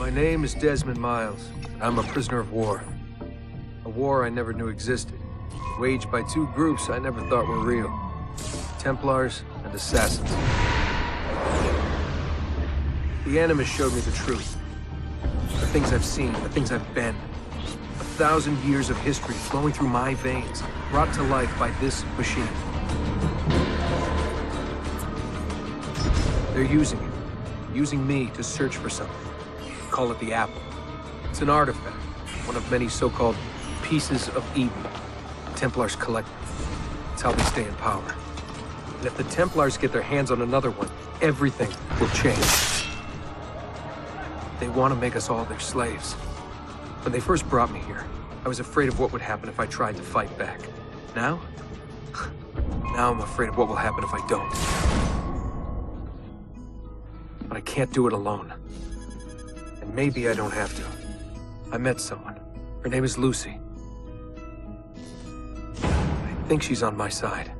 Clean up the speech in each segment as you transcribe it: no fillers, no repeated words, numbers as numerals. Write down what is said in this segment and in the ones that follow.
My name is Desmond Miles. I'm a prisoner of war. A war I never knew existed, waged by two groups I never thought were real. Templars and Assassins. The Animus showed me the truth. The things I've seen, the things I've been. 1,000 years of history flowing through my veins, brought to life by this machine. They're using me to search for something. Call it the Apple. It's an artifact, one of many so-called pieces of Eden. Templars collect them. It's how they stay in power. And if the Templars get their hands on another one, everything will change. They want to make us all their slaves. When they first brought me here, I was afraid of what would happen if I tried to fight back. Now? Now I'm afraid of what will happen if I don't. But I can't do it alone. And maybe I don't have to. I met someone. Her name is Lucy. I think she's on my side.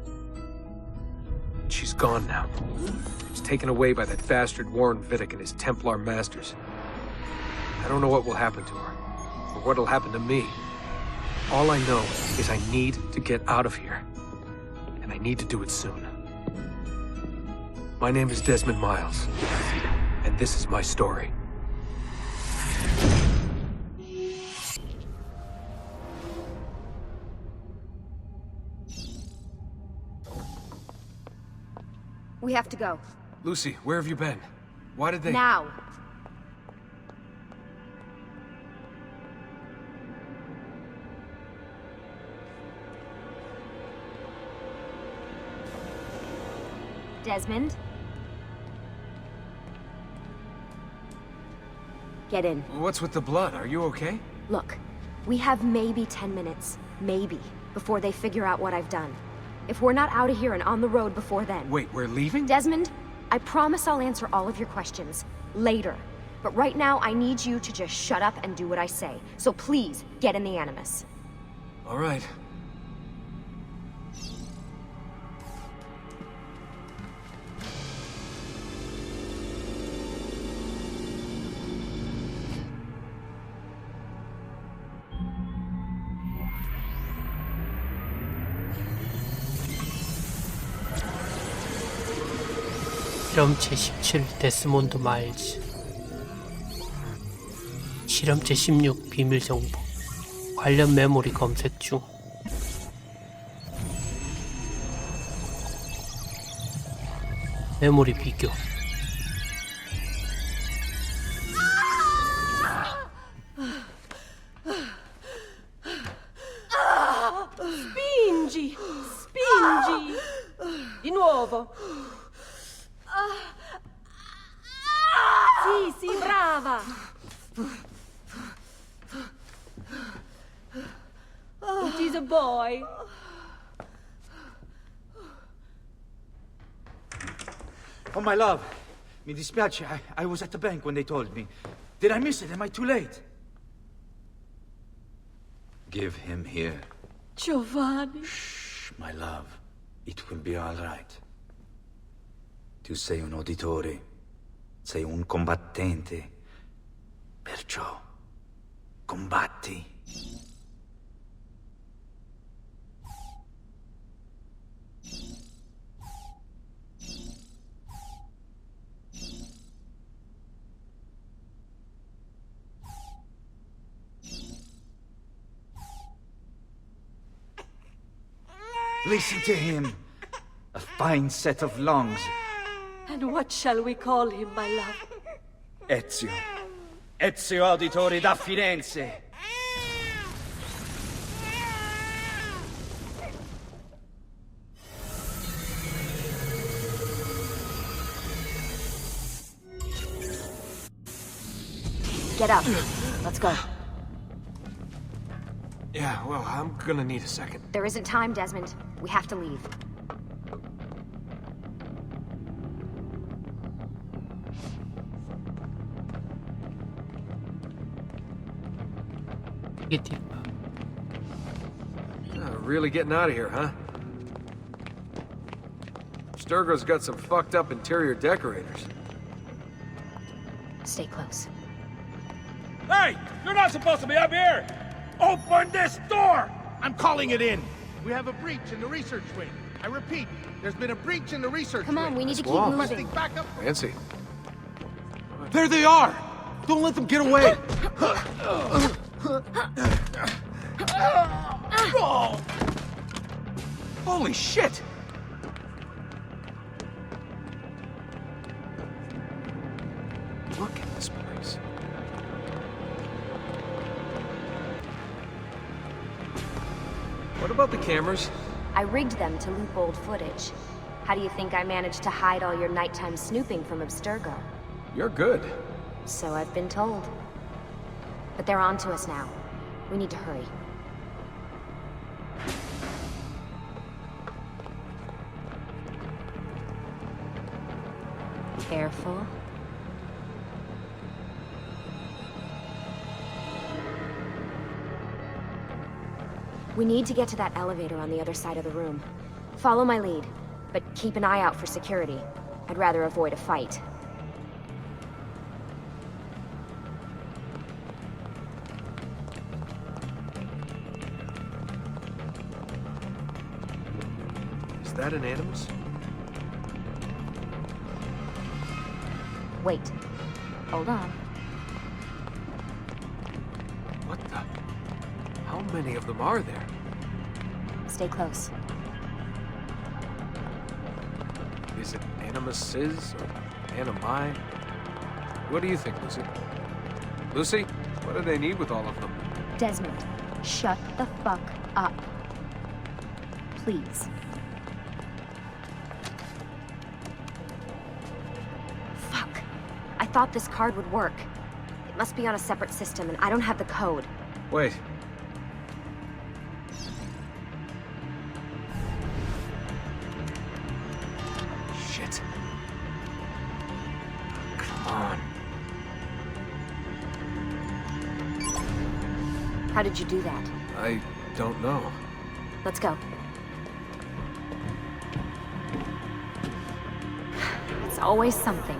She's gone now. She's taken away by that bastard Warren Vidic and his Templar masters. I don't know what will happen to her, or what'll happen to me. All I know is I need to get out of here. And I need to do it soon. My name is Desmond Miles, and this is my story. We have to go. Lucy, where have you been? Why did they— Now! Desmond? Get in. What's with the blood? Are you okay? Look, we have maybe 10 minutes, maybe, before they figure out what I've done. If we're not out of here and on the road before then... Wait, we're leaving? Desmond, I promise I'll answer all of your questions later. But right now, I need you to just shut up and do what I say. So please, get in the Animus. All right. 실험체 17 데스몬드 마일즈, 실험체 16 비밀 정보, 관련 메모리 검색 중. 메모리 비교. Spingi! Spingi! Di nuovo! Sì, sì, brava! It is a boy. Oh, my love. Mi dispiace. I was at the bank when they told me. Did I miss it? Am I too late? Give him here. Giovanni. Shh, my love. It will be all right. Tu sei un uditore. Sei un combattente. Perciò, combatti. Listen to him. A fine set of lungs. And what shall we call him, my love? Ezio. Ezio Auditori da Firenze. Get up. Let's go. Yeah, well, I'm gonna need a second. There isn't time, Desmond. We have to leave. Really getting out of here, huh? Sturgo's got some fucked up interior decorators. Stay close. Hey! You're not supposed to be up here! Open this door! I'm calling it in. We have a breach in the research wing. I repeat, there's been a breach in the research Come wing. on, we need to keep wall. moving. Requesting backup. Fancy. There they are! Don't let them get away! Holy shit! Look at this place. What about the cameras? I rigged them to loop old footage. How do you think I managed to hide all your nighttime snooping from Abstergo? You're good. So I've been told. But they're on to us now. We need to hurry. Careful. We need to get to that elevator on the other side of the room. Follow my lead, but keep an eye out for security. I'd rather avoid a fight. Is that an Animus? Wait. Hold on. What the? How many of them are there? Stay close. Is it Animuses or Animi? What do you think, Lucy? Lucy, what do they need with all of them? Desmond, shut the fuck up. Please. Fuck. I thought this card would work. It must be on a separate system, and I don't have the code. Wait. Shit. Come on. How did you do that? I don't know. Let's go. It's always something.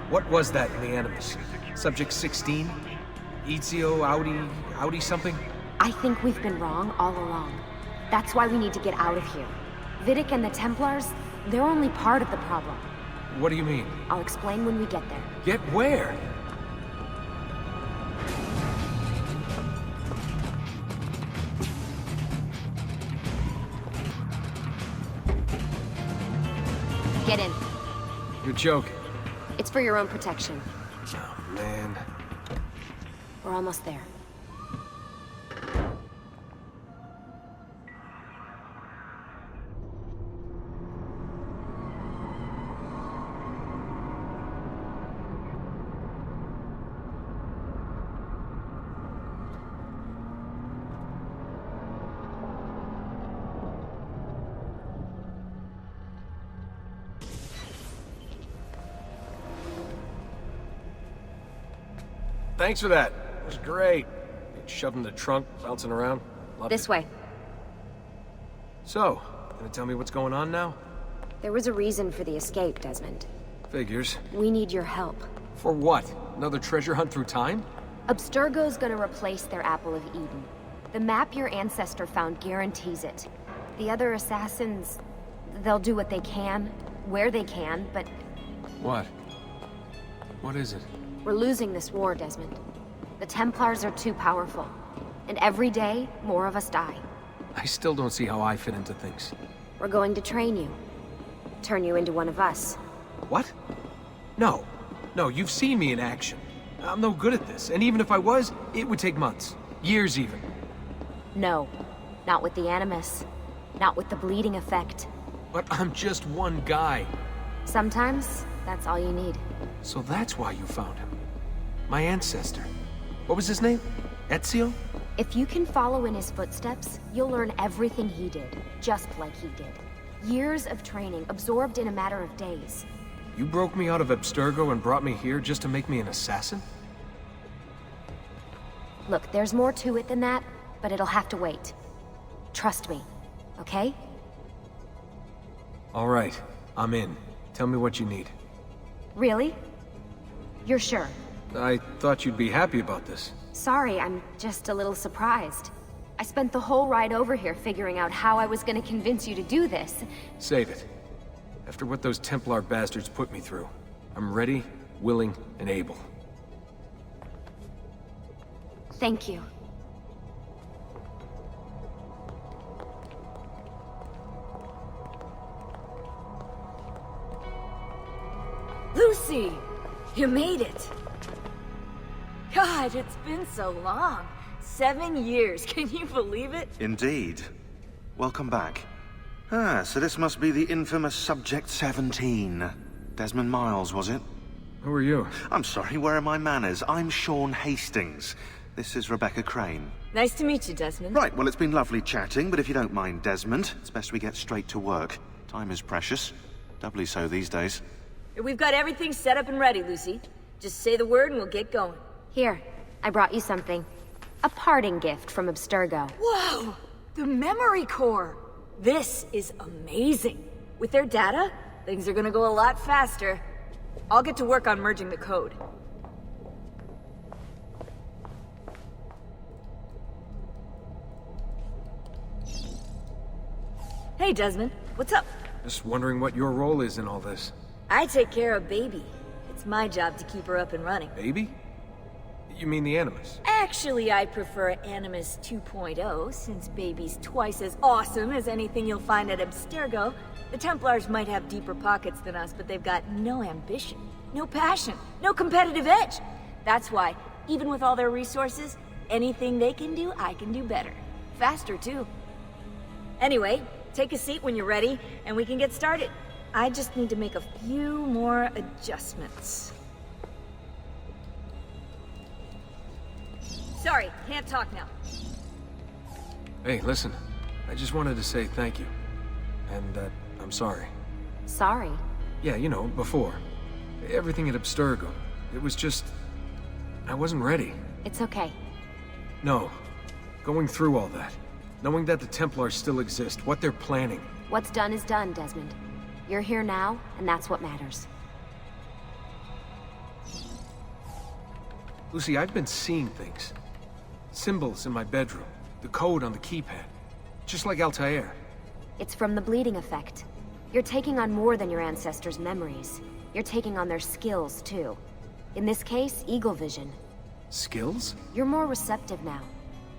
What was that in the Animus? Subject 16? Ezio, Audi something? I think we've been wrong all along. That's why we need to get out of here. Vidic and the Templars, they're only part of the problem. What do you mean? I'll explain when we get there. Get where? Get in. You're joking. It's for your own protection. Oh, man. We're almost there. Thanks for that. It was great. Shoved in the trunk, bouncing around. Loved This it. way. So, gonna tell me what's going on now? There was a reason for the escape, Desmond. Figures. We need your help. For what? Another treasure hunt through time? Abstergo's gonna replace their Apple of Eden. The map your ancestor found guarantees it. The other assassins, they'll do what they can, where they can, but What? What is it? we're losing this war, Desmond. The Templars are too powerful. And every day, more of us die. I still don't see how I fit into things. We're going to train you. Turn you into one of us. What? No. No, you've seen me in action. I'm no good at this, and even if I was, it would take months. Years even. No. Not with the Animus. Not with the bleeding effect. But I'm just one guy. Sometimes, that's all you need. So that's why you found him. My ancestor. What was his name? Ezio? If you can follow in his footsteps, you'll learn everything he did, just like he did. Years of training, absorbed in a matter of days. You broke me out of Abstergo and brought me here just to make me an assassin? Look, there's more to it than that, but it'll have to wait. Trust me, okay? All right, I'm in. Tell me what you need. Really? You're sure? I thought you'd be happy about this. Sorry, I'm just a little surprised. I spent the whole ride over here figuring out how I was gonna convince you to do this. Save it. After what those Templar bastards put me through, I'm ready, willing, and able. Thank you. Lucy! You made it! God, it's been so long. 7 years, can you believe it? Indeed. Welcome back. Ah, so this must be the infamous Subject 17. Desmond Miles, was it? Who are you? I'm sorry, where are my manners? I'm Sean Hastings. This is Rebecca Crane. Nice to meet you, Desmond. Right, well, it's been lovely chatting, but if you don't mind, Desmond, it's best we get straight to work. Time is precious. Doubly so these days. We've got everything set up and ready, Lucy. Just say the word and we'll get going. Here, I brought you something. A parting gift from Abstergo. Whoa! The memory core! This is amazing. With their data, things are gonna go a lot faster. I'll get to work on merging the code. Hey, Desmond. What's up? Just wondering what your role is in all this. I take care of Baby. It's my job to keep her up and running. Baby? You mean the Animus? Actually, I prefer Animus 2.0, since Baby's twice as awesome as anything you'll find at Abstergo. The Templars might have deeper pockets than us, but they've got no ambition, no passion, no competitive edge. That's why, even with all their resources, anything they can do, I can do better. Faster, too. Anyway, take a seat when you're ready, and we can get started. I just need to make a few more adjustments. Sorry, can't talk now. Hey, listen. I just wanted to say thank you. And that I'm sorry. Sorry. Yeah, you know, before. Everything at Abstergo. It was just... I wasn't ready. It's okay. No. Going through all that. Knowing that the Templars still exist, what they're planning. What's done is done, Desmond. You're here now, and that's what matters. Lucy, I've been seeing things. Symbols in my bedroom. The code on the keypad. Just like Altair. It's from the bleeding effect. You're taking on more than your ancestors' memories. You're taking on their skills, too. In this case, eagle vision. Skills? You're more receptive now.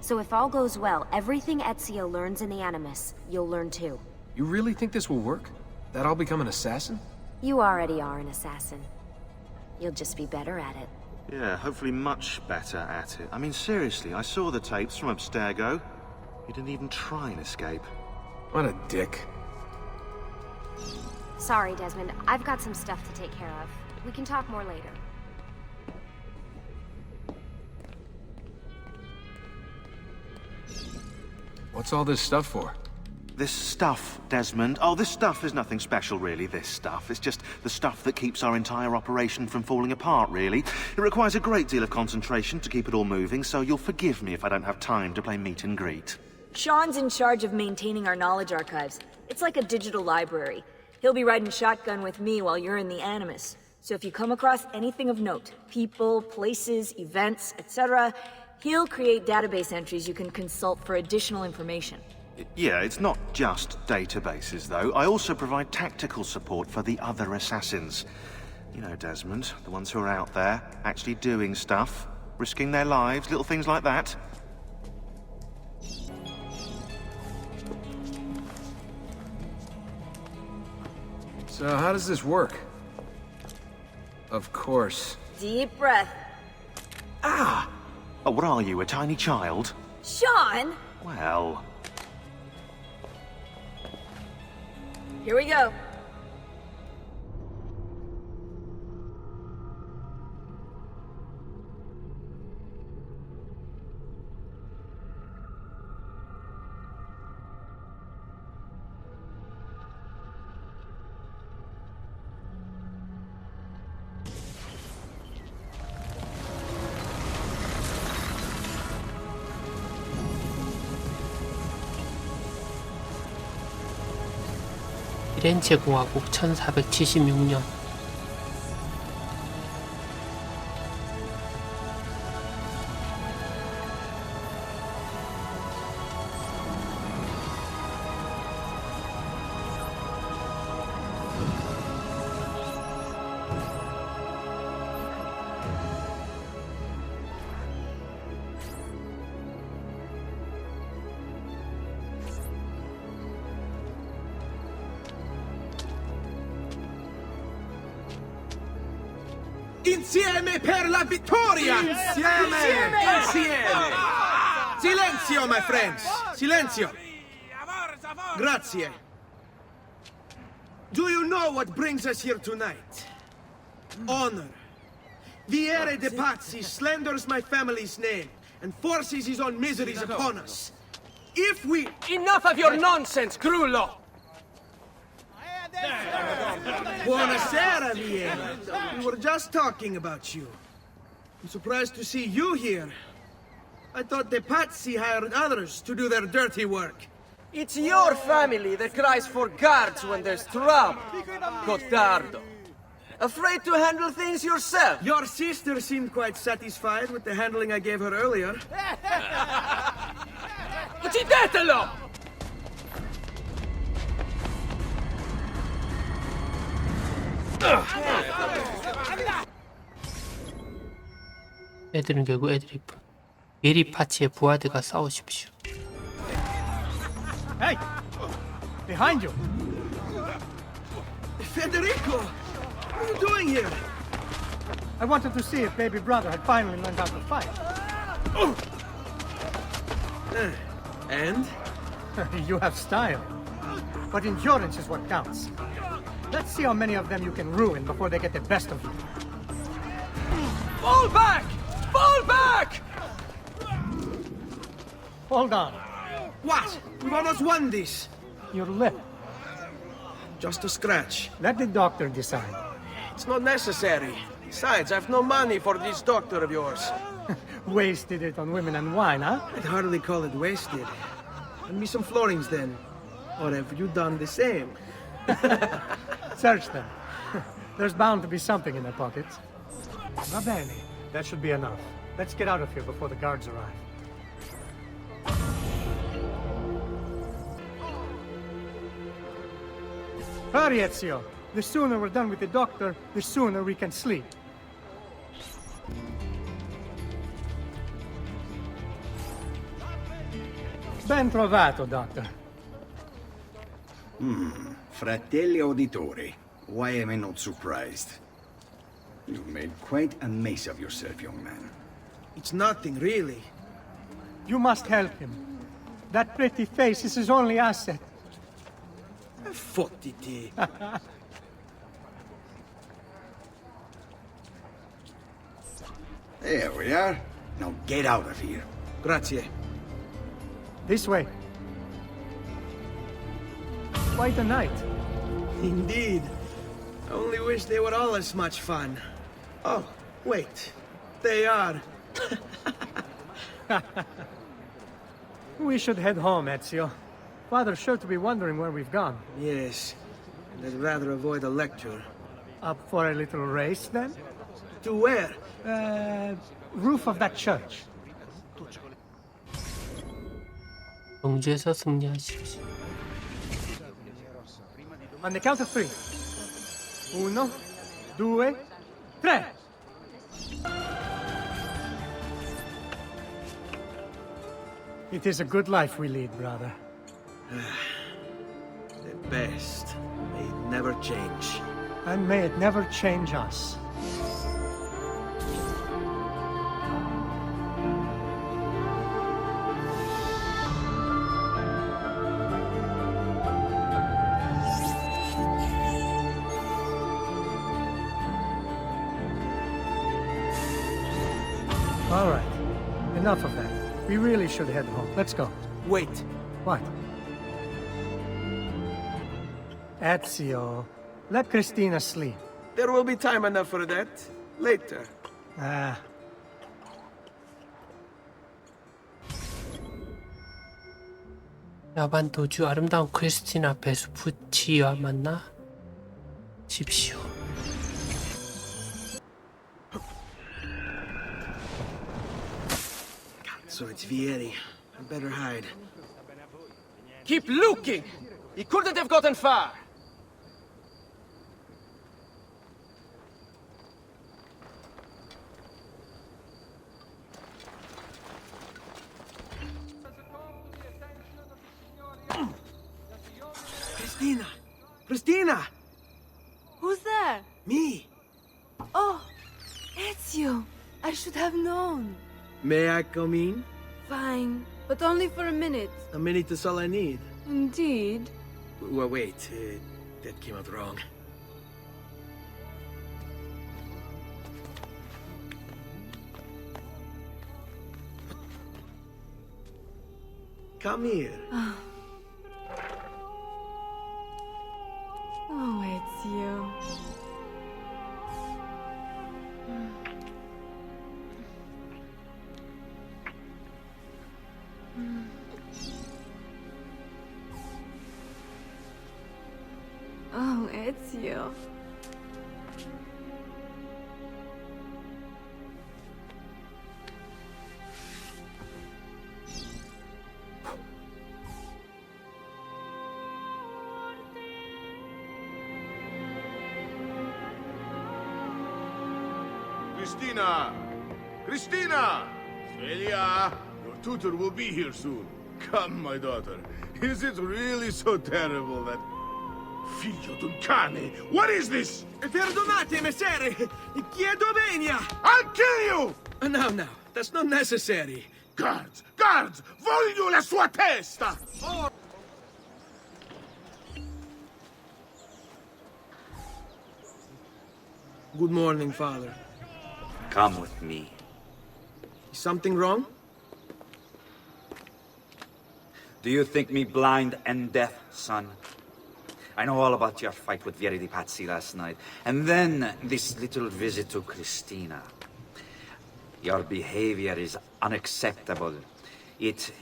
So if all goes well, everything Ezio learns in the Animus, you'll learn too. You really think this will work? That I'll become an assassin? You already are an assassin. You'll just be better at it. Yeah, hopefully much better at it. I mean, seriously, I saw the tapes from Abstergo. You didn't even try and escape. What a dick. Sorry, Desmond. I've got some stuff to take care of. We can talk more later. What's all this stuff for? This stuff, Desmond. Oh, this stuff is nothing special, really, this stuff. It's just the stuff that keeps our entire operation from falling apart, really. It requires a great deal of concentration to keep it all moving, so you'll forgive me if I don't have time to play meet and greet. Sean's in charge of maintaining our knowledge archives. It's like a digital library. He'll be riding shotgun with me while you're in the Animus. So if you come across anything of note, people, places, events, etc., he'll create database entries you can consult for additional information. Yeah, it's not just databases, though. I also provide tactical support for the other assassins. You know, Desmond, the ones who are out there, actually doing stuff, risking their lives, little things like that. So how does this work? Of course. Deep breath. Ah! Oh, what are you, a tiny child? Sean! Well... Here we go. 피렌체 공화국 1476년 Insieme per la vittoria! Insieme! Insieme! Silenzio, my friends! Silenzio! Grazie. Do you know what brings us here tonight? Honor. Viere de Pazzi slanders my family's name and forces his own miseries upon us. If we... Enough of your nonsense, Grullo! Buonasera, Viere. We were just talking about you. I'm surprised to see you here. I thought the Pazzi hired others to do their dirty work. It's your family that cries for guards when there's trouble, Cotardo. Afraid to handle things yourself? Your sister seemed quite satisfied with the handling I gave her earlier. Uccidetelo! 애들은 결국 애들이 예리 파치의 부하들과 싸우십시오. Hey! Behind you! Federico! What are you doing here? I wanted to see if baby brother had finally learned how to fight. And? You have style. But endurance is what counts. Let's see how many of them you can ruin before they get the best of you. Fall back! Fall back! Hold on. What? We've almost won this. Your lip. Just a scratch. Let the doctor decide. It's not necessary. Besides, I've no money for this doctor of yours. Wasted it on women and wine, huh? I'd hardly call it wasted. Lend me some florins then. Or have you done the same? Search them. There's bound to be something in their pockets. Va bene. That should be enough. Let's get out of here before the guards arrive. Hurry, Ezio. The sooner we're done with the doctor, the sooner we can sleep. Ben trovato, Doctor. Fratelli auditori, why am I not surprised? You've made quite a mess of yourself, young man. It's nothing, really. You must help him. That pretty face is his only asset. Fottiti. There we are. Now get out of here. Grazie. This way. Quite a night. Indeed. I only wish they were all as much fun. Oh, wait. They are. We should head home, Ezio. Father's sure to be wondering where we've gone. Yes. And I'd rather avoid a lecture. Up for a little race, then? To where? Roof of that church. 경주에서 승리하십시오. On the count of three. 1, 2, 3. It is a good life we lead, brother. The best. May it never change. And may it never change us. All right. Enough of that. We really should head home. Let's go. Wait. What? Ezio, let Cristina sleep. There will be time enough for that. Later. Ah. 야반 도주 아름다운 크리스티나 베스푸치와 만나 십시오. So it's Vieri. I better hide. Keep looking! He couldn't have gotten far! Cristina! Cristina! Who's there? Me! Oh, Ezio, I should have known. May I come in? Fine, but only for a minute. A minute is all I need. Indeed. Well, wait, that came out wrong. Come here. Oh, Ezio. Oh, Ezio. Cristina! Cristina! Celia, your tutor will be here soon. Come, my daughter. Is it really so terrible that... Figlio d'un cane! What is this? Perdonate, messere! Chiedo venia! I'll kill you! No, that's not necessary. Guards! Guards! Voglio la sua testa! Oh. Good morning, Father. Come with me. Is something wrong? Do you think me blind and deaf, son? I know all about your fight with Vieri di Pazzi last night, and then this little visit to Cristina. Your behavior is unacceptable. It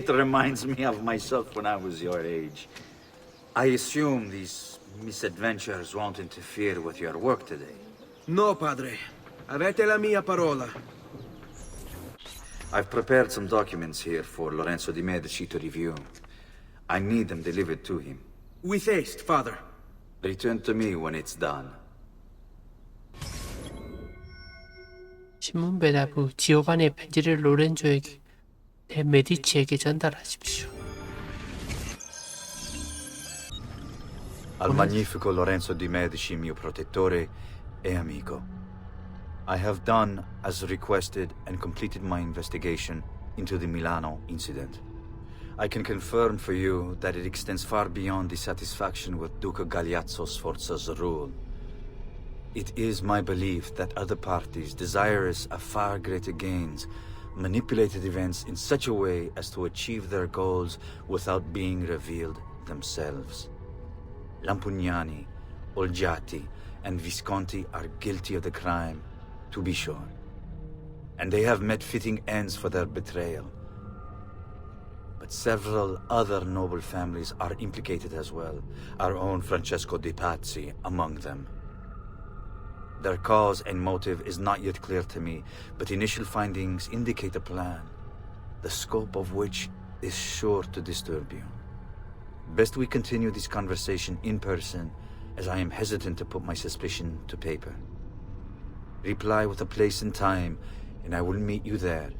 reminds me of myself when I was your age. I assume these misadventures won't interfere with your work today. No, padre. Avete la mia parola. I've prepared some documents here for Lorenzo di Medici to review. I need them delivered to him. With haste, Father. Return to me when it's done. 신문 배달 후 지오반의 편지를 로렌조에게 대 메디치에게 전달하십시오. Al magnifico Lorenzo di Medici, mio protettore e amico. I have done as requested and completed my investigation into the Milano incident. I can confirm for you that it extends far beyond dissatisfaction with Duca Galeazzo Sforza's rule. It is my belief that other parties, desirous of far greater gains, manipulated events in such a way as to achieve their goals without being revealed themselves. Lampugnani, Olgiati, and Visconti are guilty of the crime, to be sure. And they have met fitting ends for their betrayal. But several other noble families are implicated as well, our own Francesco de' Pazzi among them. Their cause and motive is not yet clear to me, but initial findings indicate a plan, the scope of which is sure to disturb you. Best we continue this conversation in person, as I am hesitant to put my suspicion to paper. Reply with a place and time, and I will meet you there.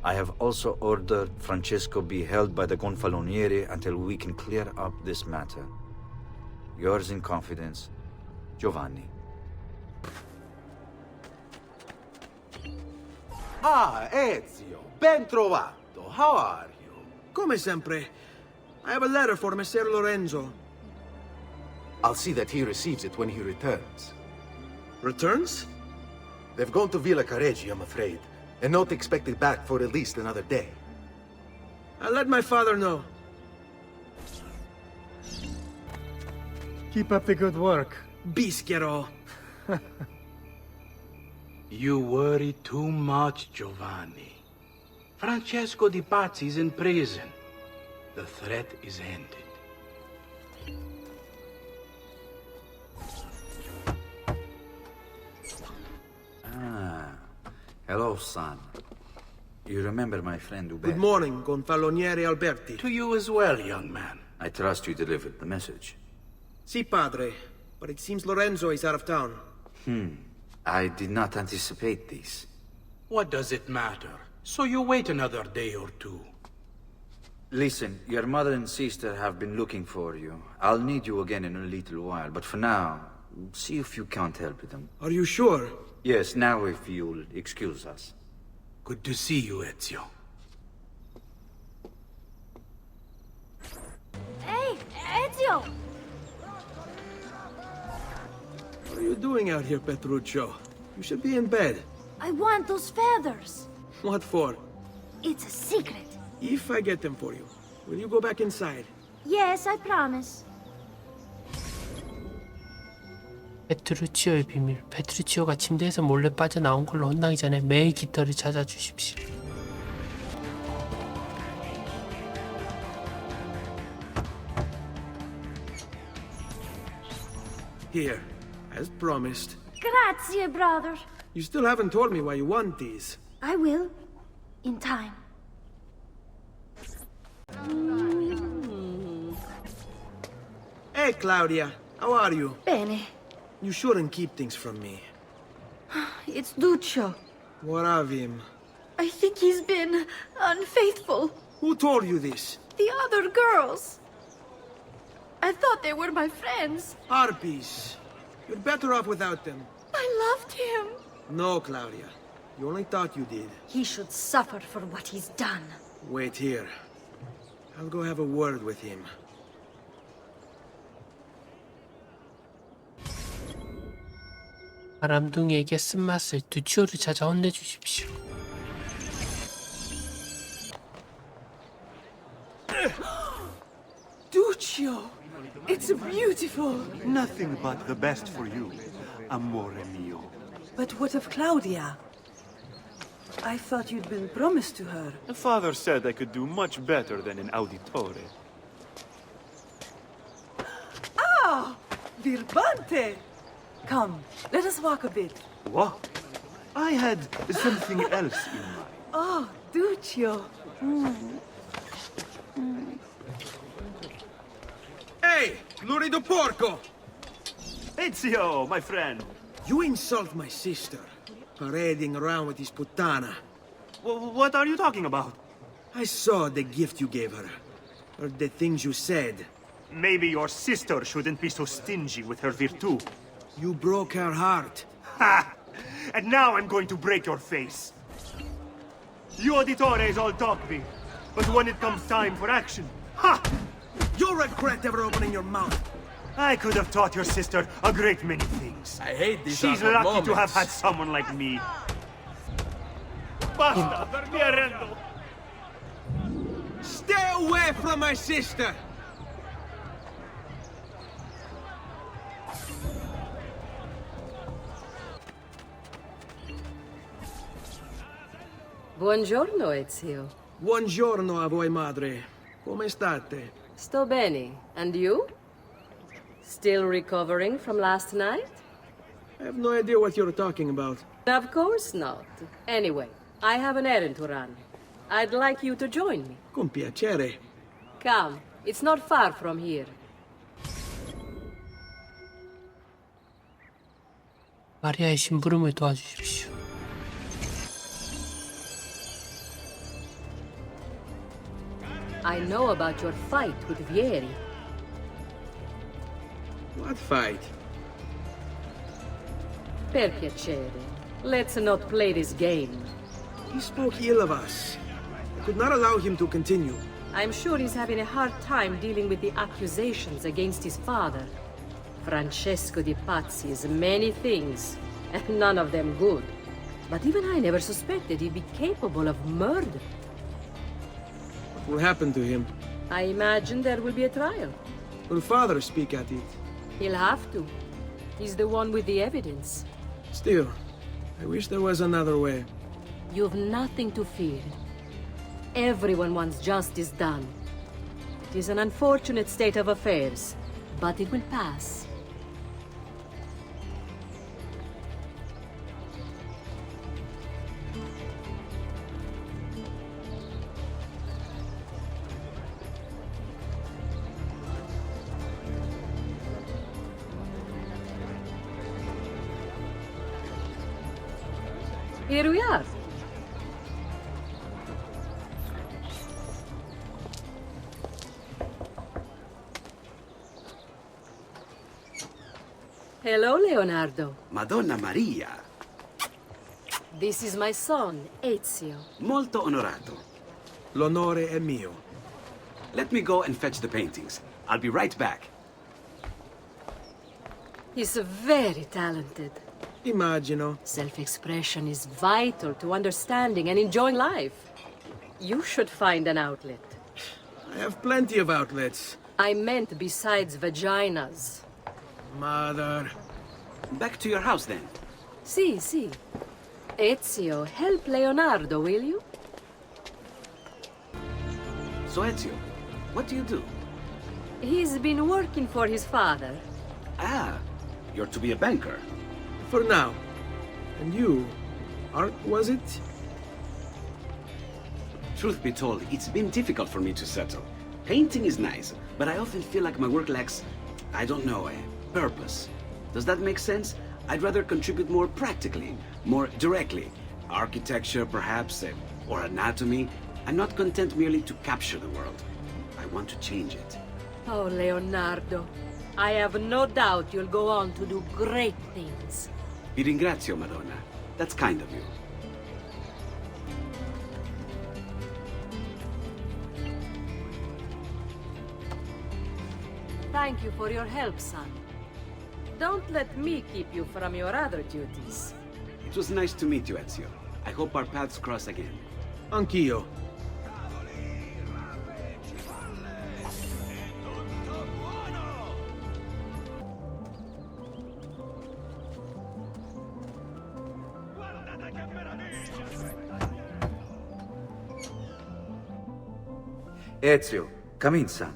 I have also ordered Francesco be held by the Gonfaloniere until we can clear up this matter. Yours in confidence, Giovanni. Ah, Ezio, ben trovato. How are you? Come sempre. I have a letter for Messer Lorenzo. I'll see that he receives it when he returns. Returns? They've gone to Villa Careggi, I'm afraid, and not expected back for at least another day. I'll let my father know. Keep up the good work. Bischero. You worry too much, Giovanni. Francesco di Pazzi is in prison. The threat is ended. Hello, son. You remember my friend Uberto? Good morning, Gonfaloniere Alberti. To you as well, young man. I trust you delivered the message. Si, padre. But it seems Lorenzo is out of town. I did not anticipate this. What does it matter? So you wait another day or two. Listen, your mother and sister have been looking for you. I'll need you again in a little while, but for now, see if you can't help them. Are you sure? Yes, now if you'll excuse us. Good to see you, Ezio. Hey, Ezio! What are you doing out here, Petruccio? You should be in bed. I want those feathers. What for? It's a secret. If I get them for you, will you go back inside? Yes, I promise. 페트루치오의 비밀. 페트루치오가 침대에서 몰래 빠져나온 걸로 혼나기 전에 매일 깃털을 찾아주십시오. Here, as promised. Grazie, brother. You still haven't told me why you want these. I will. In time. Hey, Claudia. How are you? Bene. You shouldn't keep things from me. It's Duccio. What of him? I think he's been unfaithful. Who told you this? The other girls. I thought they were my friends. Harpies. You're better off without them. I loved him. No, Claudia. You only thought you did. He should suffer for what he's done. Wait here. I'll go have a word with him. 바람둥이에게 쓴맛을 두치오를 찾아 혼내주십시오. Duccio! It's beautiful! Nothing but the best for you, amore mio. But what of Claudia? I thought you'd been promised to her. The father said I could do much better than an auditore. Ah! Birbante! Come, let us walk a bit. What? I had something else in mind. Oh, Duccio. Hey, lurido porco! Ezio, my friend. You insult my sister, parading around with this puttana. What are you talking about? I saw the gift you gave her, or the things you said. Maybe your sister shouldn't be so stingy with her virtù. You broke her heart. Ha! And now I'm going to break your face. You auditores all talk big, but when it comes time for action, ha! You'll regret ever opening your mouth. I could have taught your sister a great many things. I hate these She's awkward lucky moments. to have had someone like me. Basta, mi arrendo. Stay away from my sister! Buongiorno, Ezio. Buongiorno a voi, madre. Come state? Sto bene. And you? Still recovering from last night? I have no idea what you're talking about. Of course not. Anyway, I have an errand to run. I'd like you to join me. Con piacere. Come, it's not far from here. 마리아의 심부름을 도와주십시오. I know about your fight with Vieri. What fight? Per piacere. Let's not play this game. He spoke ill of us. I could not allow him to continue. I'm sure he's having a hard time dealing with the accusations against his father. Francesco di Pazzi is many things, and none of them good. But even I never suspected he'd be capable of murder. What will happen to him? I imagine there will be a trial. Will father speak at it? He'll have to. He's the one with the evidence. Still, I wish there was another way. You've nothing to fear. Everyone wants justice done. It is an unfortunate state of affairs, but it will pass. Here we are. Hello, Leonardo. Madonna Maria. This is my son, Ezio. Molto onorato. L'onore è mio. Let me go and fetch the paintings. I'll be right back. He's very talented. Immagino. Self-expression is vital to understanding and enjoying life. You should find an outlet. I have plenty of outlets. I meant besides vaginas. Mother. Back to your house, then. Si. Ezio, help Leonardo, will you? So, Ezio, what do you do? He's been working for his father. Ah, you're to be a banker. For now. And you? Art, was it? Truth be told, it's been difficult for me to settle. Painting is nice, but I often feel like my work lacks, I don't know, a purpose. Does that make sense? I'd rather contribute more practically, more directly. Architecture, perhaps, or anatomy. I'm not content merely to capture the world. I want to change it. Oh, Leonardo. I have no doubt you'll go on to do great things. Vi ringrazio, Madonna. That's kind of you. Thank you for your help, son. Don't let me keep you from your other duties. It was nice to meet you, Ezio. I hope our paths cross again. Anch'io. Ezio, come in, son.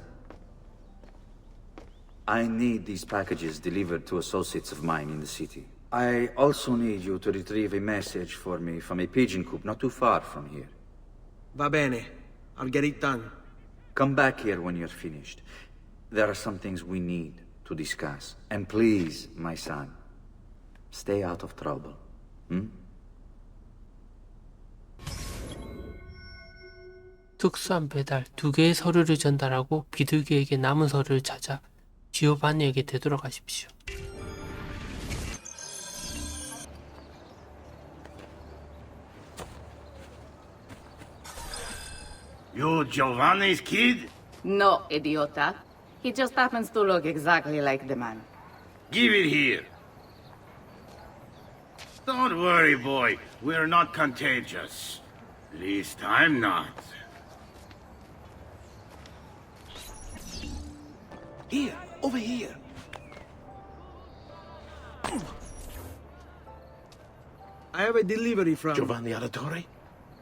I need these packages delivered to associates of mine in the city. I also need you to retrieve a message for me from a pigeon coop not too far from here. Va bene. I'll get it done. Come back here when you're finished. There are some things we need to discuss. And please, my son, stay out of trouble. 특수한 배달, 2개의 서류를 전달하고 비둘기에게 남은 서류를 찾아 지오반니에게 되돌아가십시오. You Giovanni's kid? No, idiota. He just happens to look exactly like the man. Give it here. Don't worry, boy. We're not contagious. At least I'm not. Here, over here. I have a delivery from... Giovanni Auditore?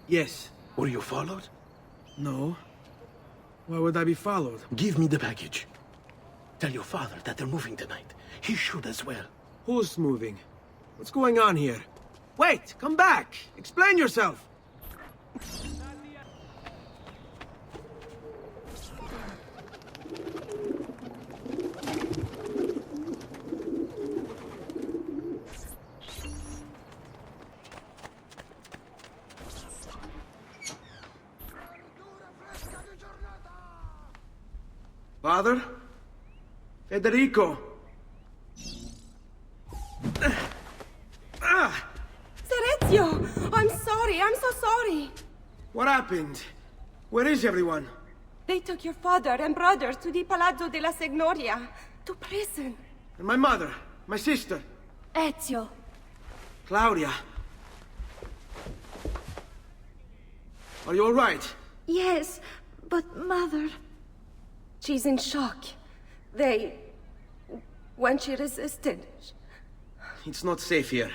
Yes. Were you followed? No. Why would I be followed? Give me the package. Tell your father that they're moving tonight. He should as well. Who's moving? What's going on here? Wait! Come back! Explain yourself! Father? Federico! Serezio! I'm so sorry! What happened? Where is everyone? They took your father and brother to the Palazzo della Signoria, to prison. And my mother? My sister? Ezio. Claudia? Are you all right? Yes, but Mother... She's in shock. When she resisted... It's not safe here.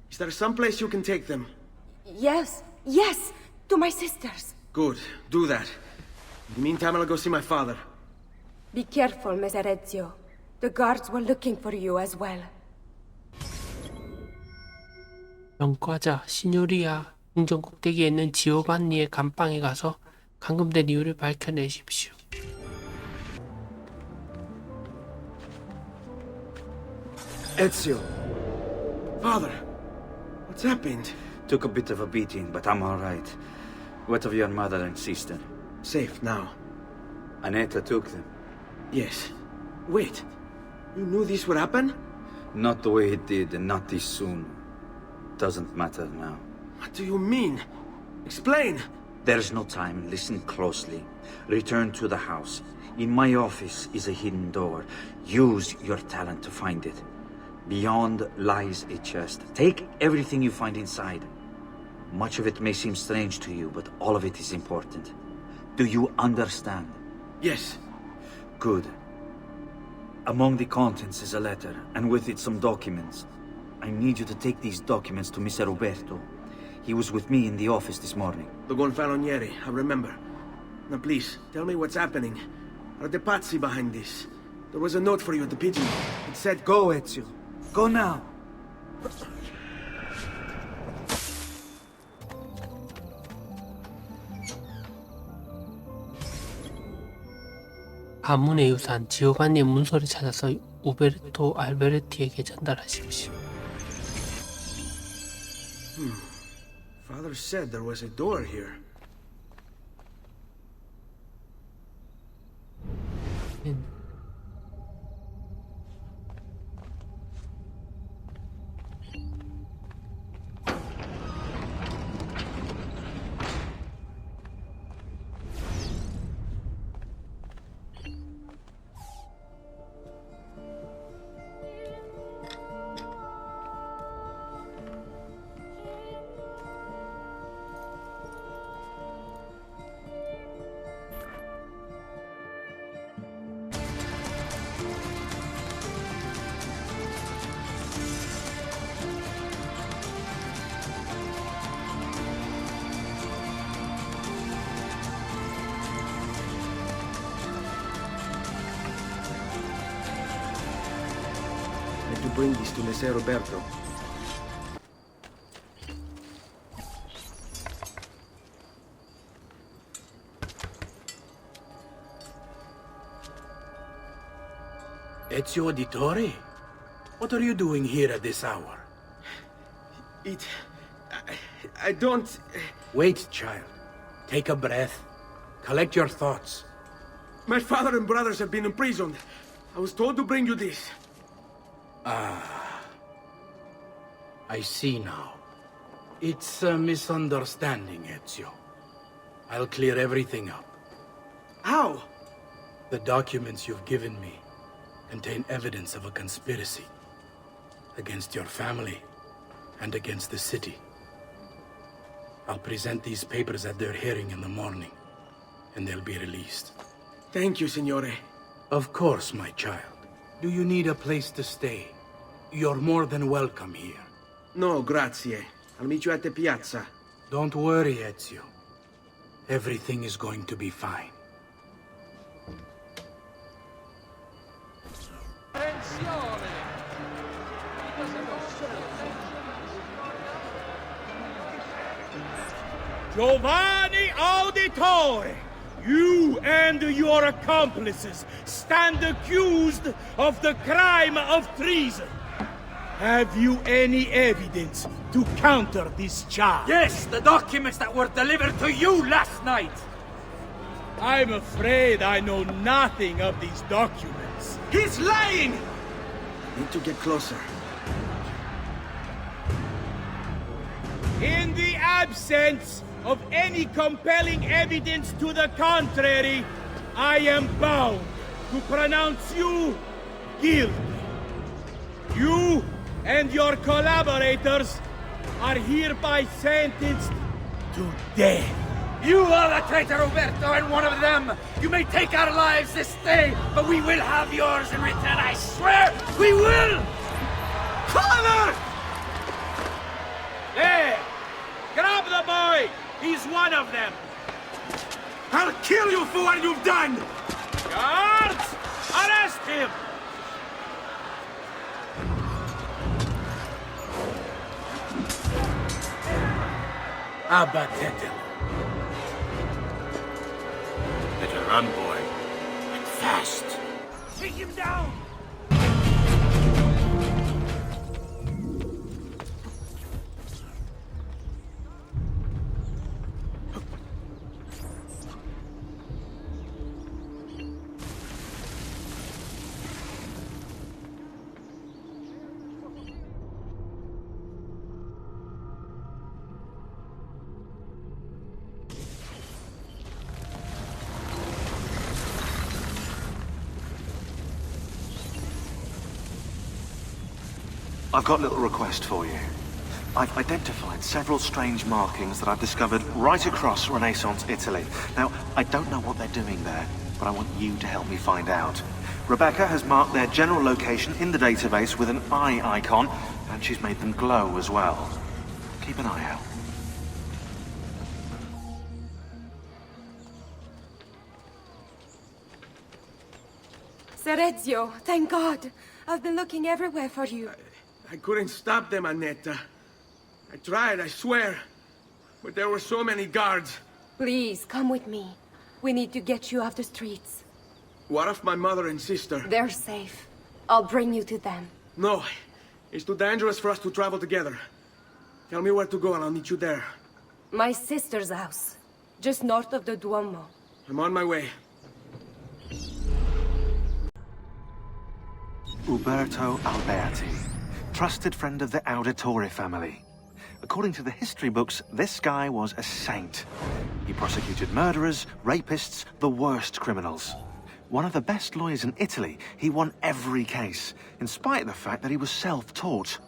Is there some place you can take them? Yes, to my sisters. Good, do that. In the meantime, I'll go see my father. Be careful, Messer Ezio. The guards were looking for you as well. 명과자 시뇨리아 궁전 꼭대기에 있는 지오반니의 감방에 가서 감금된 이유를 밝혀내십시오. Ezio. Father, what's happened? Took a bit of a beating, but I'm all right. What of your mother and sister? Safe now. Annetta took them. Yes. Wait. You knew this would happen? Not the way it did, and not this soon. Doesn't matter now. What do you mean? Explain! There's no time. Listen closely. Return to the house. In my office is a hidden door. Use your talent to find it. Beyond lies a chest. Take everything you find inside. Much of it may seem strange to you, but all of it is important. Do you understand? Yes. Good. Among the contents is a letter, and with it some documents. I need you to take these documents to Mr. Roberto. He was with me in the office this morning. The Gonfalonieri, I remember. Now please, tell me what's happening. Are the Pazzi behind this? There was a note for you at the pigeon. It said, "Go, Ezio. Go now." 가문의 유산 지오반니의 문서를 찾아서 우베르토 알베르티에게 전달하십시오. Father said there was a door here. To bring this to Messer Roberto. Ezio Auditore? What are you doing here at this hour? I don't... Wait, child. Take a breath. Collect your thoughts. My father and brothers have been imprisoned. I was told to bring you this. I see now. It's a misunderstanding, Ezio. I'll clear everything up. How? The documents you've given me contain evidence of a conspiracy against your family and against the city. I'll present these papers at their hearing in the morning, and they'll be released. Thank you, Signore. Of course, my child. Do you need a place to stay? You're more than welcome here. No, grazie. I'll meet you at the piazza. Don't worry, Ezio. Everything is going to be fine. Giovanni Auditore! You and your accomplices stand accused of the crime of treason. Have you any evidence to counter this charge? Yes, the documents that were delivered to you last night! I'm afraid I know nothing of these documents. He's lying! Need to get closer. In the absence of any compelling evidence to the contrary, I am bound to pronounce you guilty. You and your collaborators are hereby sentenced to death. You are the traitor, Roberto, and one of them. You may take our lives this day, but we will have yours in return, I swear! We will! Father! Hey! Grab the boy! He's one of them! I'll kill you for what you've done! Guards! Arrest him! Abatetelo. Better run, boy. And fast. Take him down! I've got a little request for you. I've identified several strange markings that I've discovered right across Renaissance Italy. Now, I don't know what they're doing there, but I want you to help me find out. Rebecca has marked their general location in the database with an eye icon, and she's made them glow as well. Keep an eye out. Ser Ezio, thank God. I've been looking everywhere for you. I couldn't stop them, Annetta. I tried, I swear. But there were so many guards. Please, come with me. We need to get you off the streets. What of my mother and sister? They're safe. I'll bring you to them. No. It's too dangerous for us to travel together. Tell me where to go and I'll meet you there. My sister's house. Just north of the Duomo. I'm on my way. Uberto Alberti, trusted friend of the Auditore family. According to the history books, this guy was a saint. He prosecuted murderers, rapists, the worst criminals. One of the best lawyers in Italy, he won every case, in spite of the fact that he was self-taught.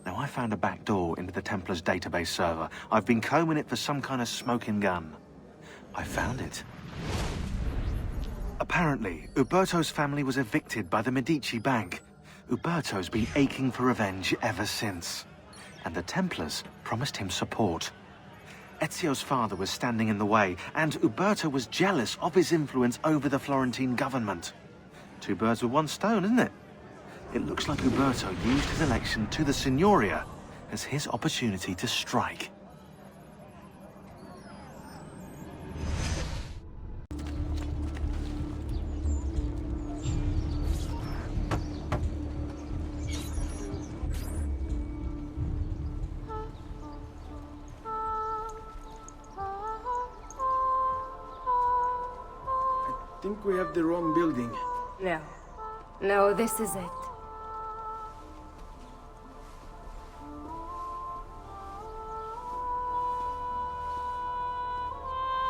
Now, I found a back door into the Templars' database server. I've been combing it for some kind of smoking gun. I found it. Apparently, Uberto's family was evicted by the Medici Bank. Uberto's been aching for revenge ever since. And the Templars promised him support. Ezio's father was standing in the way, and Uberto was jealous of his influence over the Florentine government. Two birds with one stone, isn't it? It looks like Uberto used his election to the Signoria as his opportunity to strike. I think we have the wrong building. No. No, this is it.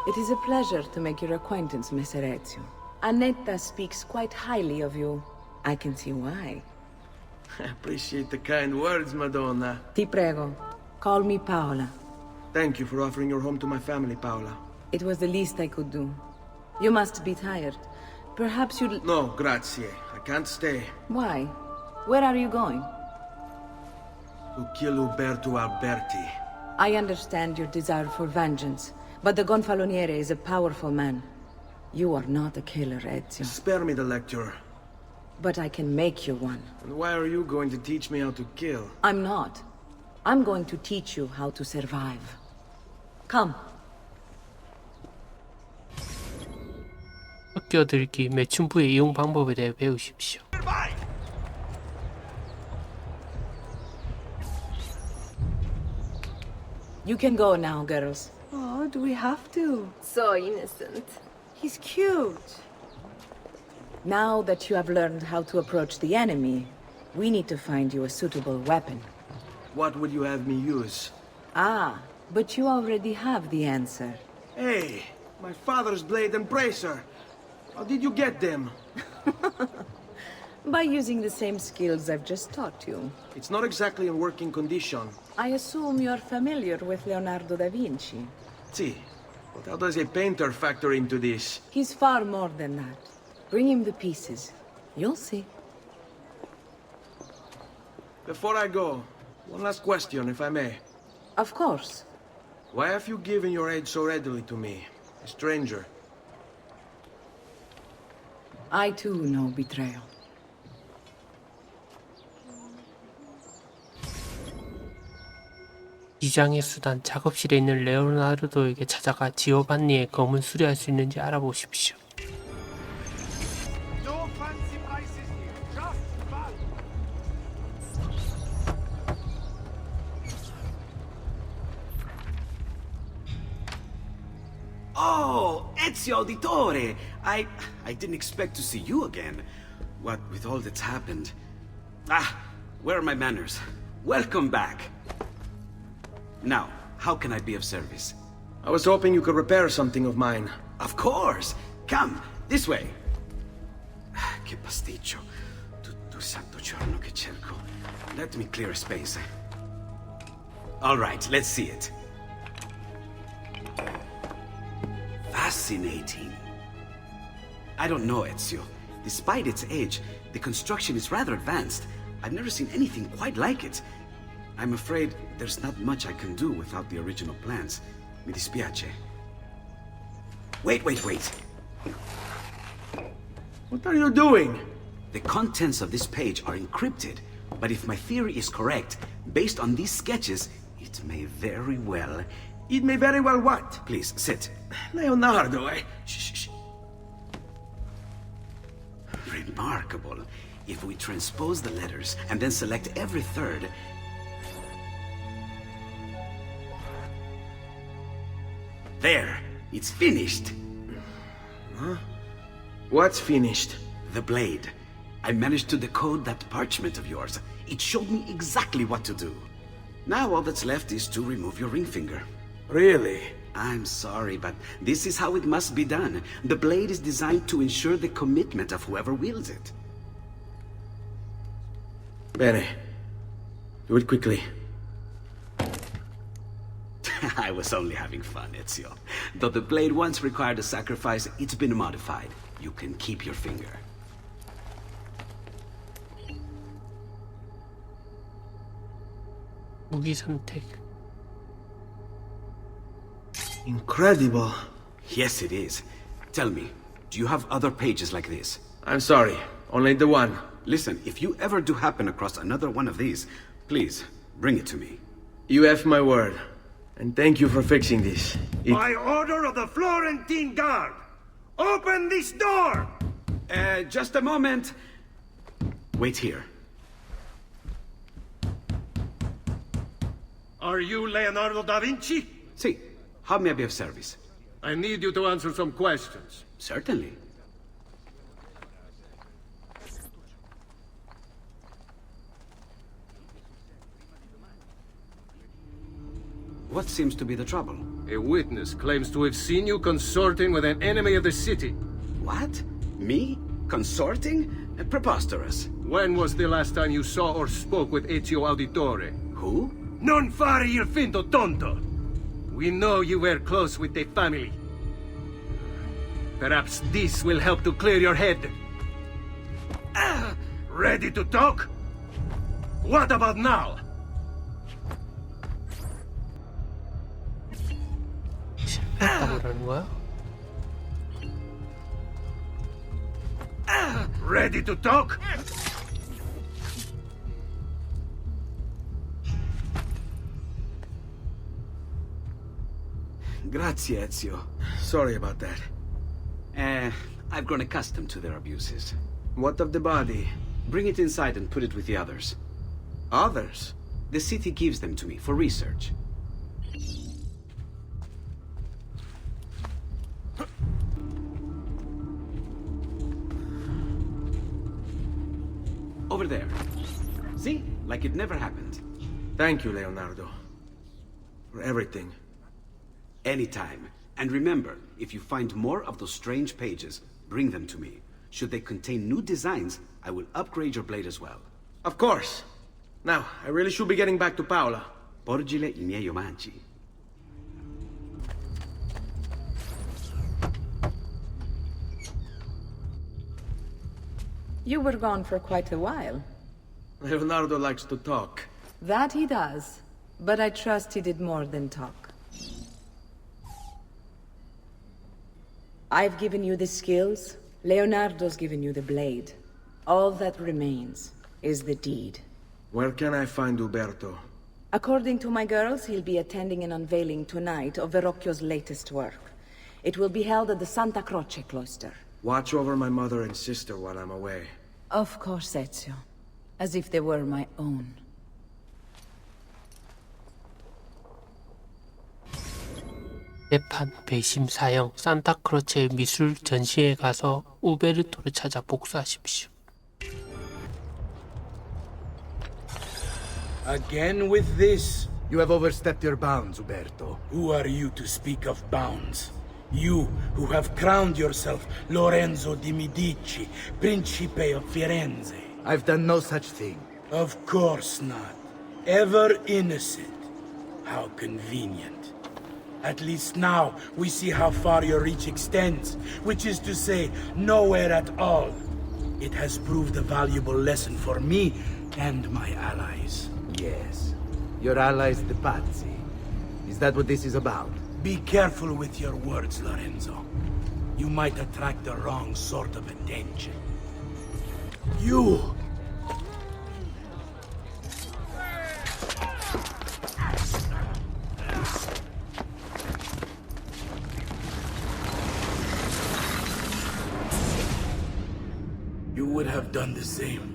It is a pleasure to make your acquaintance, Messer Ezio. Annetta speaks quite highly of you. I can see why. I appreciate the kind words, Madonna. Ti prego, call me Paola. Thank you for offering your home to my family, Paola. It was the least I could do. You must be tired. Perhaps you'd... No, grazie. I can't stay. Why? Where are you going? To kill Uberto Alberti. I understand your desire for vengeance, but the Gonfaloniere is a powerful man. You are not a killer, Ezio. Spare me the lecture. But I can make you one. And why are you going to teach me how to kill? I'm not. I'm going to teach you how to survive. Come. 끼어들기 매춘부의 이용 방법에 대해 배우십시오. You can go now, girls. Oh, do we have to? So innocent. He's cute. Now that you have learned how to approach the enemy, we need to find you a suitable weapon. What would you have me use? Ah, but you already have the answer. Hey, my father's blade and bracer. How did you get them? By using the same skills I've just taught you. It's not exactly in working condition. I assume you're familiar with Leonardo da Vinci. See, but how does a painter factor into this? He's far more than that. Bring him the pieces. You'll see. Before I go, one last question, if I may. Of course. Why have you given your aid so readily to me, a stranger? I too know betrayal. 기장의 수단 작업실에 있는 레오나르도에게 찾아가 지오반니의 검을 수리할 수 있는지 알아보십시오. Oh, Ezio Auditore! I didn't expect to see you again. What with all that's happened. Ah, where are my manners? Welcome back. Now, how can I be of service? I was hoping you could repair something of mine. Of course! Come, this way! Che pasticcio. Tutto il santo giorno che cerco Let me clear a space. All right, let's see it. Fascinating. I don't know, Ezio. Despite its age, the construction is rather advanced. I've never seen anything quite like it. I'm afraid there's not much I can do without the original plans. Mi dispiace. Wait. What are you doing? The contents of this page are encrypted, but if my theory is correct, based on these sketches, it may very well... It may very well what? Please, sit. Leonardo, Shh. Remarkable. If we transpose the letters and then select every third... There! It's finished! Huh? What's finished? The blade. I managed to decode that parchment of yours. It showed me exactly what to do. Now all that's left is to remove your ring finger. Really? I'm sorry, but this is how it must be done. The blade is designed to ensure the commitment of whoever wields it. Bene. Do it quickly. I was only having fun, Ezio. Though the blade once required a sacrifice, it's been modified. You can keep your finger. 무기 선택. Incredible. Yes, it is. Tell me, do you have other pages like this? I'm sorry, only the one. Listen, if you ever do happen across another one of these, please, bring it to me. You have my word. And thank you for fixing this. By order of the Florentine Guard! Open this door! Just a moment. Wait here. Are you Leonardo da Vinci? Si. How may I be of service? I need you to answer some questions. Certainly. What seems to be the trouble? A witness claims to have seen you consorting with an enemy of the city. What? Me? Consorting? Preposterous. When was the last time you saw or spoke with Ezio Auditore? Who? Non fare il finto tonto! We know you were close with the family. Perhaps this will help to clear your head. Ready to talk? What about now? 실패했다고 그러는 거야? Ready to talk? Grazie, Ezio. Sorry about that. I've grown accustomed to their abuses. What of the body? Bring it inside and put it with the others. Others? The city gives them to me for research. Over there. See? Like it never happened. Thank you, Leonardo. For everything. Anytime. And remember, if you find more of those strange pages, bring them to me. Should they contain new designs, I will upgrade your blade as well. Of course. Now, I really should be getting back to Paola. Porgile I miei omaggi. You were gone for quite a while. Leonardo likes to talk. That he does. But I trust he did more than talk. I've given you the skills. Leonardo's given you the blade. All that remains is the deed. Where can I find Uberto? According to my girls, he'll be attending an unveiling tonight of Verrocchio's latest work. It will be held at the Santa Croce cloister. Watch over my mother and sister while I'm away. Of course, Ezio. As if they were my own. 재판, 배심, 사형, 산타크로체의 미술 전시회에 가서 우베르토를 찾아 복수하십시오. Again with this? You have overstepped your bounds, Uberto. Who are you to speak of bounds? You who have crowned yourself Lorenzo di Medici, Principe of Firenze. I've done no such thing. Of course not. Ever innocent. How convenient. At least now we see how far your reach extends, which is to say, nowhere at all. It has proved a valuable lesson for me and my allies. Yes. Your allies, the Pazzi. Is that what this is about? Be careful with your words, Lorenzo. You might attract the wrong sort of attention. You! You would have done the same.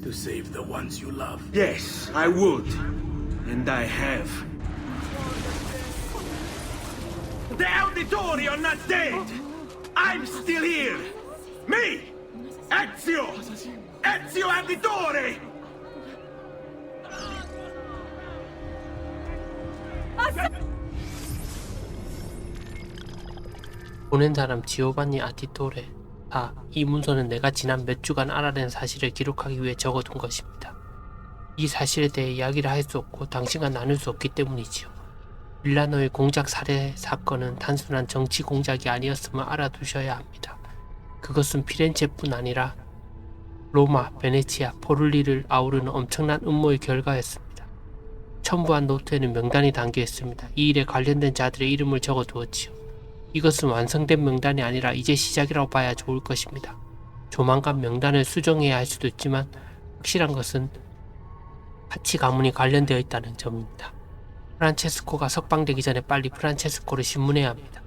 To save the ones you love. Yes, I would. And I have. The Auditori are not dead! I'm still here! Me! Ezio! Ezio Auditore! 보낸 사람 지오반니 아티토레. 이 문서는 내가 지난 몇 주간 알아낸 사실을 기록하기 위해 적어둔 것입니다. 이 사실에 대해 이야기를 할 수 없고 당신과 나눌 수 없기 때문이지요. 밀라노의 공작 살해 사건은 단순한 정치 공작이 아니었음을 알아두셔야 합니다. 그것은 피렌체뿐 아니라 로마, 베네치아, 포를리를 아우르는 엄청난 음모의 결과였습니다. 첨부한 노트에는 명단이 담겨 있습니다. 이 일에 관련된 자들의 이름을 적어두었지요. 이것은 완성된 명단이 아니라 이제 시작이라고 봐야 좋을 것입니다. 조만간 명단을 수정해야 할 수도 있지만 확실한 것은 파치 가문이 관련되어 있다는 점입니다. 프란체스코가 석방되기 전에 빨리 프란체스코를 신문해야 합니다.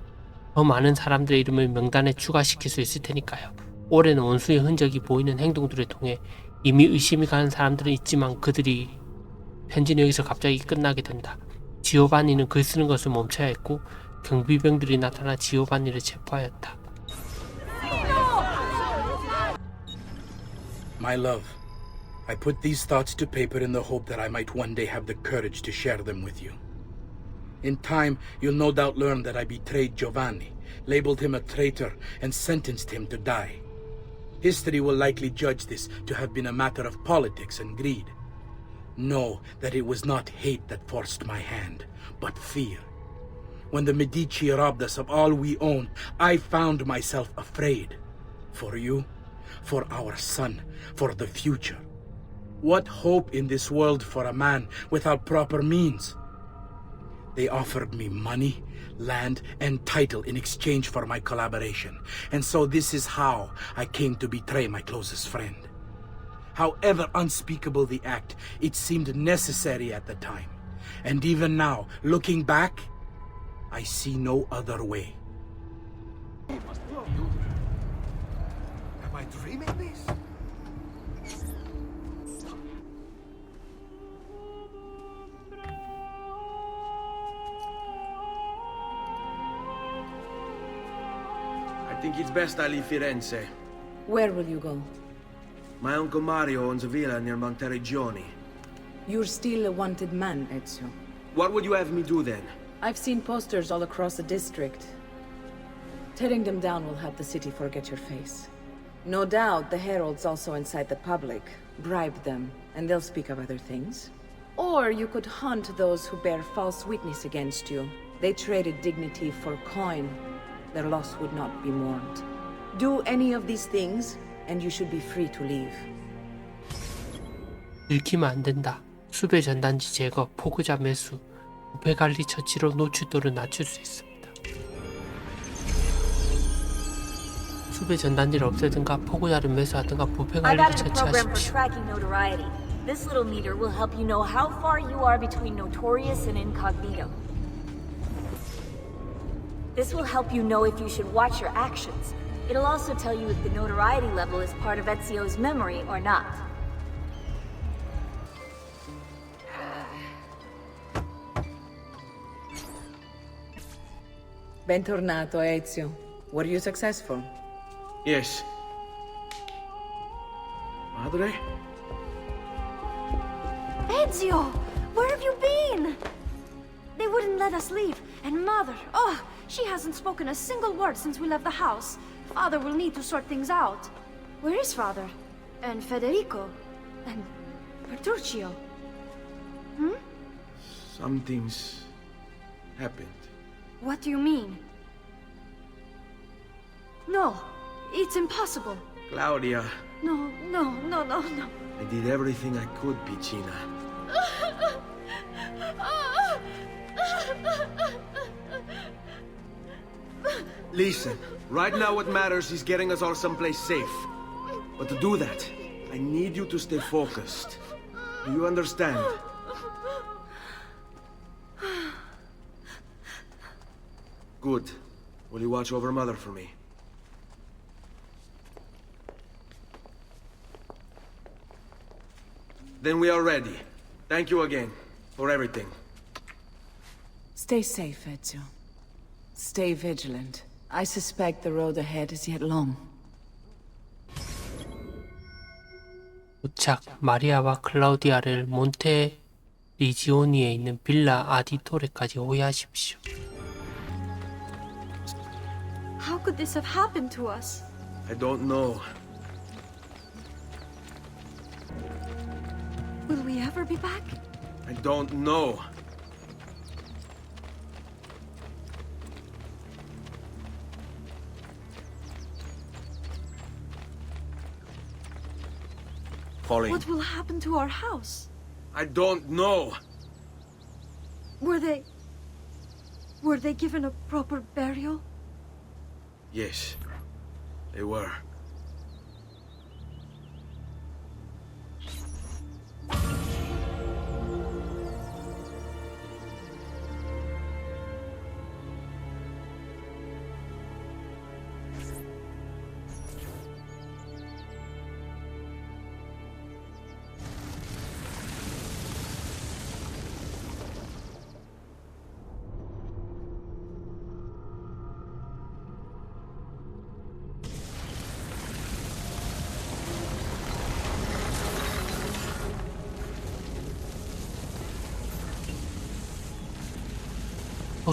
더 많은 사람들의 이름을 명단에 추가시킬 수 있을 테니까요. 올해는 원수의 흔적이 보이는 행동들을 통해 이미 의심이 가는 사람들은 있지만 그들이 편지는 여기서 갑자기 끝나게 된다. 지오반니는 글 쓰는 것을 멈춰야 했고 경비병들이 나타나 지오반니를 체포하였다. My love, I put these thoughts to paper in the hope that I might one day have the courage to share them with you. In time, you'll no doubt learn that I betrayed Giovanni, labeled him a traitor, and sentenced him to die. History will likely judge this to have been a matter of politics and greed. Know that it was not hate that forced my hand, but fear. When the Medici robbed us of all we owned, I found myself afraid. For you, for our son, for the future. What hope in this world for a man without proper means? They offered me money, land, and title in exchange for my collaboration. And so this is how I came to betray my closest friend. However unspeakable the act, it seemed necessary at the time. And even now, looking back, I see no other way. Am I dreaming this? I think it's best I leave Firenze. Where will you go? My uncle Mario owns a villa near Monteregioni. You're still a wanted man, Ezio. What would you have me do then? I've seen posters all across the district. Tearing them down will help the city forget your face. No doubt the heralds also incite the public. Bribe them, and they'll speak of other things. Or you could hunt those who bear false witness against you. They traded dignity for coin. Their loss would not be mourned. Do any of these things, and you should be free to leave. 읽히면 안 된다. 수배 전단지 제거, 포구자 매수, 부패 관리 처치로 노출도를 낮출 수 있습니다. 수배 전단지를 없애든가 포구자를 매수하든가 부패 I've 관리를 added a program for 처치하십시오. tracking notoriety. This little meter will help you know how far you are between notorious and incognito. This will help you know if you should watch your actions. It'll also tell you if the notoriety level is part of Ezio's memory or not. Bentornato, Ezio. Were you successful? Yes. Madre? Ezio! Where have you been? They wouldn't let us leave. And Mother, oh, she hasn't spoken a single word since we left the house. Father will need to sort things out. Where is Father? And Federico? And Petruccio. Hmm? Something's happened. What do you mean? No, it's impossible. Claudia, No, no, no, no, no. I did everything I could, Piccina. Listen, right now what matters is getting us all someplace safe. But to do that, I need you to stay focused. Do you understand? Good. Will you watch over Mother for me? Then we are ready. Thank you again for everything. Stay safe, Ezio. Stay vigilant. I suspect the road ahead is yet long. 도착. 마리아와 클라우디아를 몬테 리지오니에 있는 빌라 아디토레까지 호위하십시오. How could this have happened to us? I don't know. Will we ever be back? I don't know. Pauline. What will happen to our house? I don't know. Were they given a proper burial? Yes, they were.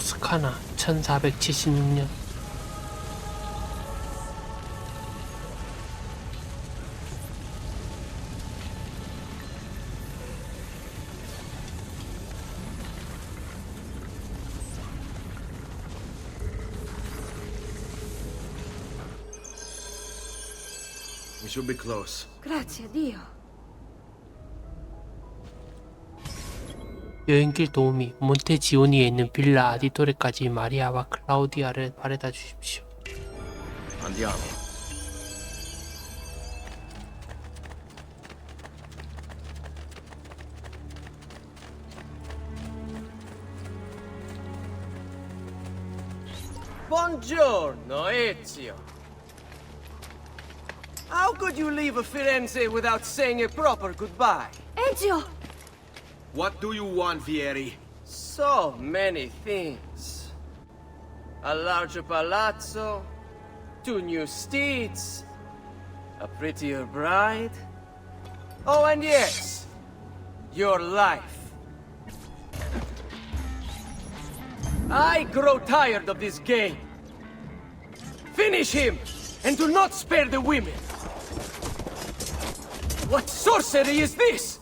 토스카나 1476년 We should be close. Grazie a Dio. 여행길 도우미 몬테지오니에 있는 빌라 아디토레까지 마리아와 클라우디아를 바래다 주십시오. Andiamo. Buongiorno, Ezio. How could you leave Firenze without saying a proper goodbye? Ezio! What do you want, Vieri? So many things. A larger palazzo, 2 new steeds, a prettier bride. Oh, and yes, your life. I grow tired of this game. Finish him, and do not spare the women. What sorcery is this?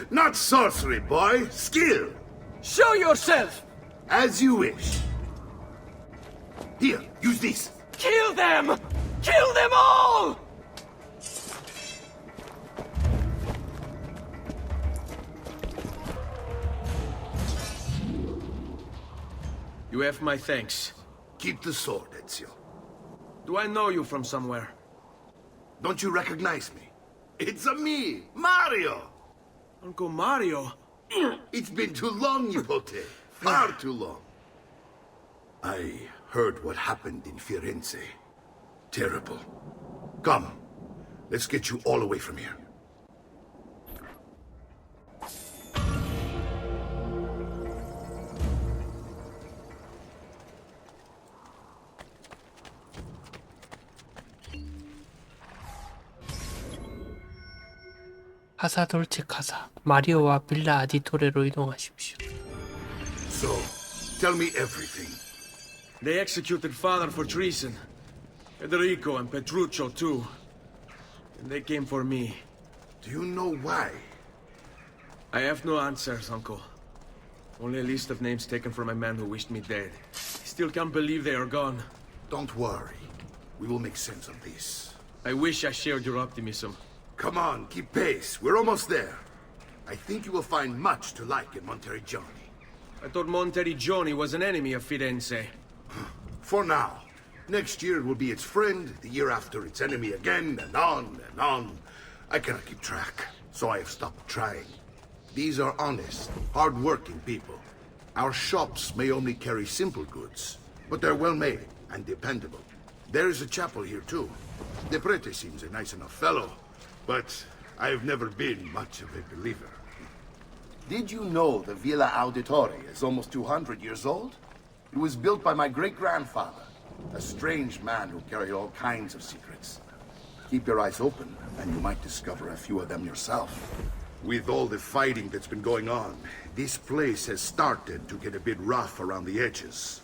Not sorcery, boy. Skill. Show yourself! As you wish. Here, use this. Kill them! Kill them all! You have my thanks. Keep the sword, Ezio. Do I know you from somewhere? Don't you recognize me? It's a me, Mario! Uncle Mario? It's been too long, Nipote. Far too long. I heard what happened in Firenze. Terrible. Come, let's get you all away from here. 카사 돌체 카사 마리오와 빌라 아디토레로 이동하십시오. So, tell me everything. They executed father for treason. Federico and Petruccio too. And they came for me. Do you know why? I have no answers, Uncle. Only a list of names taken from a man who wished me dead. I still can't believe they are gone. Don't worry. We will make sense of this. I wish I shared your optimism. Come on, keep pace. We're almost there. I think you will find much to like in Monteriggioni. I thought Monteriggioni was an enemy of Firenze. For now. Next year it will be its friend, the year after its enemy again, and on and on. I cannot keep track, so I have stopped trying. These are honest, hard-working people. Our shops may only carry simple goods, but they're well-made and dependable. There is a chapel here, too. The prete seems a nice enough fellow, but I have never been much of a believer. Did you know the Villa Auditore is almost 200 years old? It was built by my great-grandfather, a strange man who carried all kinds of secrets. Keep your eyes open, and you might discover a few of them yourself. With all the fighting that's been going on, this place has started to get a bit rough around the edges.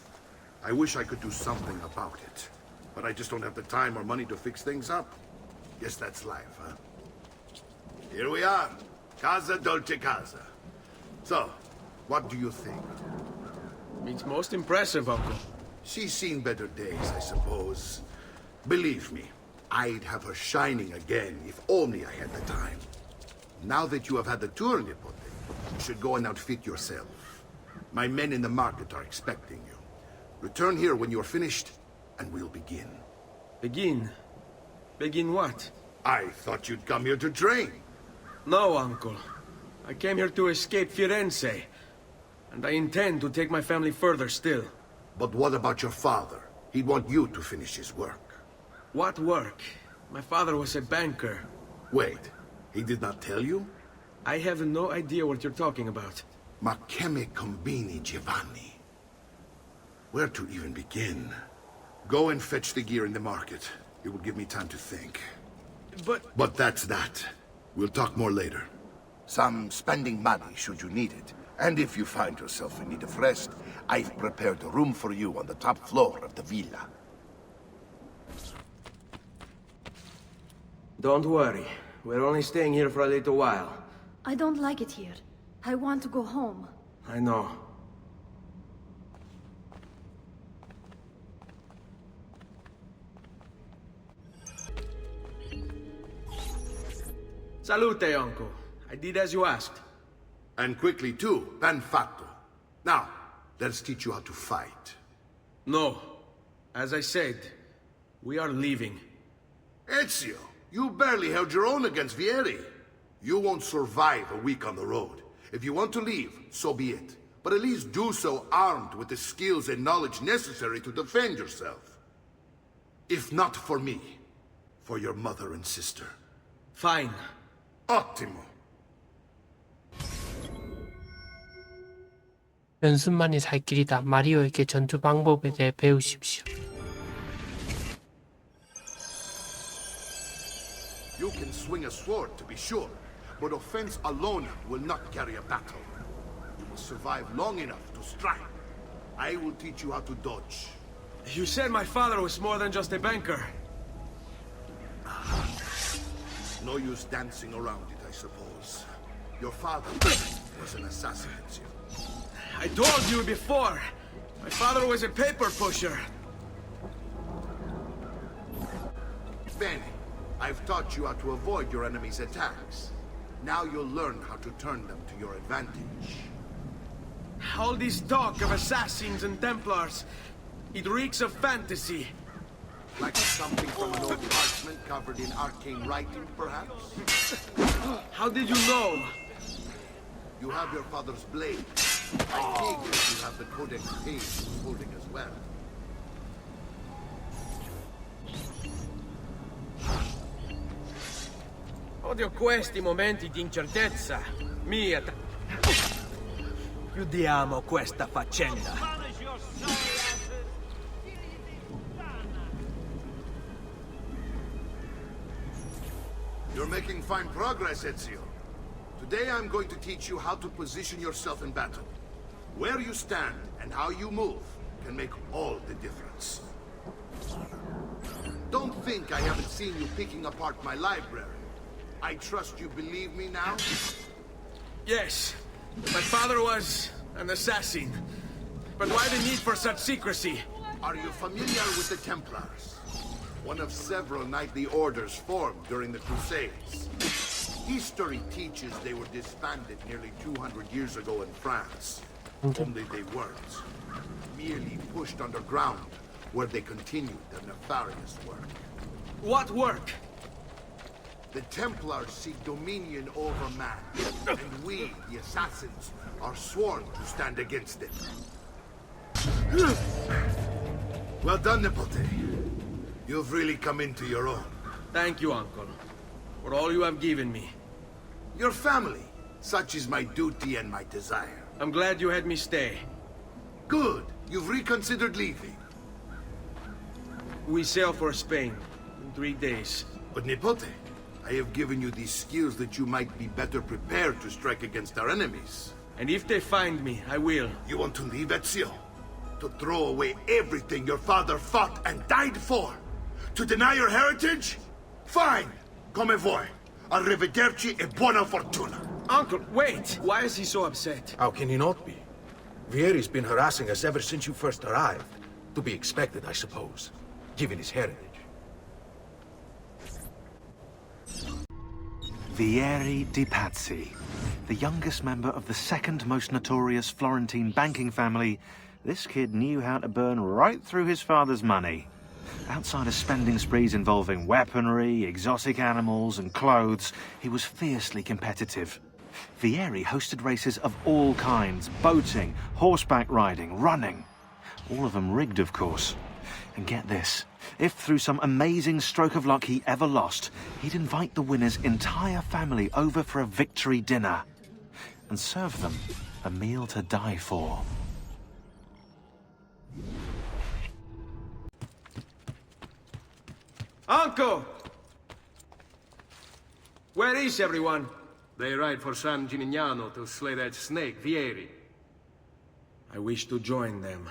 I wish I could do something about it, but I just don't have the time or money to fix things up. Guess that's life, huh? Here we are. Casa Dolce Casa. So, what do you think? It's most impressive, Uncle. She's seen better days, I suppose. Believe me, I'd have her shining again if only I had the time. Now that you have had the tour, Nipote, you should go and outfit yourself. My men in the market are expecting you. Return here when you're finished, and we'll begin. Begin? Begin what? I thought you'd come here to train. No, Uncle. I came here to escape Firenze, and I intend to take my family further still. But what about your father? He'd want you to finish his work. What work? My father was a banker. Wait, he did not tell you? I have no idea what you're talking about. Ma che me combini, Giovanni? Where to even begin? Go and fetch the gear in the market. It will give me time to think. But that's that. We'll talk more later. Some spending money should you need it. And if you find yourself in need of rest, I've prepared a room for you on the top floor of the villa. Don't worry. We're only staying here for a little while. I don't like it here. I want to go home. I know. Salute, Uncle. I did as you asked. And quickly too, ben fatto. Now, let's teach you how to fight. No. As I said, we are leaving. Ezio, you barely held your own against Vieri. You won't survive a week on the road. If you want to leave, so be it. But at least do so armed with the skills and knowledge necessary to defend yourself. If not for me, for your mother and sister. Fine. Ottimo. 연습만이 살 길이다. 마리오에게 전투 방법에 대해 배우십시오. You can swing a sword, to be sure, but offense alone will not carry a battle. You will survive long enough to strike. I will teach you how to dodge. You said my father was more than just a banker. No use dancing around it, I suppose. Your father was an assassin, Ezio. I told you before. My father was a paper pusher. Bene, I've taught you how to avoid your enemy's attacks. Now you'll learn how to turn them to your advantage. All this talk of assassins and Templars, it reeks of fantasy. Like something from an old parchment covered in arcane writing, perhaps? How did you know? You have your father's blade. I figured you have the Codex page he was holding as well. Odio questi momenti di incertezza. Mia. Chiudiamo questa faccenda. You're making fine progress, Ezio. Today I'm going to teach you how to position yourself in battle. Where you stand and how you move can make all the difference. Don't think I haven't seen you picking apart my library. I trust you believe me now? Yes. My father was an assassin. But why the need for such secrecy? Are you familiar with the Templars? One of several knightly orders formed during the Crusades. History teaches they were disbanded nearly 200 years ago in France. Only they weren't. Merely pushed underground, where they continued their nefarious work. What work? The Templars seek dominion over man, and we, the assassins, are sworn to stand against it. Well done, Nipote. You've really come into your own. Thank you, Uncle, for all you have given me. Your family. Such is my duty and my desire. I'm glad you had me stay. Good. You've reconsidered leaving. We sail for Spain in 3 days. But Nipote, I have given you these skills that you might be better prepared to strike against our enemies. And if they find me, I will. You want to leave, Ezio? To throw away everything your father fought and died for? To deny your heritage? Fine. Come vuoi. Arrivederci e buona fortuna. Uncle, wait! Why is he so upset? How can he not be? Vieri's been harassing us ever since you first arrived. To be expected, I suppose, given his heritage. Vieri di Pazzi, the youngest member of the second most notorious Florentine banking family, this kid knew how to burn right through his father's money. Outside of spending sprees involving weaponry, exotic animals, and clothes, he was fiercely competitive. Vieri hosted races of all kinds: boating, horseback riding, running. All of them rigged, of course. And get this, if through some amazing stroke of luck he ever lost, he'd invite the winner's entire family over for a victory dinner and serve them a meal to die for. Uncle! Where is everyone? They ride for San Gimignano to slay that snake, Vieri. I wish to join them.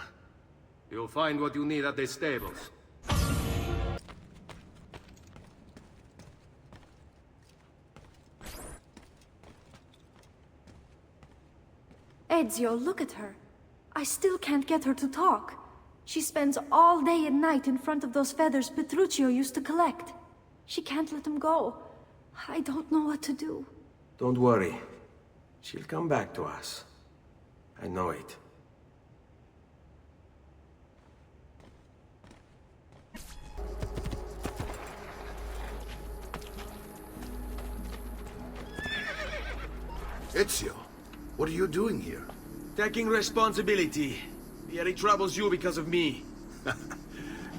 You'll find what you need at the stables. Ezio, look at her. I still can't get her to talk. She spends all day and night in front of those feathers Petruchio used to collect. She can't let them go. I don't know what to do. Don't worry. She'll come back to us. I know it. Ezio, what are you doing here? Taking responsibility. Vieri troubles you because of me.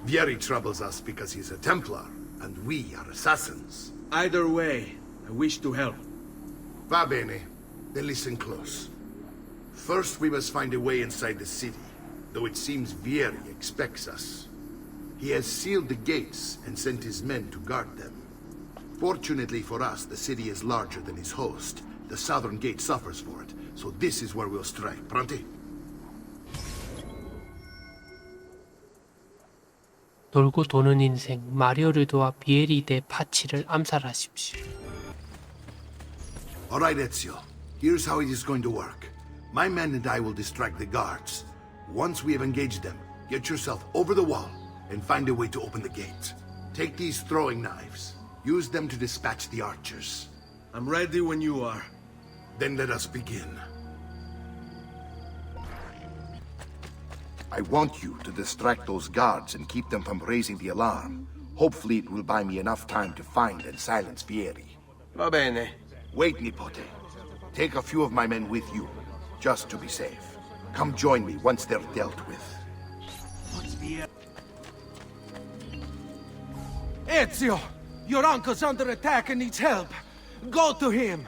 Vieri troubles us because he's a Templar, and we are assassins. Either way, I wish to help. Va bene. Then listen close. First, we must find a way inside the city, though it seems Vieri expects us. He has sealed the gates and sent his men to guard them. Fortunately for us, the city is larger than his host. The southern gate suffers for it, so this is where we'll strike. Pronti? 돌고 도는 인생, 마리오를 도와 비에리 대 파치를 암살하십시오. Alright, Ezio. Here's how it is going to work. My men and I will distract the guards. Once we have engaged them, get yourself over the wall and find a way to open the gate. Take these throwing knives. Use them to dispatch the archers. I'm ready when you are. Then let us begin. I want you to distract those guards and keep them from raising the alarm. Hopefully it will buy me enough time to find and silence Vieri. Va bene. Wait, Nipote. Take a few of my men with you, just to be safe. Come join me once they're dealt with. Ezio! Your uncle's under attack and needs help. Go to him!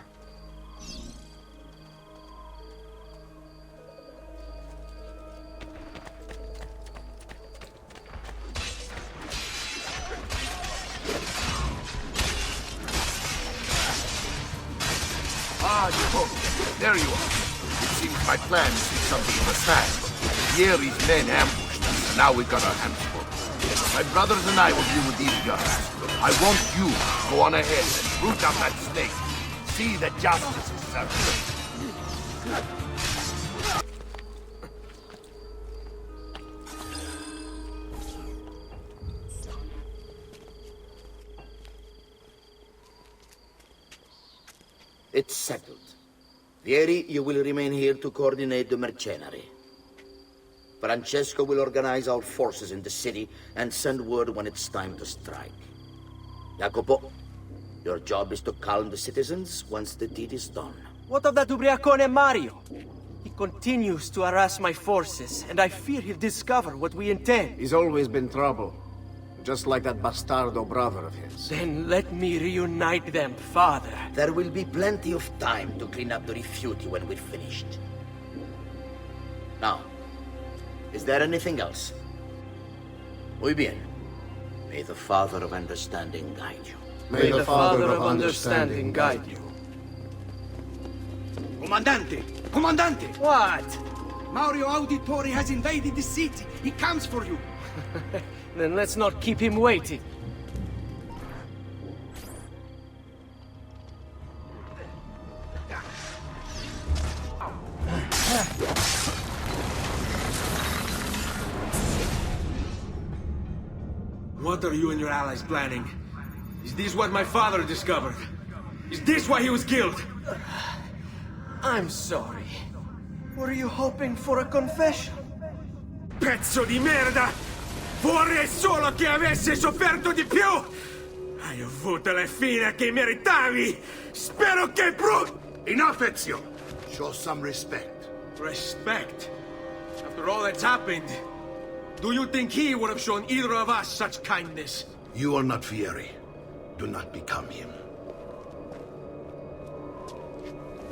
Ah, Nipote, there you are. It seems my plan is something of a snag. Vieri's men ambushed us, and now we've got our hands full. My brothers and I will deal with these guards. I want you to go on ahead and root out that snake. See that justice is served. It's settled. Vieri, you will remain here to coordinate the mercenary. Francesco will organize our forces in the city and send word when it's time to strike. Jacopo, your job is to calm the citizens once the deed is done. What of that ubriacone Mario? He continues to harass my forces, and I fear he'll discover what we intend. He's always been trouble. Just like that bastardo brother of his. Then let me reunite them, father. There will be plenty of time to clean up the refuge when we're finished. Now, is there anything else? Muy bien. May the Father of Understanding guide you. May the Father of Understanding guide you. Comandante! Comandante! What? Mario Auditore has invaded the city. He comes for you. Then let's not keep him waiting. What are you and your allies planning? Is this what my father discovered? Is this why he was killed? I'm sorry. Were you hoping for a confession? Pezzo di merda! Vorrei solo che avesse sofferto di più! Hai avuto la fine che meritavi! Spero che Enough, Ezio! Show some respect. Respect? After all that's happened, do you think he would have shown either of us such kindness? You are not Fieri. Do not become him.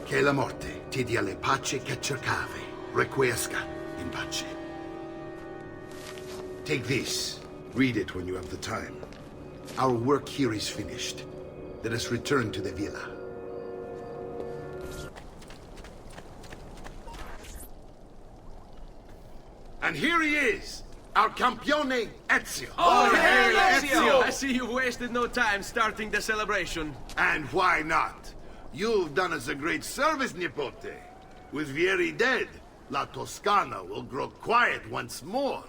Che la morte ti dia le pace che cercavi. Requiesca in pace. Take this. Read it when you have the time. Our work here is finished. Let us return to the villa. And here he is, our campione Ezio. Oh, hey, Ezio! I see you've wasted no time starting the celebration. And why not? You've done us a great service, Nipote. With Vieri dead, La Toscana will grow quiet once more.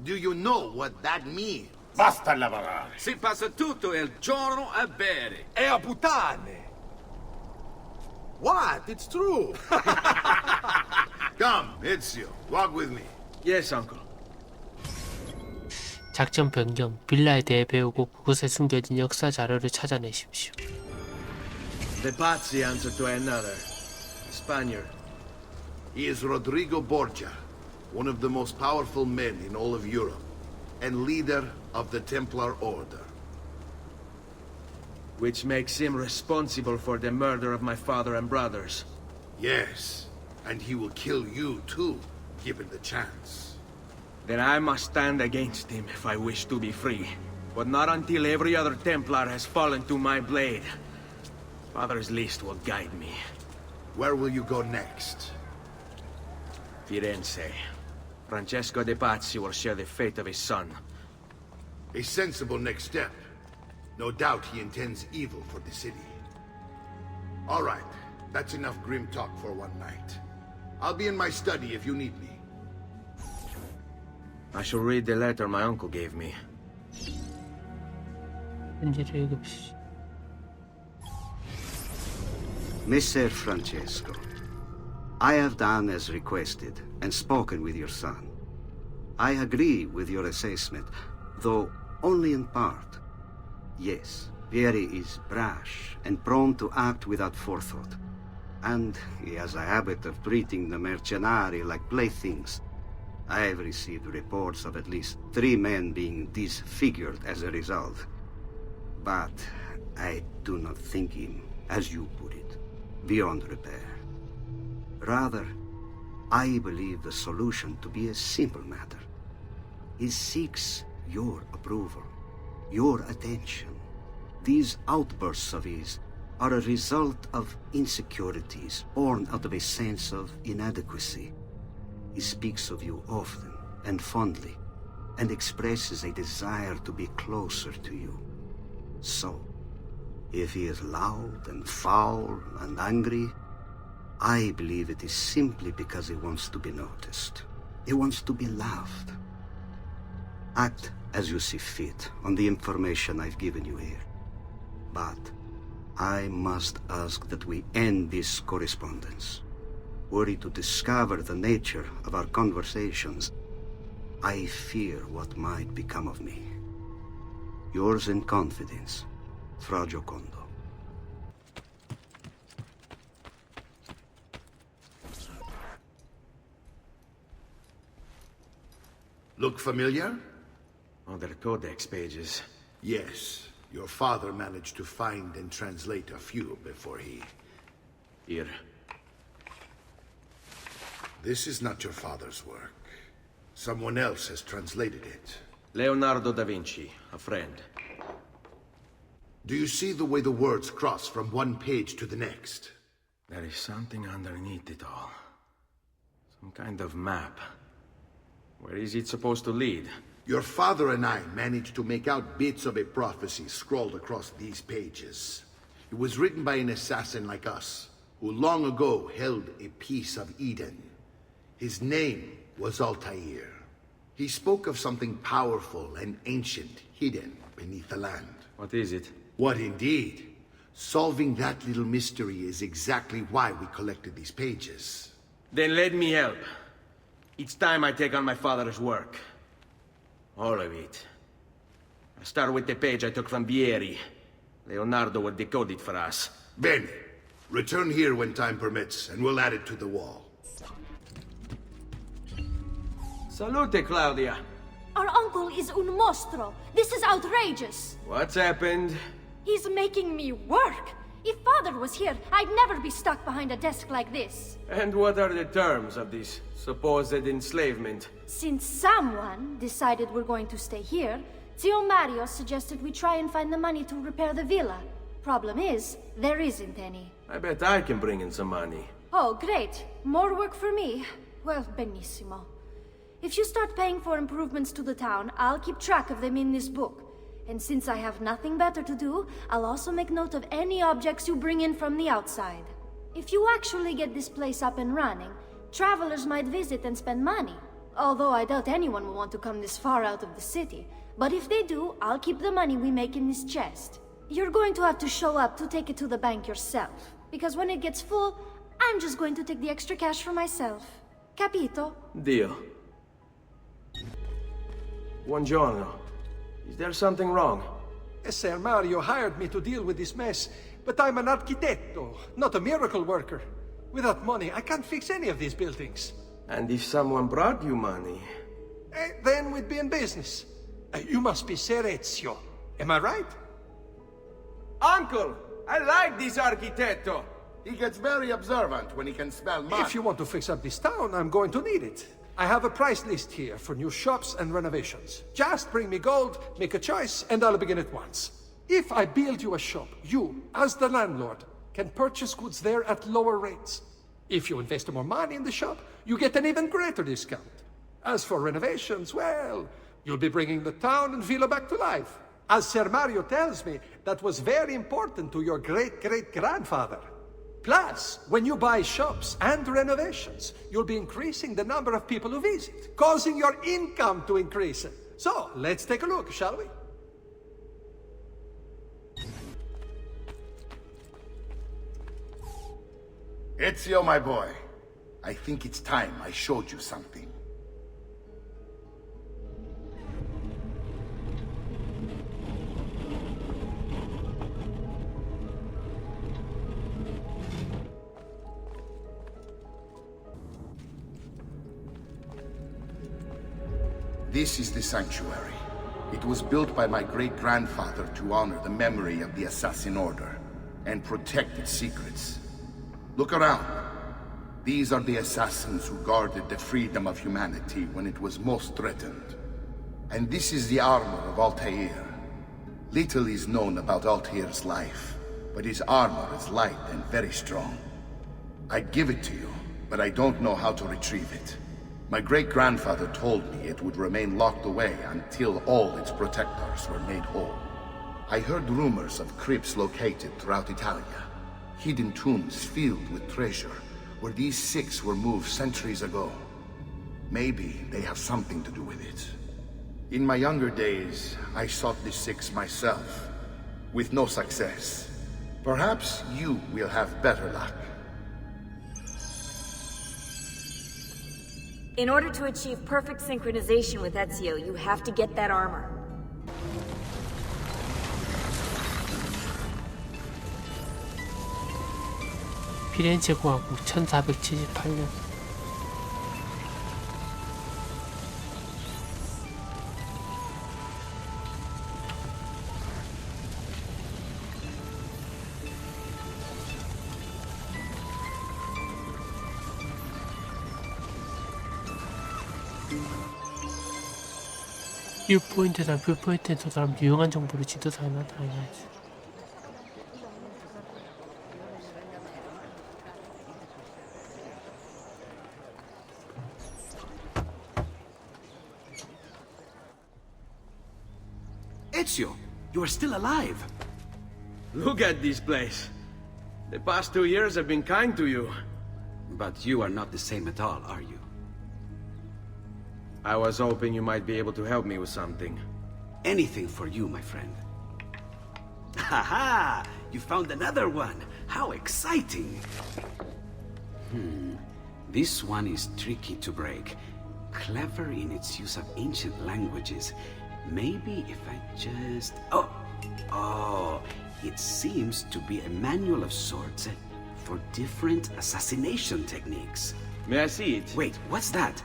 Do you know what that means? Basta lavorare. Si passa tutto il giorno a bere. E a puttane! What? It's true. Come, Ezio, walk with me. Yes, uncle. 작전 변경, 빌라에 대해 배우고 그곳에 숨겨진 역사 자료를 찾아내십시오. The Pazzi answer to another. Spaniard. He is Rodrigo Borgia, one of the most powerful men in all of Europe, and leader of the Templar Order. Which makes him responsible for the murder of my father and brothers. Yes, and he will kill you too, given the chance. Then I must stand against him if I wish to be free. But not until every other Templar has fallen to my blade. Father's list will guide me. Where will you go next? Firenze. Francesco de Pazzi will share the fate of his son. A sensible next step. No doubt he intends evil for the city. All right, that's enough grim talk for one night. I'll be in my study if you need me. I shall read the letter my uncle gave me. Messer Francesco, I have done as requested and spoken with your son. I agree with your assessment, though only in part. Yes, Vieri is brash and prone to act without forethought. And he has a habit of treating the mercenari like playthings. I have received reports of at least 3 men being disfigured as a result. But I do not think him, as you put it, beyond repair. Rather, I believe the solution to be a simple matter. He seeks your approval, your attention. These outbursts of his are a result of insecurities born out of a sense of inadequacy. He speaks of you often and fondly, and expresses a desire to be closer to you. So, if he is loud and foul and angry, I believe it is simply because he wants to be noticed. He wants to be loved. Act as you see fit on the information I've given you here. But I must ask that we end this correspondence. Were you to discover the nature of our conversations, I fear what might become of me. Yours in confidence, Fra Giocondo. Look familiar? Oh, their codex pages. Yes. Your father managed to find and translate a few before he... Here. This is not your father's work. Someone else has translated it. Leonardo da Vinci, a friend. Do you see the way the words cross from one page to the next? There is something underneath it all. Some kind of map. Where is it supposed to lead? Your father and I managed to make out bits of a prophecy scrawled across these pages. It was written by an assassin like us, who long ago held a piece of Eden. His name was Altair. He spoke of something powerful and ancient hidden beneath the land. What is it? What indeed? Solving that little mystery is exactly why we collected these pages. Then let me help. It's time I take on my father's work. All of it. I start with the page I took from Vieri. Leonardo will decode it for us. Bene. Return here when time permits, and we'll add it to the wall. Salute, Claudia. Our uncle is un mostro. This is outrageous. What's happened? He's making me work. If father was here, I'd never be stuck behind a desk like this. And what are the terms of this supposed enslavement? Since someone decided we're going to stay here, Zio Mario suggested we try and find the money to repair the villa. Problem is, there isn't any. I bet I can bring in some money. Oh, great. More work for me. Well, benissimo. If you start paying for improvements to the town, I'll keep track of them in this book. And since I have nothing better to do, I'll also make note of any objects you bring in from the outside. If you actually get this place up and running, travelers might visit and spend money. Although I doubt anyone will want to come this far out of the city. But if they do, I'll keep the money we make in this chest. You're going to have to show up to take it to the bank yourself. Because when it gets full, I'm just going to take the extra cash for myself. Capito? Deal. Buongiorno. Is there something wrong? Ser Mario hired me to deal with this mess, but I'm an architetto, not a miracle worker. Without money, I can't fix any of these buildings. And if someone brought you money? Then we'd be in business. You must be Ser Ezio. Am I right? Uncle! I like this architetto! He gets very observant when he can smell mud. If you want to fix up this town, I'm going to need it. I have a price list here for new shops and renovations. Just bring me gold, make a choice, and I'll begin at once. If I build you a shop, you, as the landlord, can purchase goods there at lower rates. If you invest more money in the shop, you get an even greater discount. As for renovations, well, you'll be bringing the town and villa back to life. As Ser Mario tells me, that was very important to your great-great-grandfather. Plus, when you buy shops and renovations, you'll be increasing the number of people who visit, causing your income to increase. So, let's take a look, shall we? Ezio, my boy. I think it's time I showed you something. This is the sanctuary. It was built by my great-grandfather to honor the memory of the Assassin Order and protect its secrets. Look around. These are the assassins who guarded the freedom of humanity when it was most threatened. And this is the armor of Altair. Little is known about Altair's life, but his armor is light and very strong. I'd give it to you, but I don't know how to retrieve it. My great-grandfather told me it would remain locked away until all its protectors were made whole. I heard rumors of crypts located throughout Italia, hidden tombs filled with treasure, where these six were moved centuries ago. Maybe they have something to do with it. In my younger days, I sought the six myself, with no success. Perhaps you will have better luck. In order to achieve perfect synchronization with Ezio, you have to get that armor. 피렌체 공화국 1478년 뷰포인트나 뷰포인트에서 사람 유용한 정보를 지도상에 나타나게 하지. Ezio, you are still alive. Look at this place. The past 2 years have been kind to you. But you are not the same at all, are you? I was hoping you might be able to help me with something. Anything for you, my friend. Haha! You found another one! How exciting! This one is tricky to break. Clever in its use of ancient languages. Maybe if I just... Oh! It seems to be a manual of sorts for different assassination techniques. May I see it? Wait, what's that?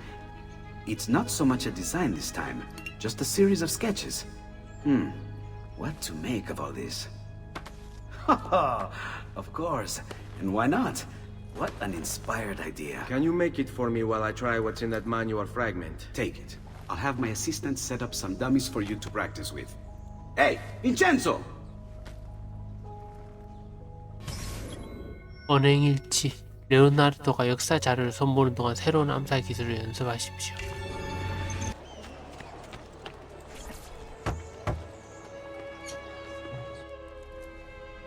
It's not so much a design this time, just a series of sketches. What to make of all this? Of course, and why not? What an inspired idea. Can you make it for me while I try what's in that manual fragment? Take it. I'll have my assistant set up some dummies for you to practice with. Hey, Vincenzo! 언행일치 레오나르도가 역사 자료를 손보는 동안 새로운 암살 기술을 연습하십시오.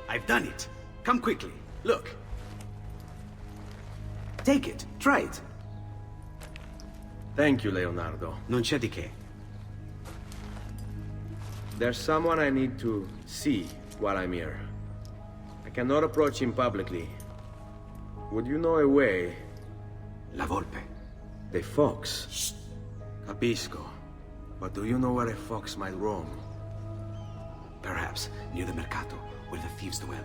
I've done it. Come quickly. Look. Take it. Try it. Thank you, Leonardo. Non c'è di che. There's someone I need to see while I'm here. I cannot approach him publicly. Would you know a way? La Volpe. The fox. Shh. Capisco. But do you know where a fox might roam? Perhaps near the mercato, where the thieves dwell.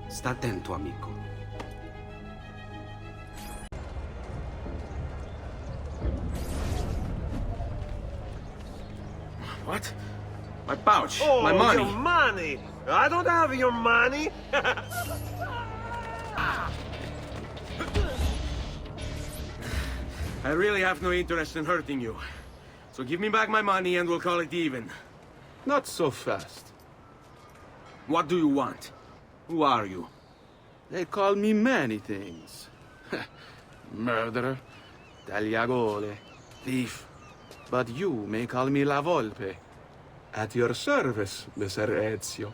Sta attento, amico. What? My pouch. Oh, my money. Your money. I don't have your money. I really have no interest in hurting you. So give me back my money and we'll call it even. Not so fast. What do you want? Who are you? They call me many things. Murderer, tagliagole, thief. But you may call me La Volpe. At your service, Messer Ezio.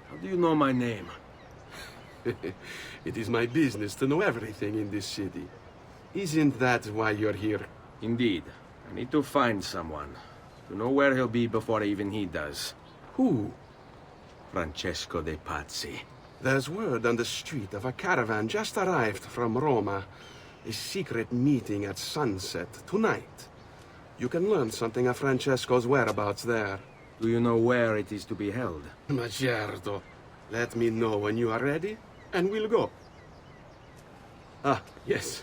How do you know my name? It is my business to know everything in this city. Isn't that why you're here? Indeed. I need to find someone. To know where he'll be before even he does. Who? Francesco de Pazzi. There's word on the street of a caravan just arrived from Roma. A secret meeting at sunset tonight. You can learn something of Francesco's whereabouts there. Do you know where it is to be held? Ma certo. Let me know when you are ready, and we'll go. Ah, yes.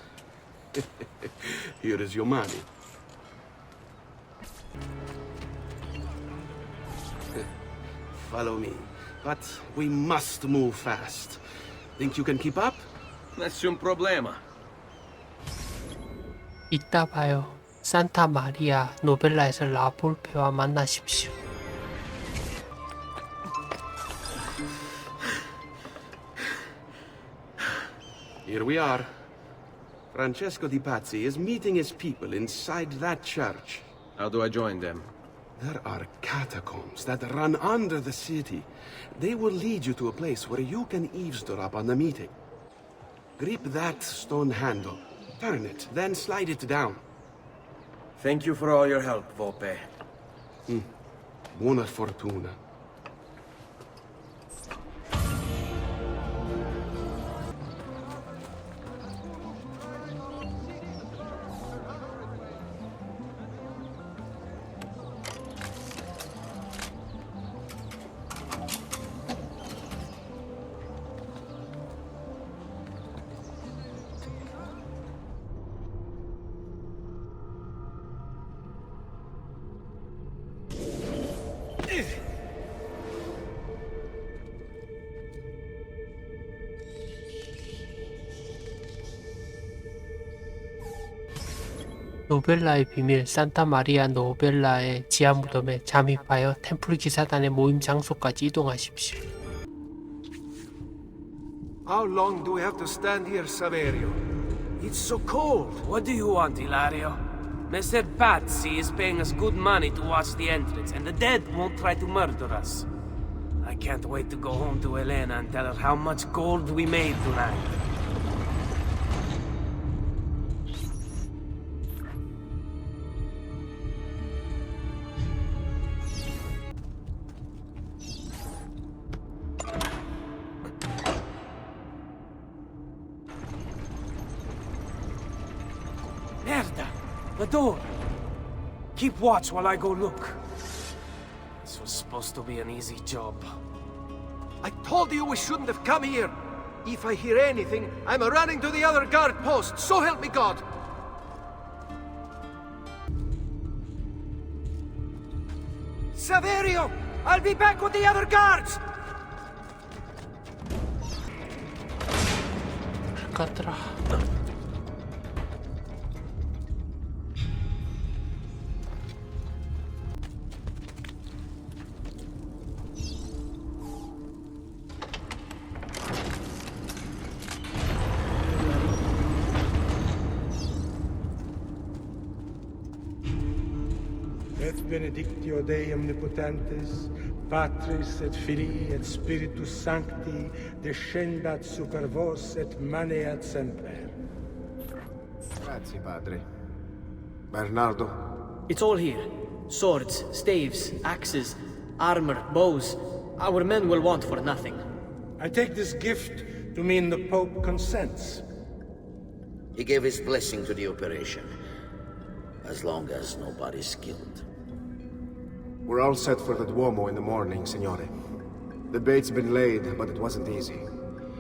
Here is your money. Follow me. But we must move fast. Think you can keep up? Nessun problema. 이따 봐요. 산타 마리아 노벨라에서 라볼페와 만나십시오. Here we are. Francesco Di Pazzi is meeting his people inside that church. How do I join them? There are catacombs that run under the city. They will lead you to a place where you can eavesdrop on the meeting. Grip that stone handle, turn it, then slide it down. Thank you for all your help, Volpe. Buona fortuna. 노벨라의 비밀 산타 마리아 노벨라의 지하 무덤에 잠입하여 템플 기사단의 모임 장소까지 이동하십시오. How long do we have to stand here, Saverio? It's so cold. What do you want, Hilario? Messer Pazzi is paying us good money to watch the entrance, and the dead won't try to murder us. I can't wait to go home to Elena and tell her how much gold we made tonight. Merda! The door! Keep watch while I go look. This was supposed to be an easy job. I told you we shouldn't have come here. If I hear anything, I'm running to the other guard post, so help me God! Saverio! I'll be back with the other guards! 가더라. Et benedictio Dei omnipotentes, Patris et Filii et Spiritus Sancti, descendat super vos et maneat semper. Grazie, Padre. Bernardo? It's all here. Swords, staves, axes, armor, bows. Our men will want for nothing. I take this gift to mean the Pope consents. He gave his blessing to the operation, as long as nobody's killed. We're all set for the Duomo in the morning, Signore. The bait's been laid, but it wasn't easy.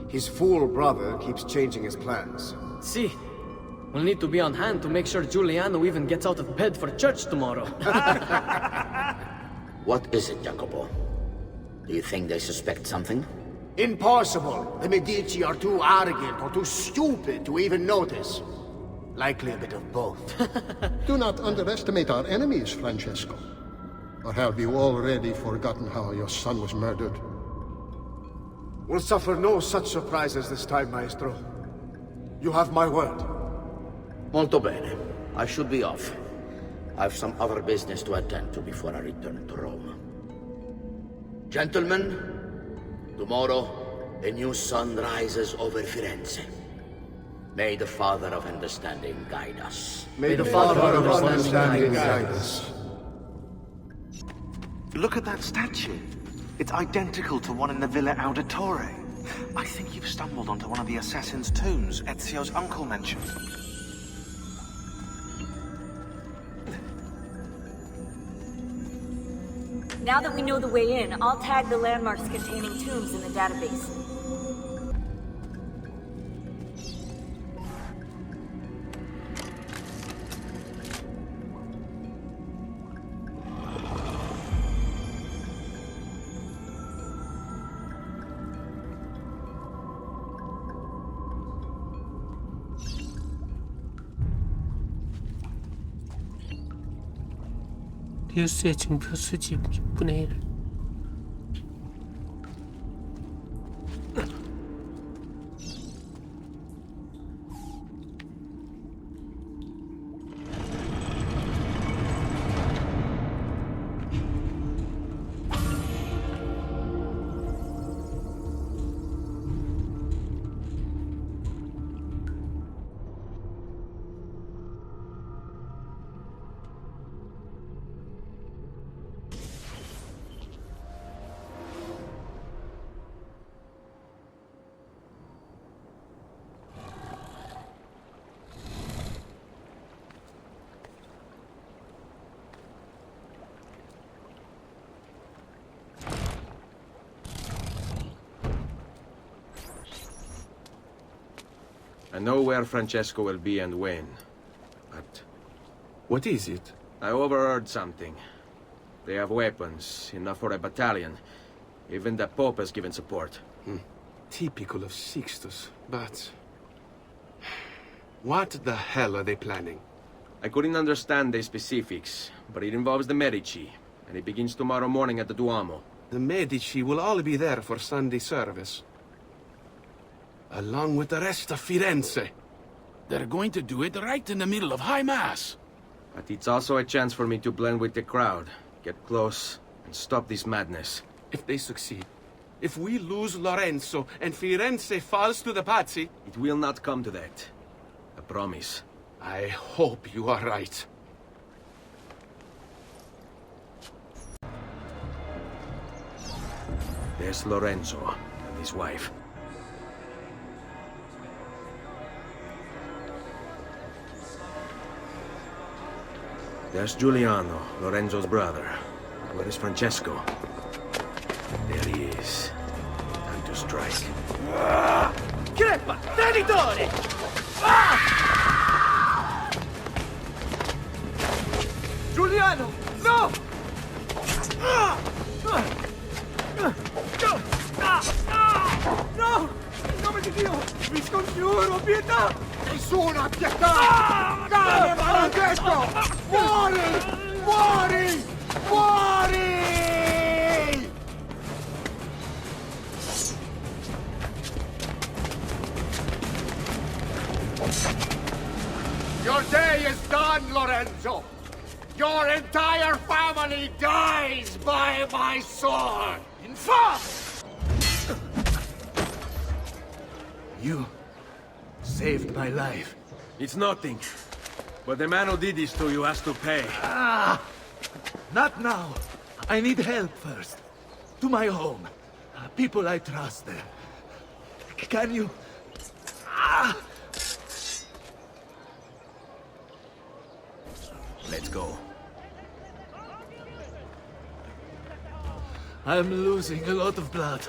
His fool brother keeps changing his plans. See, we'll need to be on hand to make sure Giuliano even gets out of bed for church tomorrow. What is it, Jacopo? Do you think they suspect something? Impossible! The Medici are too arrogant or too stupid to even notice. Likely a bit of both. Do not underestimate our enemies, Francesco. Or have you already forgotten how your son was murdered? We'll suffer no such surprises this time, Maestro. You have my word. Molto bene. I should be off. I've some other business to attend to before I return to Rome. Gentlemen, tomorrow, a new sun rises over Firenze. May the Father of Understanding guide us. May the Father of Understanding guide us. Look at that statue. It's identical to one in the Villa Auditore. I think you've stumbled onto one of the assassin's tombs Ezio's uncle mentioned. Now that we know the way in, I'll tag the landmarks containing tombs in the database. 리우스의 증표 수집 10분의 1. I know where Francesco will be and when. But... What is it? I overheard something. They have weapons, enough for a battalion. Even the Pope has given support. Typical of Sixtus, but... What the hell are they planning? I couldn't understand the specifics, but it involves the Medici, and it begins tomorrow morning at the Duomo. The Medici will all be there for Sunday service. Along with the rest of Firenze. They're going to do it right in the middle of High Mass. But it's also a chance for me to blend with the crowd, get close, and stop this madness. If they succeed, if we lose Lorenzo and Firenze falls to the Pazzi... It will not come to that. I promise. I hope you are right. There's Lorenzo and his wife. There's Giuliano, Lorenzo's brother. Where is Francesco? There he is. Time to strike. Crepa! Traditore! Giuliano! No! No! In nome di Dio! Vi scongiuro, pietà! Nessuna pietà! Cane maledetto! Muori! Muori! Muori! Your day is done, Lorenzo! Your entire family dies by my sword! Infame! You saved my life. It's nothing. But the man who did this to you has to pay. Not now. I need help first. To my home. People I trust there. Can you... Let's go. I'm losing a lot of blood.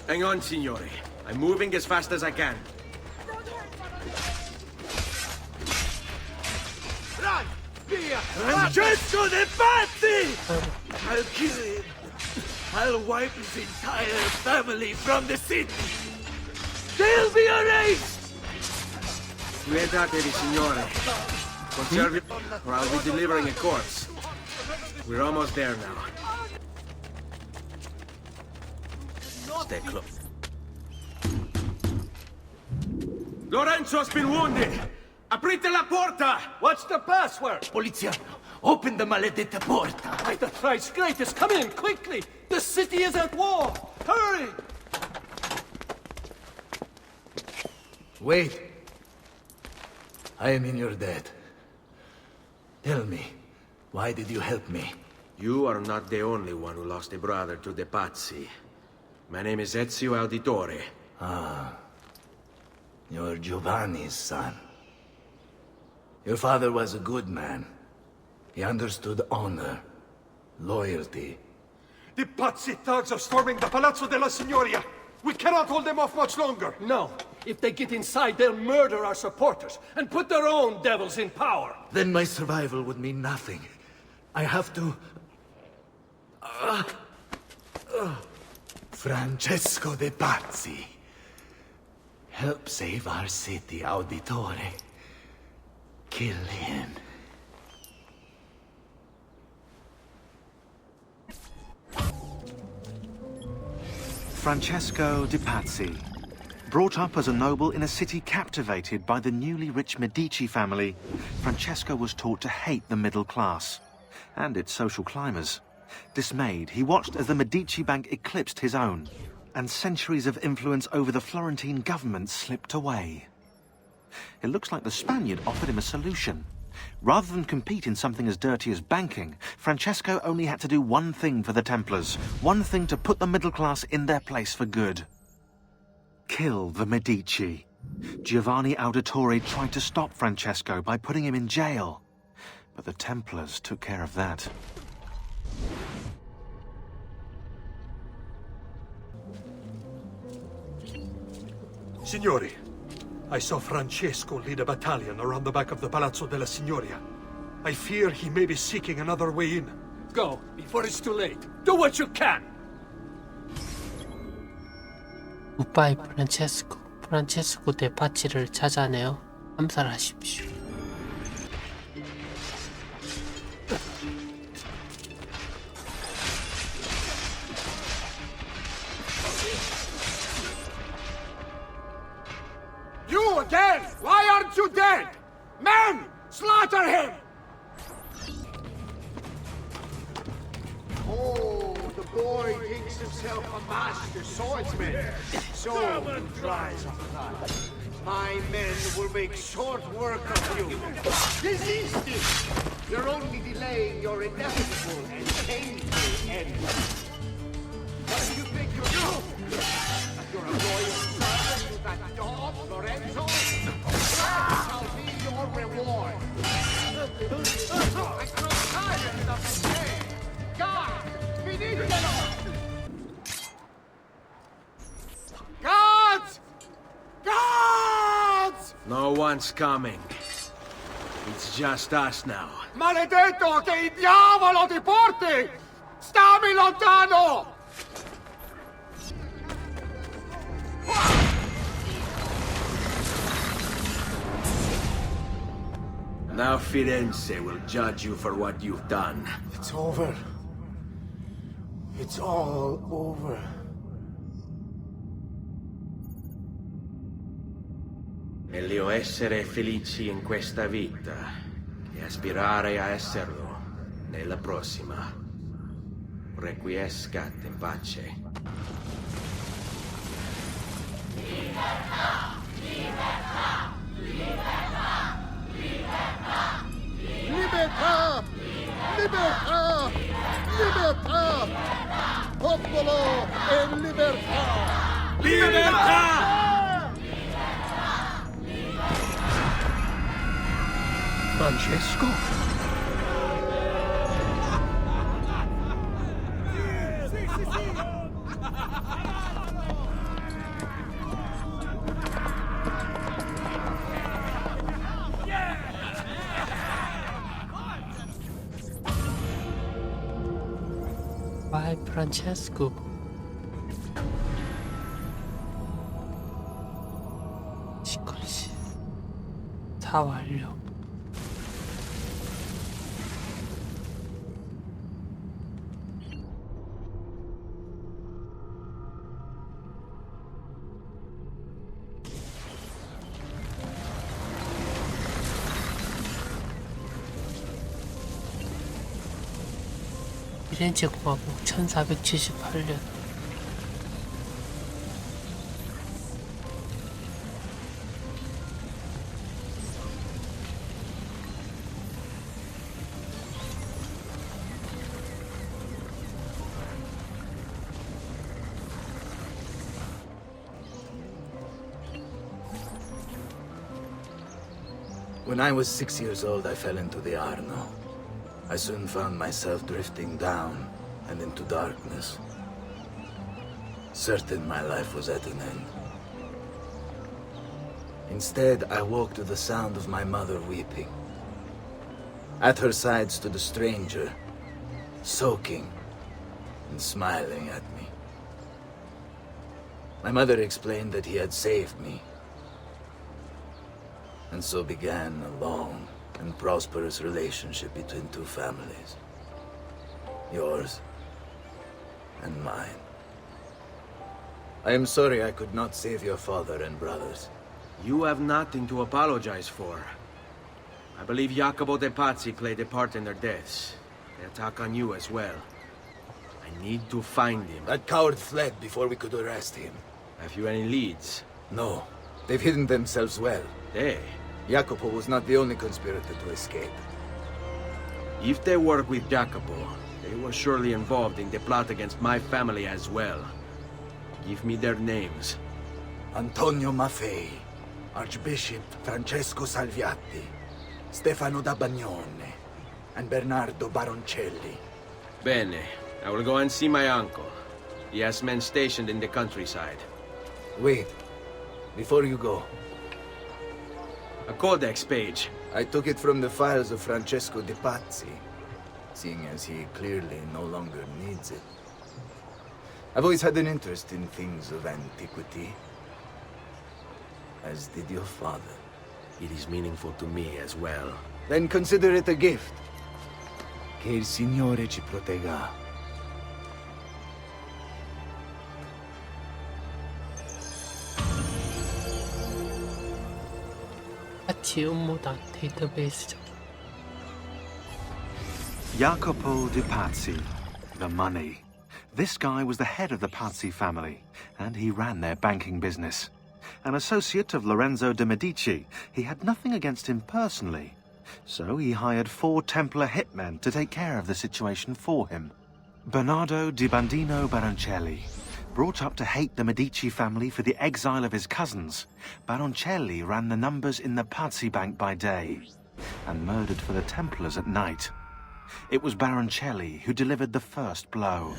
Hang on, signore. I'm moving as fast as I can. Run! Via! Francesco de Pazzi! I'll kill him. I'll wipe his entire family from the city. They'll be erased! Quietate, signore. Conserve it, or I'll be delivering a corpse. We're almost there now. Stay close. Lorenzo's been wounded! Aprite la porta! What's the password? Poliziano, open the maledetta porta. By the thrice greatest, come in, quickly! The city is at war! Hurry! Wait. I am in your debt. Tell me, why did you help me? You are not the only one who lost a brother to the Pazzi. My name is Ezio Auditore. Ah. You're Giovanni's son. Your father was a good man. He understood honor, loyalty. The Pazzi thugs are storming the Palazzo della Signoria! We cannot hold them off much longer! No. If they get inside, they'll murder our supporters and put their own devils in power. Then my survival would mean nothing. I have to... Francesco de Pazzi. Help save our city, Auditore. Kill him. Francesco de Pazzi. Brought up as a noble in a city captivated by the newly rich Medici family, Francesco was taught to hate the middle class and its social climbers. Dismayed, he watched as the Medici bank eclipsed his own, and centuries of influence over the Florentine government slipped away. It looks like the Spaniard offered him a solution. Rather than compete in something as dirty as banking, Francesco only had to do one thing for the Templars, one thing to put the middle class in their place for good. Kill the Medici. Giovanni Auditore tried to stop Francesco by putting him in jail, but the Templars took care of that. Signori, I saw Francesco lead a battalion around the back of the Palazzo della Signoria. I fear he may be seeking another way in. Go, before it's too late. Do what you can! 굿바이 프란체스코. 프란체스코 데파치를 찾아내어 암살하십시오. You again! Why aren't you dead? Men! Slaughter him! Oh, the boy thinks himself a master swordsman. So he tries a lot. My men will make short work of you. Resist it! You're only delaying your inevitable and painful end. What do you think you're doing? That you're a loyal servant to that dog, Lorenzo? That shall be your reward. I grow tired of the day. God, we need to get on! Gods! Gods! No one's coming. It's just us now. Maledetto che il diavolo ti porti! Stammi lontano! Now Firenze will judge you for what you've done. It's over. It's all over. Meglio essere felici in questa vita che aspirare a esserlo nella prossima. Requiescat in pace. Libertà! Libertà! Libertà! Libertà! Libertà! Libertà! Popolo e libertà! Libertà! Francesco? Vai Francesco. 시컬시. 다 완료. 피렌체 공화국 1478년 When I was 6 years old, I fell into the Arno. I soon found myself drifting down and into darkness. Certain my life was at an end. Instead, I woke to the sound of my mother weeping. At her side stood a stranger, soaking and smiling at me. My mother explained that he had saved me. And so began a long and prosperous relationship between two families. Yours and mine. I am sorry I could not save your father and brothers. You have nothing to apologize for. I believe Jacopo de Pazzi played a part in their deaths. They attack on you as well. I need to find him. That coward fled before we could arrest him. Have you any leads? No. They've hidden themselves well. They? Jacopo was not the only conspirator to escape. If they work with Jacopo, they were surely involved in the plot against my family as well. Give me their names. Antonio Maffei, Archbishop Francesco Salviati, Stefano da Bagnone, and Bernardo Baroncelli. Bene. I will go and see my uncle. He has men stationed in the countryside. Wait. Before you go, A codex page. I took it from the files of Francesco de Pazzi, seeing as he clearly no longer needs it. I've always had an interest in things of antiquity, as did your father. It is meaningful to me as well. Then consider it a gift. Che il Signore ci protegga. 파치 음모단 데이터베이스적. Jacopo de Pazzi, the money. This guy was the head of the Pazzi family, and he ran their banking business. An associate of Lorenzo de' Medici, he had nothing against him personally. So he hired 4 Templar hitmen to take care of the situation for him. Bernardo di Bandino Baroncelli. Brought up to hate the Medici family for the exile of his cousins, Baroncelli ran the numbers in the Pazzi Bank by day, and murdered for the Templars at night. It was Baroncelli who delivered the first blow.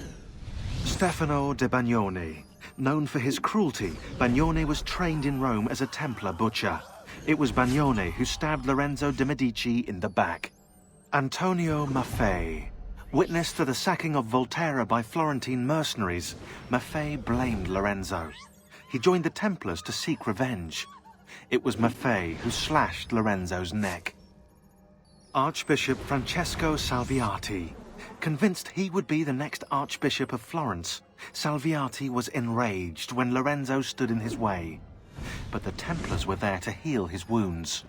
Stefano de Bagnoni. Known for his cruelty, Bagnoni was trained in Rome as a Templar butcher. It was Bagnoni who stabbed Lorenzo de' Medici in the back. Antonio Maffei. Witness to the sacking of Volterra by Florentine mercenaries, Maffei blamed Lorenzo. He joined the Templars to seek revenge. It was Maffei who slashed Lorenzo's neck. Archbishop Francesco Salviati. Convinced he would be the next Archbishop of Florence, Salviati was enraged when Lorenzo stood in his way. But the Templars were there to heal his wounds.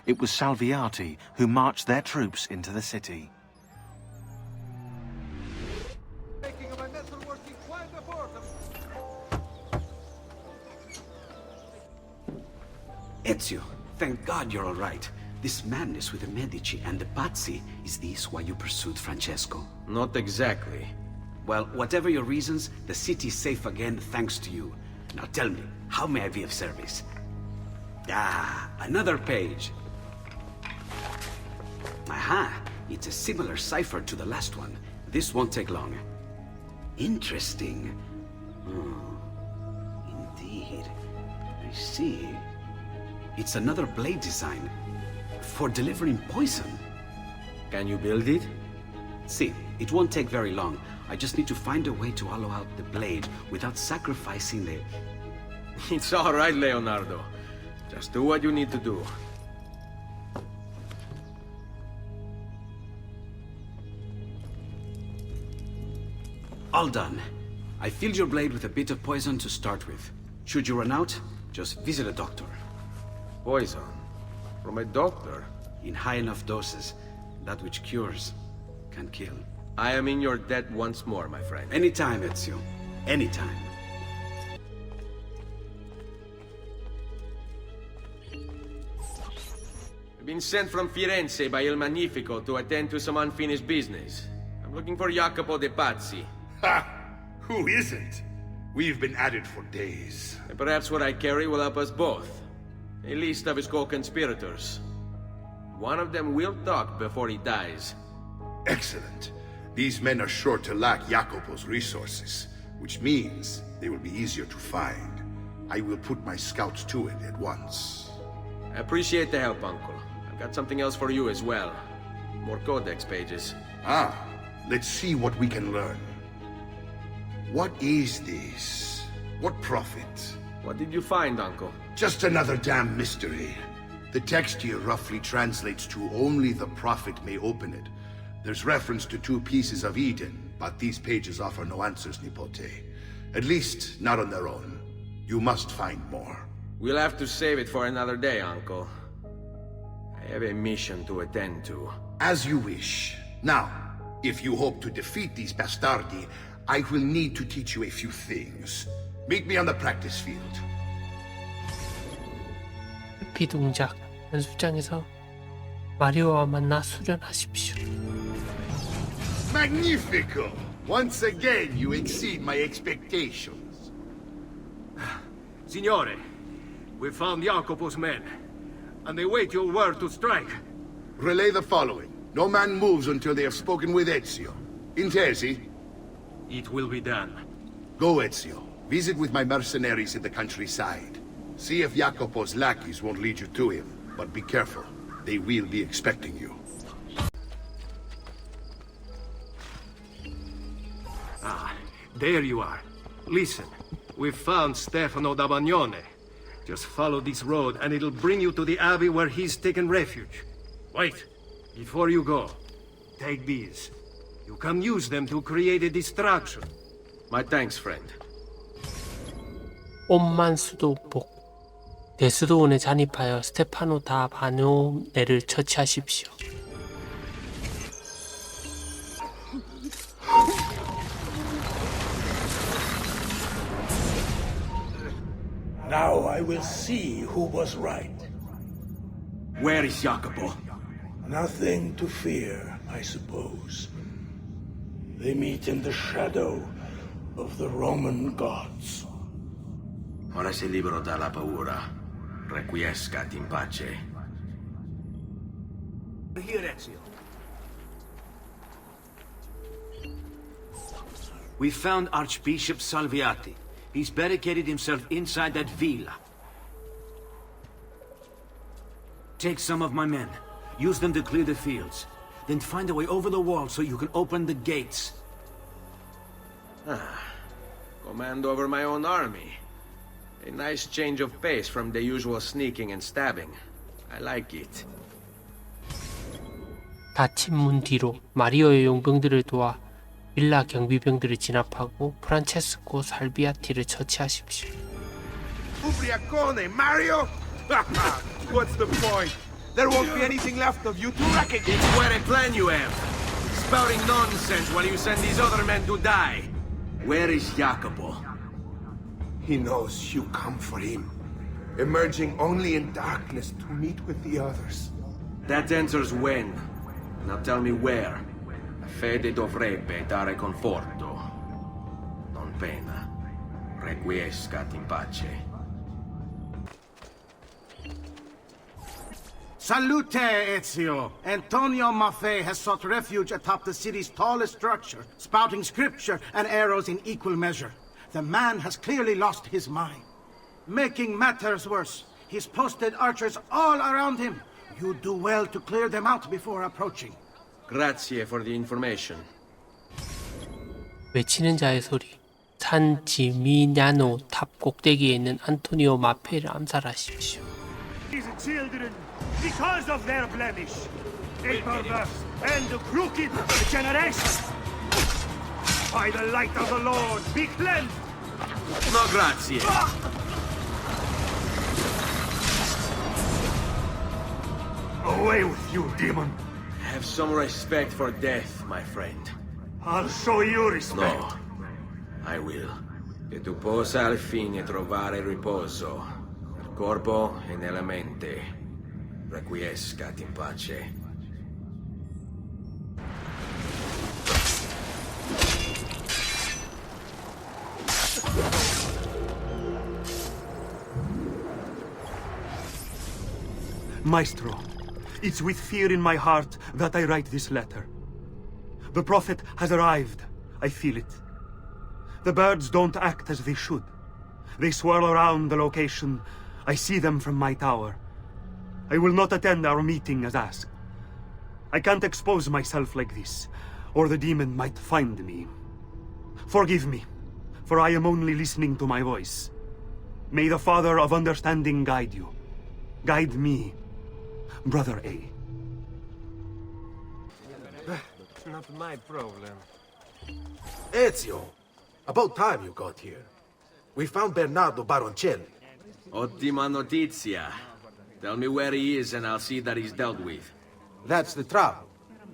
It was Salviati who marched their troops into the city. Ezio, thank God you're all right. This madness with the Medici and the Pazzi, is this why you pursued Francesco? Not exactly. Well, whatever your reasons, the city is safe again thanks to you. Now tell me, how may I be of service? Ah, another page. Aha, it's a similar cipher to the last one. This won't take long. Interesting. Oh, indeed. I see. It's another blade design. For delivering poison. Can you build it? See, it won't take very long. I just need to find a way to hollow out the blade without sacrificing the... It's all right, Leonardo. Just do what you need to do. All done. I filled your blade with a bit of poison to start with. Should you run out, just visit a doctor. Poison? From a doctor? In high enough doses, that which cures can kill. I am in your debt once more, my friend. Anytime, Ezio. Anytime. I've been sent from Firenze by Il Magnifico to attend to some unfinished business. I'm looking for Jacopo de Pazzi. Ha! Who isn't? We've been at it for days. And perhaps what I carry will help us both. A list of his co-conspirators. One of them will talk before he dies. Excellent. These men are sure to lack Jacopo's resources, which means they will be easier to find. I will put my scouts to it at once. I appreciate the help, Uncle. I've got something else for you as well. More codex pages. Ah, let's see what we can learn. What is this? What profit? What did you find, Uncle? Just another damn mystery. The text here roughly translates to only the prophet may open it. There's reference to 2 pieces of Eden, but these pages offer no answers, Nipote. At least, not on their own. You must find more. We'll have to save it for another day, Uncle. I have a mission to attend to. As you wish. Now, if you hope to defeat these bastardi, I will need to teach you a few things. Meet me on the practice field. 비동작 연습장에서 마리오와 만나 수련하십시오. Magnifico! Once again, you exceed my expectations. Signore, we found Jacopo's men, and they wait your word to strike. Relay the following. No man moves until they have spoken with Ezio. Intesi? It will be done. Go, Ezio. Visit with my mercenaries in the countryside. See if Jacopo's lackeys won't lead you to him. But be careful. They will be expecting you. Ah, there you are. Listen, we've found Stefano da Bagnone. Just follow this road and it'll bring you to the abbey where he's taken refuge. Wait, before you go, take these. You can use them to create a distraction. My thanks, friend. 옷만 수도복. 대수도원에 잔입하여 스테파노 다 바뇨네를 처치하십시오. Now I will see who was right. Where is Jacopo? Nothing to fear, I suppose. They meet in the shadow of the Roman gods. Ora sei libero dalla paura. Requiescat in pace. Here, Ezio. We found Archbishop Salviati. He's barricaded himself inside that villa. Take some of my men. Use them to clear the fields. Then find a way over the wall so you can open the gates. Command over my own army. A nice change of pace from the usual sneaking and stabbing. I like it. 닫힌 문 뒤로 마리오의 용병들을 도와 빌라 경비병들을 진압하고 프란체스코 살비아티를 처치하십시오. Ubriacone, Mario? What's the point? There won't be anything left of you to recognize. It's quite a plan you have. Spouting nonsense while you send these other men to die. Where is Jacopo? He knows you come for him, emerging only in darkness to meet with the others. That answers when. Now tell me where. La fede dovrebbe dare conforto, non pena. Requiescat in pace. Salute, Ezio! Antonio Maffei has sought refuge atop the city's tallest structure, spouting scripture and arrows in equal measure. The man has clearly lost his mind. Making matters worse, he's posted archers all around him. You do well to clear them out before approaching. Grazie for the information. 외치는 자의 소리. 산 지미냐노 탑 꼭대기에 있는 안토니오 마페를 암살하십시오. These children, because of their blemish, a perverse and crooked generation. By the light of the Lord, be cleansed! No grazie. Away with you, demon! Have some respect for death, my friend. I'll show you respect. No, I will. Che tu possa al fine trovare riposo, nel corpo e nella mente. Requiescat in pace. Maestro, it's with fear in my heart that I write this letter. The Prophet has arrived. I feel it. The birds don't act as they should. They swirl around the location. I see them from my tower. I will not attend our meeting as asked. I can't expose myself like this, or the demon might find me. Forgive me, for I am only listening to my voice. May the Father of Understanding guide you. Guide me, Brother A. Not my problem. Ezio, about time you got here. We found Bernardo Baroncelli. Ottima notizia. Tell me where he is and I'll see that he's dealt with. That's the trouble.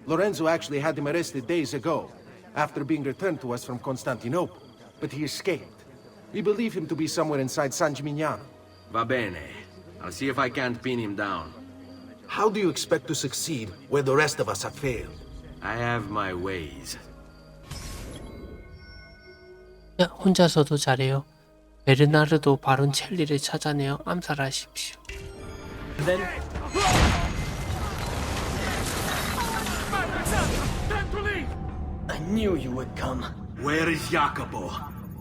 Lorenzo actually had him arrested days ago, after being returned to us from Constantinople. But he escaped. We believe him to be somewhere inside San Gimignano. Va bene. I'll see if I can't pin him down. How do you expect to succeed where the rest of us have failed? I have my ways. 야, 혼자서도 잘해요. 베르나르도 바론첼리를 찾아내어 암살하십시오. Then... I knew you would come. Where is Jacopo?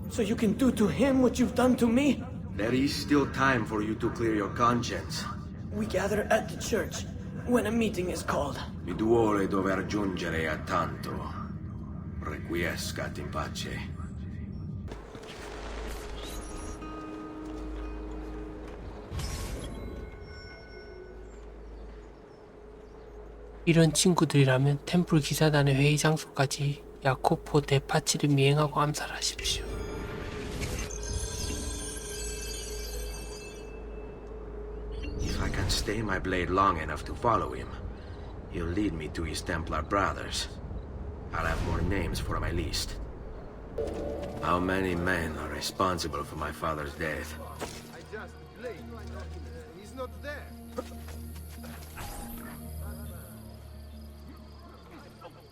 So you can do to him what you've done to me? There is still time for you to clear your conscience. We gather at the church when a meeting is called. Mi duole dover giungere a tanto. Requiescat in pace. 이런 친구들이라면 템플 기사단의 회의 장소까지 야코포 데파치를 미행하고 암살하십시오. If I can stay my blade long enough to follow him, he'll lead me to his Templar brothers. I'll have more names for my list. How many men are responsible for my father's death? I just blade. He's not there.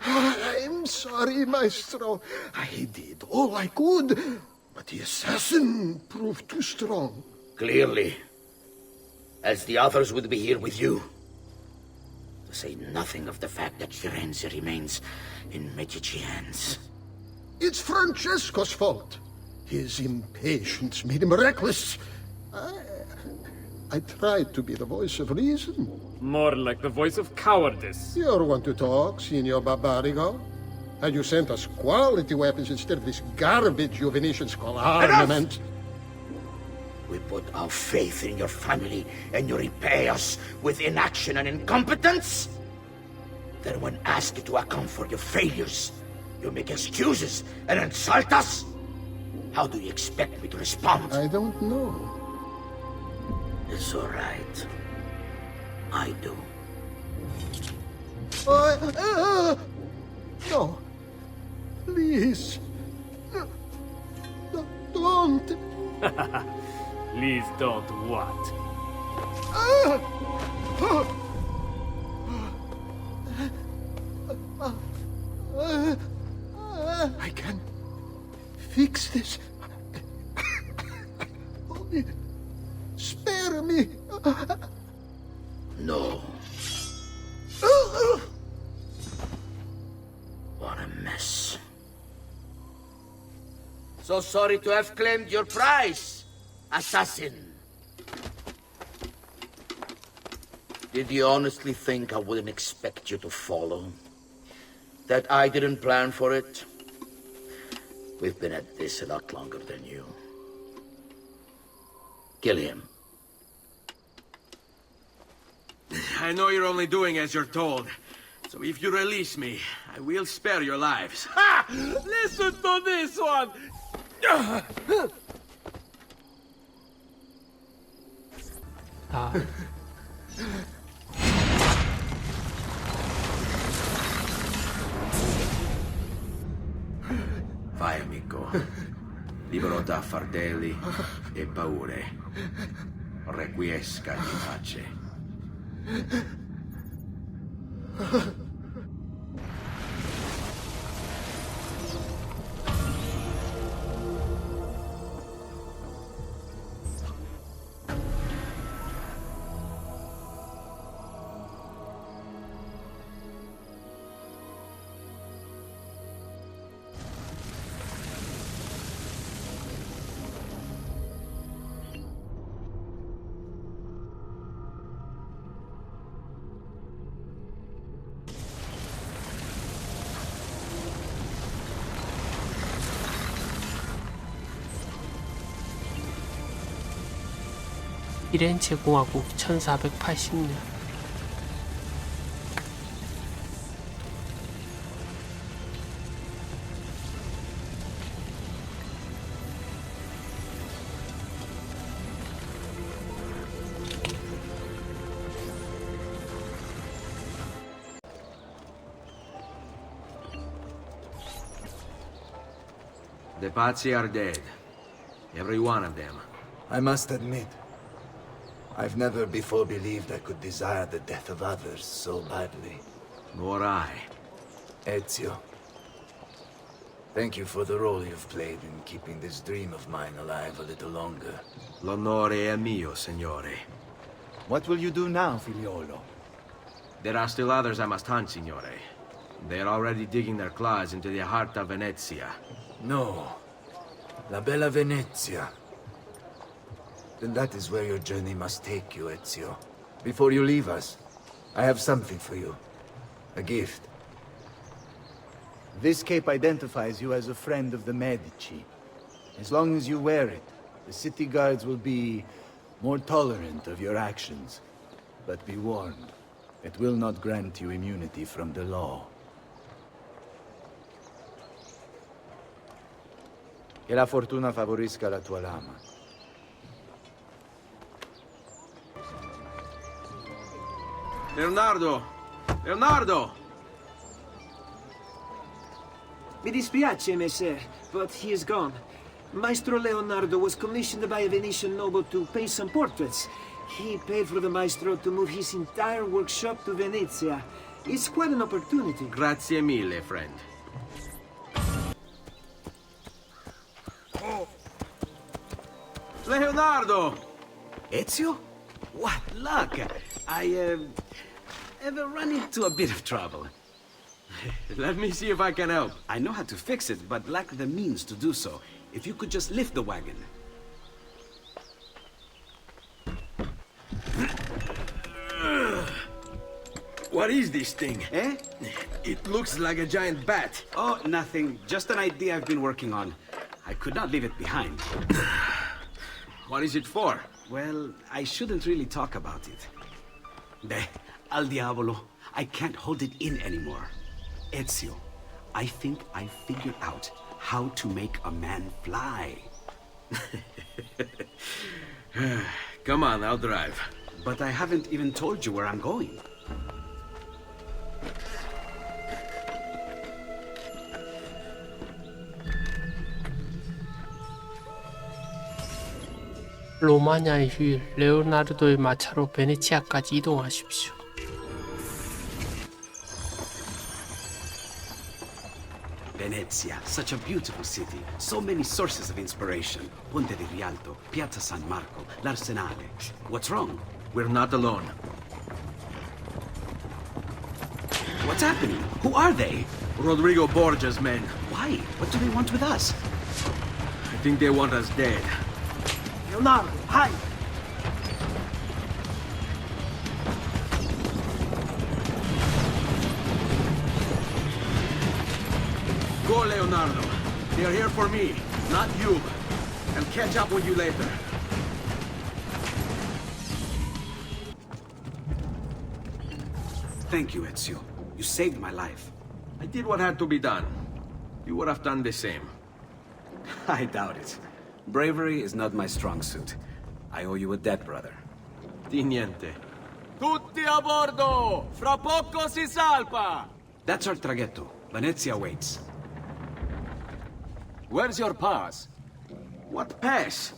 I'm sorry, Maestro. I did all I could, but the assassin proved too strong. Clearly. As the others would be here with you. To say nothing of the fact that Firenze remains in Medici hands. It's Francesco's fault. His impatience made him reckless. I tried to be the voice of reason. More like the voice of cowardice. You're one to talk, Signor Barbarigo. Had you sent us quality weapons instead of this garbage you Venetians call armament? We put our faith in your family, and you repay us with inaction and incompetence? Then when asked to account for your failures, you make excuses and insult us? How do you expect me to respond? I don't know. It's all right. I do. No. Please. Don't. Please don't what? I can fix this. Only spare me. No. What a mess. So sorry to have claimed your prize, assassin. Did you honestly think I wouldn't expect you to follow? That I didn't plan for it? We've been at this a lot longer than you. Kill him. I know you're only doing as you're told. So if you release me, I will spare your lives. Ha! Listen to this one! Vai, amico. Libero da fardelli e paure. Requiesca in pace. 피렌체 공화국 1480년 The Pazzi are dead. Every one of them. I must admit, I've never before believed I could desire the death of others so badly. Nor I. Ezio, thank you for the role you've played in keeping this dream of mine alive a little longer. L'onore è mio, signore. What will you do now, figliolo? There are still others I must hunt, signore. They are already digging their claws into the heart of Venezia. No. La bella Venezia. Then that is where your journey must take you, Ezio. Before you leave us, I have something for you. A gift. This cape identifies you as a friend of the Medici. As long as you wear it, the city guards will be more tolerant of your actions. But be warned, it will not grant you immunity from the law. Che la fortuna favorisca la tua lama. Leonardo! Leonardo! Mi dispiace, messer, but he is gone. Maestro Leonardo was commissioned by a Venetian noble to paint some portraits. He paid for the maestro to move his entire workshop to Venezia. It's quite an opportunity. Grazie mille, friend. Leonardo! Ezio? What luck! I ever run into a bit of trouble. Let me see if I can help. I know how to fix it, but lack the means to do so. If you could just lift the wagon. What is this thing? Eh? It looks like a giant bat. Oh, nothing. Just an idea I've been working on. I could not leave it behind. What is it for? Well, I shouldn't really talk about it. Al diavolo. I can't hold it in anymore. Ezio, I think I figured out how to make a man fly. Come on, I'll drive. But I haven't even told you where I'm going. 로마냐의 휴일, 레오나르도의 마차로 베네치아까지 이동하십시오. Venezia, such a beautiful city. So many sources of inspiration. Ponte di Rialto, Piazza San Marco, l'Arsenale. What's wrong? We're not alone. What's happening? Who are they? Rodrigo Borgia's men. Why? What do they want with us? I think they want us dead. Leonardo, hide! Go, Leonardo. They are here for me, not you. I'll catch up with you later. Thank you, Ezio. You saved my life. I did what had to be done. You would have done the same. I doubt it. Bravery is not my strong suit. I owe you a debt, brother. Di niente. Tutti a bordo! Fra poco si salpa! That's our traghetto. Venezia waits. Where's your pass? What pass?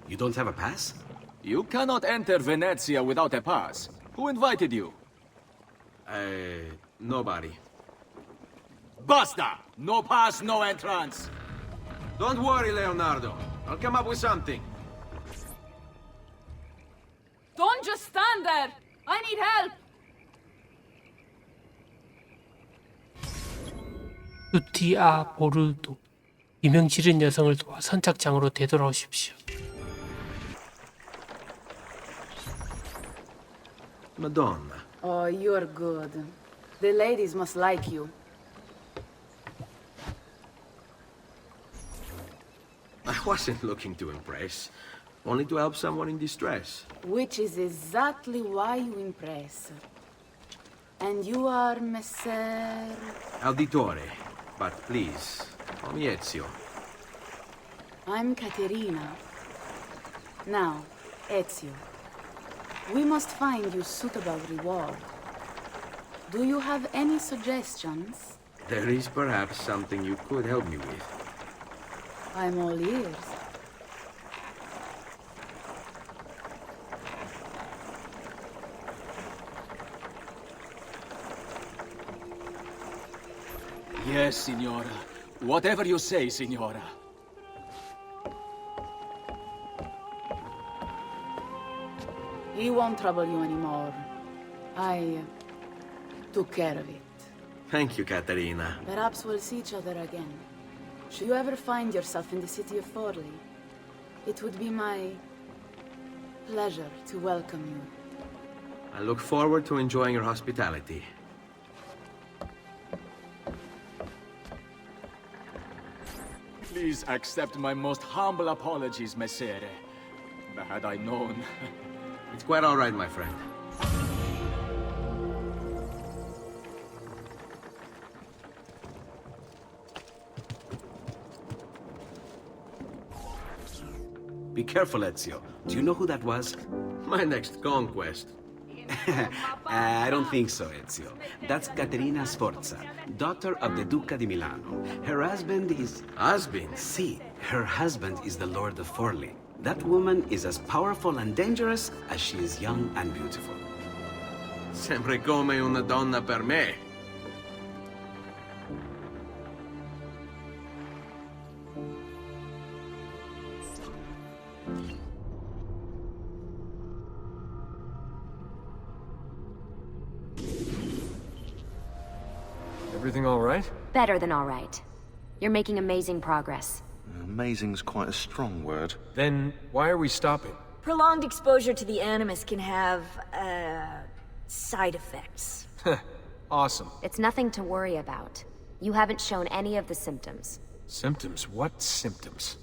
You don't have a pass? You cannot enter Venezia without a pass. Who invited you? Nobody. Basta! No pass, no entrance! Don't worry, Leonardo. I'll come up with something. Don't just stand there! I need help! 루티아 보르도. 비명 지른 여성을 도와 선착장으로 되돌아오십시오. Madonna. Oh, you're good. The ladies must like you. I wasn't looking to impress, only to help someone in distress. Which is exactly why you impress. And you are Messer... Auditore, but please, call me Ezio. I'm Caterina. Now, Ezio, we must find you suitable reward. Do you have any suggestions? There is perhaps something you could help me with. I'm all ears. Yes, Signora. Whatever you say, Signora. He won't trouble you anymore. I took care of it. Thank you, Caterina. Perhaps we'll see each other again. Should you ever find yourself in the city of Forli, it would be my Pleasure to welcome you. I look forward to enjoying your hospitality. Please accept my most humble apologies, Messere. Had I known... It's quite all right, my friend. Be careful, Ezio. Do you know who that was? My next conquest. I don't think so, Ezio. That's Caterina Sforza, daughter of the Duca di Milano. Her husband is... Husband? Si, her husband is the Lord of Forli. That woman is as powerful and dangerous as she is young and beautiful. Sempre come una donna per me. Everything all right? Better than all right. You're making amazing progress. Amazing's quite a strong word. Then why are we stopping? Prolonged exposure to the Animus can have, side effects. Awesome. It's nothing to worry about. You haven't shown any of the symptoms. Symptoms? What symptoms?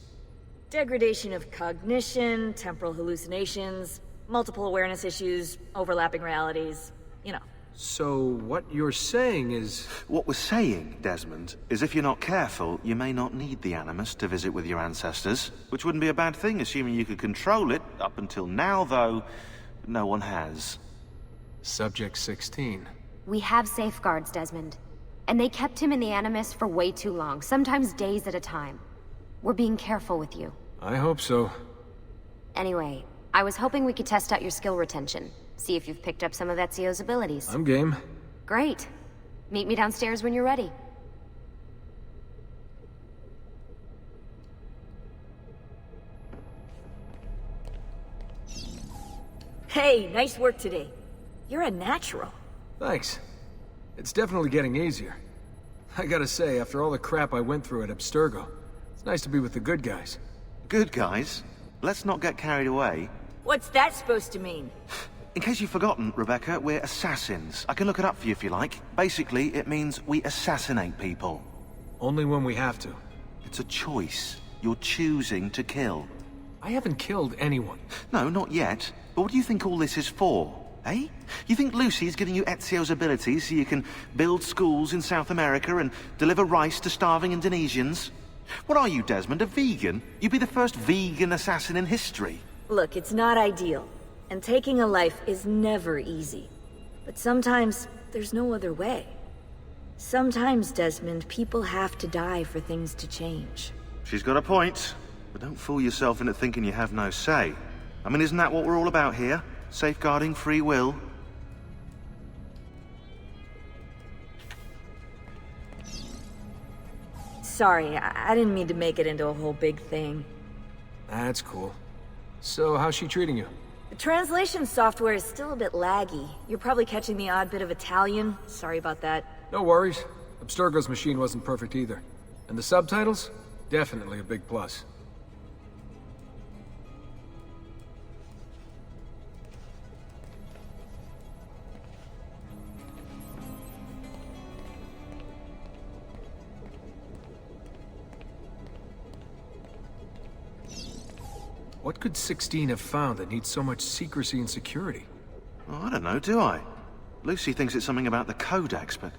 Degradation of cognition, temporal hallucinations, multiple awareness issues, overlapping realities, you know. So what you're saying is... What we're saying, Desmond, is if you're not careful, you may not need the Animus to visit with your ancestors. Which wouldn't be a bad thing, assuming you could control it. Up until now, though, no one has. Subject 16. We have safeguards, Desmond. And they kept him in the Animus for way too long, sometimes days at a time. We're being careful with you. I hope so. Anyway, I was hoping we could test out your skill retention. See if you've picked up some of Ezio's abilities. I'm game. Great. Meet me downstairs when you're ready. Hey, nice work today. You're a natural. Thanks. It's definitely getting easier. I gotta say, after all the crap I went through at Abstergo, it's nice to be with the good guys. Good guys? Let's not get carried away. What's that supposed to mean? In case you've forgotten, Rebecca, we're assassins. I can look it up for you if you like. Basically, it means we assassinate people. Only when we have to. It's a choice. You're choosing to kill. I haven't killed anyone. No, not yet. But what do you think all this is for? Eh? You think Lucy's giving you Ezio's abilities so you can build schools in South America and deliver rice to starving Indonesians? What are you, Desmond, a vegan? You'd be the first vegan assassin in history. Look, it's not ideal. And taking a life is never easy. But sometimes, there's no other way. Sometimes, Desmond, people have to die for things to change. She's got a point. But don't fool yourself into thinking you have no say. I mean, isn't that what we're all about here? Safeguarding free will? Sorry, I didn't mean to make it into a whole big thing. That's cool. So, how's she treating you? The translation software is still a bit laggy. You're probably catching the odd bit of Italian. Sorry about that. No worries. Abstergo's machine wasn't perfect either. And the subtitles? Definitely a big plus. What could 16 have found that needs so much secrecy and security? Oh, I don't know, do I? Lucy thinks it's something about the Codex, but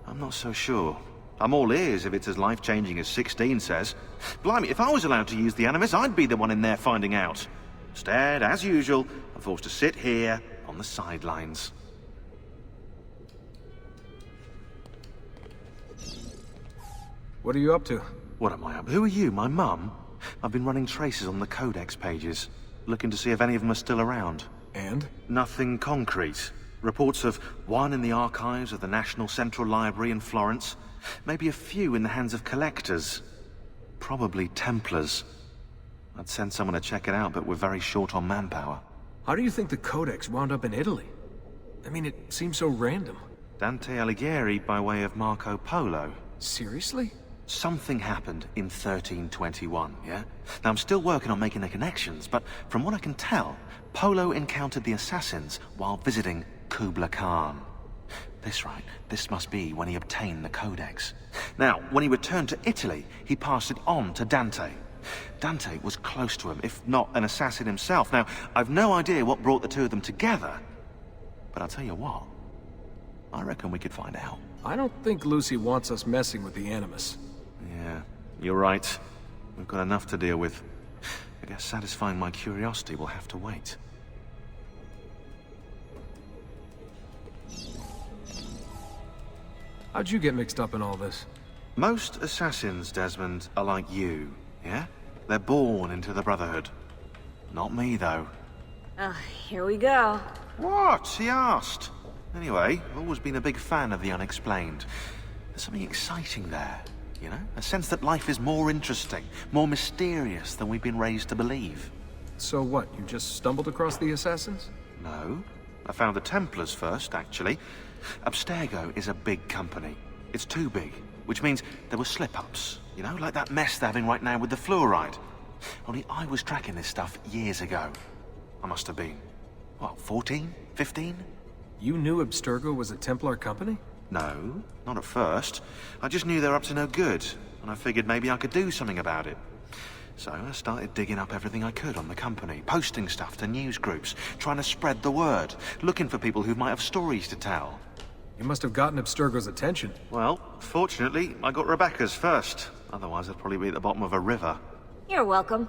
I'm not so sure. I'm all ears if it's as life-changing as 16 says. Blimey, if I was allowed to use the Animus, I'd be the one in there finding out. Instead, as usual, I'm forced to sit here on the sidelines. What are you up to? What am I up to? Who are you, my mum? I've been running traces on the Codex pages, looking to see if any of them are still around. And? Nothing concrete. Reports of one in the archives of the National Central Library in Florence. Maybe a few in the hands of collectors. Probably Templars. I'd send someone to check it out, but we're very short on manpower. How do you think the Codex wound up in Italy? I mean, it seems so random. Dante Alighieri by way of Marco Polo. Seriously? something happened in 1321, yeah? Now, I'm still working on making the connections, but from what I can tell, Polo encountered the assassins while visiting Kubla Khan. This must be when he obtained the Codex. Now, when he returned to Italy, he passed it on to Dante. Dante was close to him, if not an assassin himself. Now, I've no idea what brought the two of them together, but I'll tell you what, I reckon we could find out. I don't think Lucy wants us messing with the Animus. Yeah, you're right. We've got enough to deal with. I guess satisfying my curiosity will have to wait. How'd you get mixed up in all this? Most assassins, Desmond, are like you, yeah? They're born into the Brotherhood. Not me, though. Here we go. What? He asked. Anyway, I've always been a big fan of the unexplained. There's something exciting there, you know? A sense that life is more interesting, more mysterious than we've been raised to believe. So what, you just stumbled across the Assassins? No. I found the Templars first, actually. Abstergo is a big company. It's too big, which means there were slip-ups. You know, like that mess they're having right now with the fluoride. Only I was tracking this stuff years ago. I must have been, what, 14? 15? You knew Abstergo was a Templar company? No, not at first. I just knew they were up to no good, and I figured maybe I could do something about it. So I started digging up everything I could on the company, posting stuff to news groups, trying to spread the word, looking for people who might have stories to tell. You must have gotten Abstergo's attention. Well, fortunately, I got Rebecca's first. Otherwise, I'd probably be at the bottom of a river. You're welcome.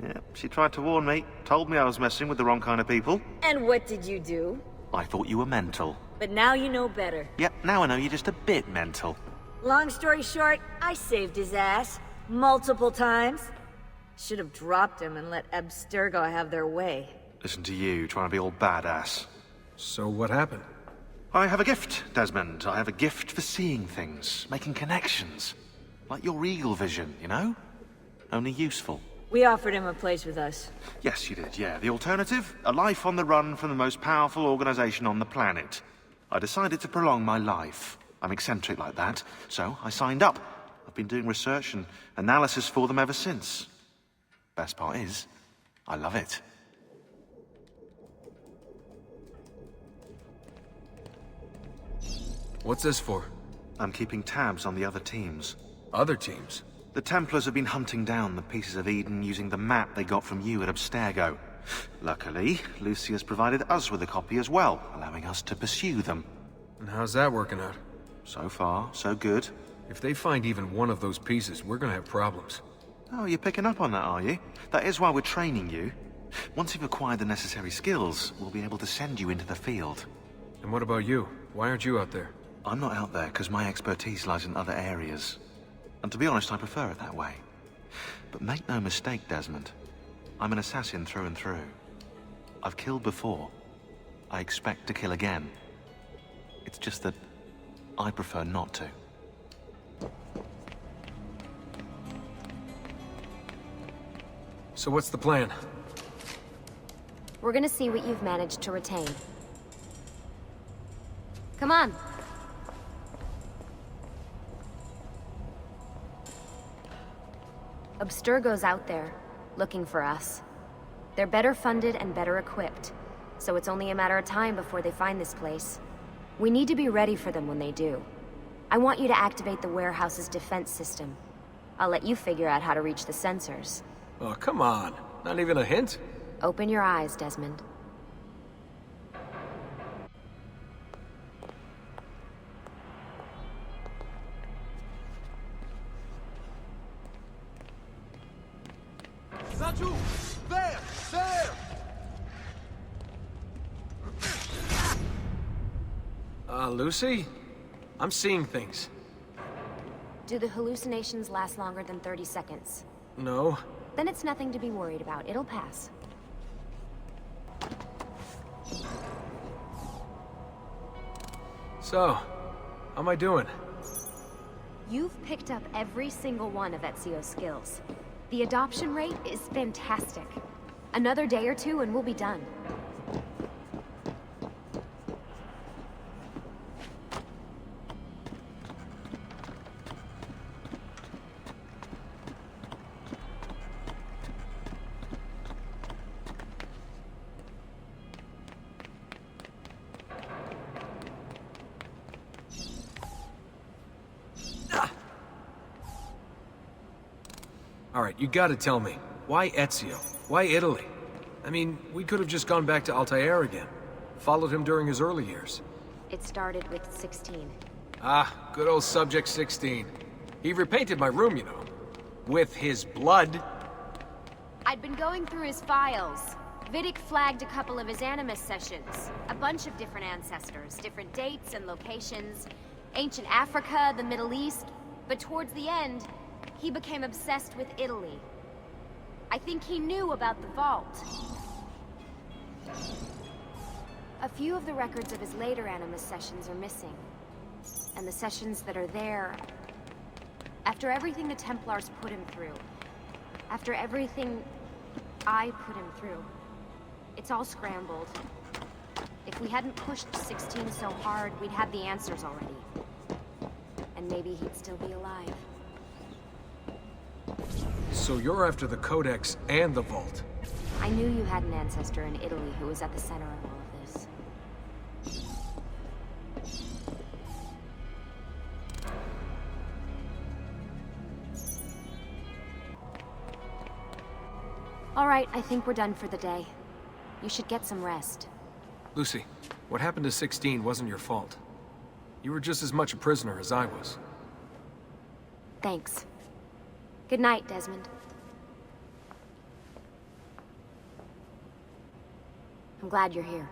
Yeah, she tried to warn me, told me I was messing with the wrong kind of people. And what did you do? I thought you were mental. But now you know better. Yep, now I know you're just a bit mental. Long story short, I saved his ass. Multiple times. Should have dropped him and let Abstergo have their way. Listen to you, trying to be all badass. So what happened? I have a gift, Desmond. I have a gift for seeing things, making connections. Like your eagle vision, you know? Only useful. We offered him a place with us. Yes, you did, yeah. The alternative? A life on the run from the most powerful organization on the planet. I decided to prolong my life. I'm eccentric like that, so I signed up. I've been doing research and analysis for them ever since. Best part is, I love it. What's this for? I'm keeping tabs on the other teams. Other teams? The Templars have been hunting down the pieces of Eden using the map they got from you at Abstergo. Luckily, Lucy has provided us with a copy as well, allowing us to pursue them. And how's that working out? So far, so good. If they find even one of those pieces, we're gonna have problems. Oh, you're picking up on that, are you? That is why we're training you. Once you've acquired the necessary skills, we'll be able to send you into the field. And what about you? Why aren't you out there? I'm not out there because my expertise lies in other areas. And to be honest, I prefer it that way. But make no mistake, Desmond. I'm an assassin through and through. I've killed before. I expect to kill again. It's just that I prefer not to. So what's the plan? We're gonna see what you've managed to retain. Come on. Abstergo's out there, looking for us. They're better funded and better equipped, so it's only a matter of time before they find this place. We need to be ready for them when they do. I want you to activate the warehouse's defense system. I'll let you figure out how to reach the sensors. Oh, come on. Not even a hint? Open your eyes, Desmond. Raju! There! There! Lucy? I'm seeing things. Do the hallucinations last longer than 30 seconds? No. Then it's nothing to be worried about. It'll pass. So, how am I doing? You've picked up every single one of Ezio's skills. The adoption rate is fantastic. Another day or two and we'll be done. Alright, you gotta tell me. Why Ezio? Why Italy? I mean, we could have just gone back to Altair again. Followed him during his early years. It started with 16. Ah, good old Subject 16. He repainted my room, you know. With his blood. I'd been going through his files. Vidic flagged a couple of his Animus sessions. A bunch of different ancestors, different dates and locations. Ancient Africa, the Middle East. But towards the end, he became obsessed with Italy. I think he knew about the vault. A few of the records of his later Animus sessions are missing. And the sessions that are there... After everything the Templars put him through, after everything I put him through, it's all scrambled. If we hadn't pushed 16 so hard, we'd have the answers already. And maybe he'd still be alive. So you're after the Codex and the Vault. I knew you had an ancestor in Italy who was at the center of all of this. All right, I think we're done for the day. You should get some rest. Lucy, what happened to 16 wasn't your fault. You were just as much a prisoner as I was. Thanks. Good night, Desmond. I'm glad you're here.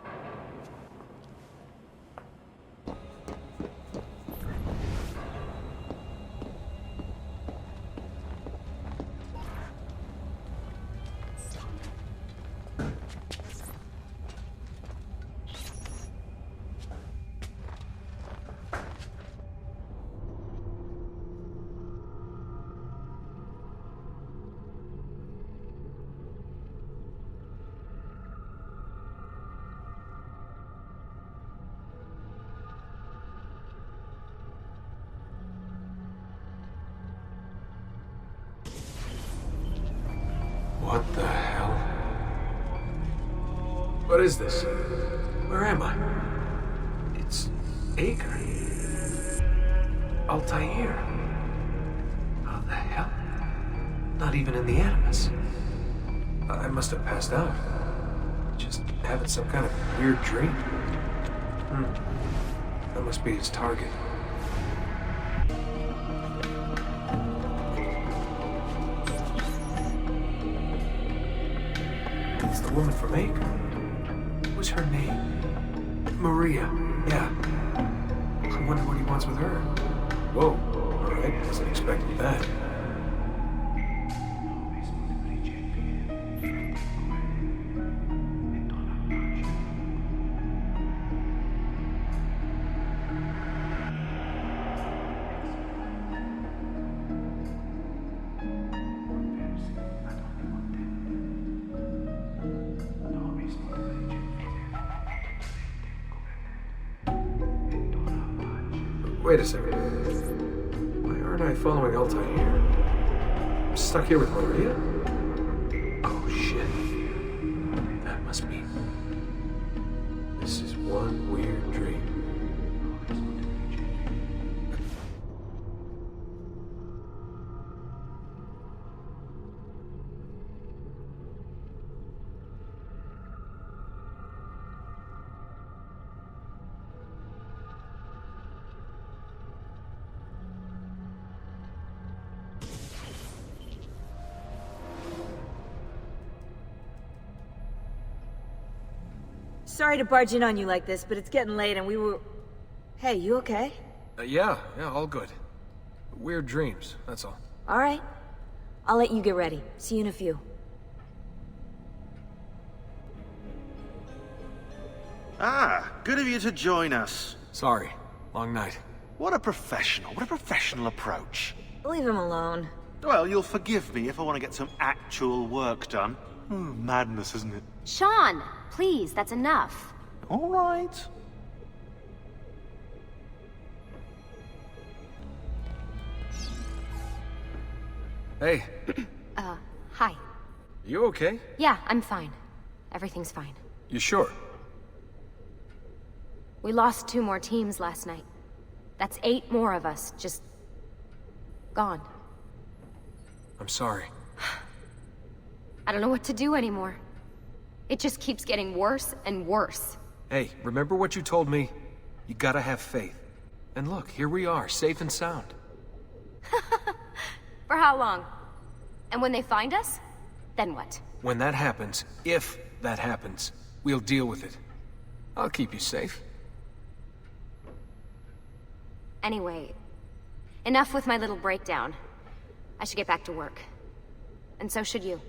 What the hell? What is this? Where am I? It's Acre. Altair. How the hell? Not even in the Animus. I must have passed out. Just having some kind of weird dream. That must be his target. It's the woman from Acre. What's her name? Maria. Yeah. I wonder what he wants with her. Whoa. Alright, wasn't expecting that. Wait a second. Why aren't I following Altair? I'm stuck here with Maria? Oh shit. That must be... This is one weird dream. Sorry to barge in on you like this, but it's getting late and we were... Hey, you okay? Yeah, all good. Weird dreams, that's all. All right. I'll let you get ready. See you in a few. Ah, good of you to join us. Sorry, long night. What a professional approach. Leave him alone. Well, you'll forgive me if I want to get some actual work done. Madness, isn't it? Sean, please, that's enough. All right. Hey. Hi. You okay? Yeah, I'm fine. Everything's fine. You sure? We lost 2 more teams last night. That's 8 more of us, just... gone. I'm sorry. I don't know what to do anymore. It just keeps getting worse and worse. Hey, remember what you told me? You gotta have faith. And look, here we are, safe and sound. For how long? And when they find us, then what? When that happens, if that happens, we'll deal with it. I'll keep you safe. Anyway, enough with my little breakdown. I should get back to work. And so should you.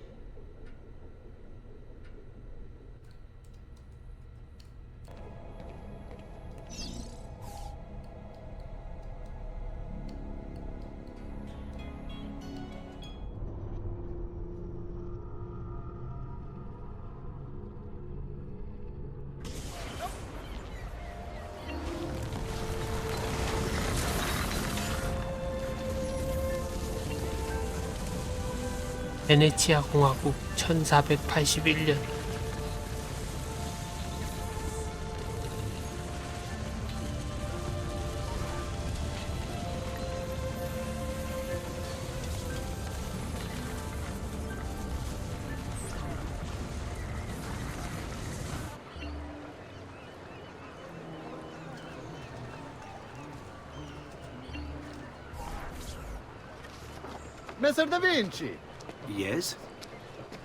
베네치아 공화국 1481년 Messer Da Vinci! Yes?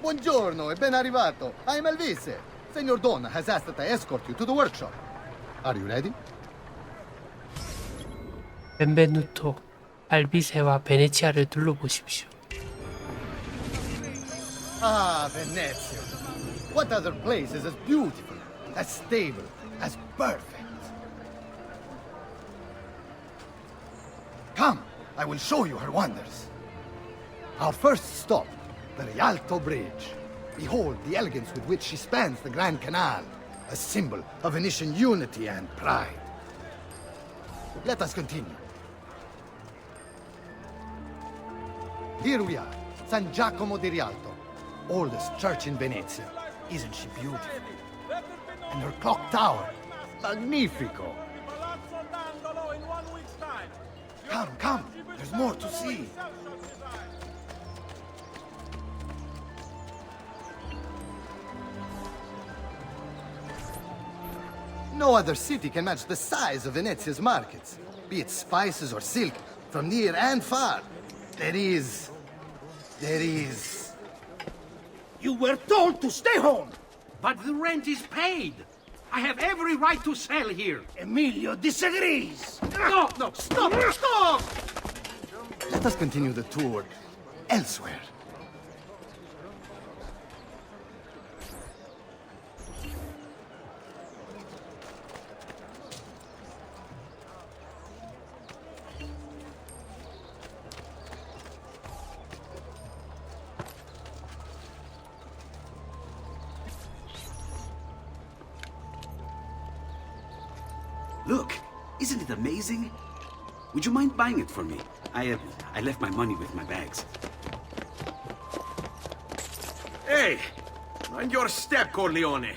Buongiorno e ben arrivato. I'm Elvise. Senor Don has asked that I escort you to the workshop. Are you ready? 벤베누토, 알비세와 베네치아를 둘러보십시오. Ah, Venezia. What other place is as beautiful, as stable, as perfect? Come, I will show you her wonders. Our first stop, the Rialto Bridge. Behold the elegance with which she spans the Grand Canal, a symbol of Venetian unity and pride. Let us continue. Here we are, San Giacomo di Rialto, oldest church in Venezia. Isn't she beautiful? And her clock tower, magnifico. Come, come, there's more to see. No other city can match the size of Venezia's markets, be it spices or silk, from near and far. There is... You were told to stay home! But the rent is paid! I have every right to sell here! Emilio disagrees! No, no, stop! Stop! Let us continue the tour elsewhere. Look, isn't it amazing? Would you mind buying it for me? I left my money with my bags. Hey! Mind your step, Corleone!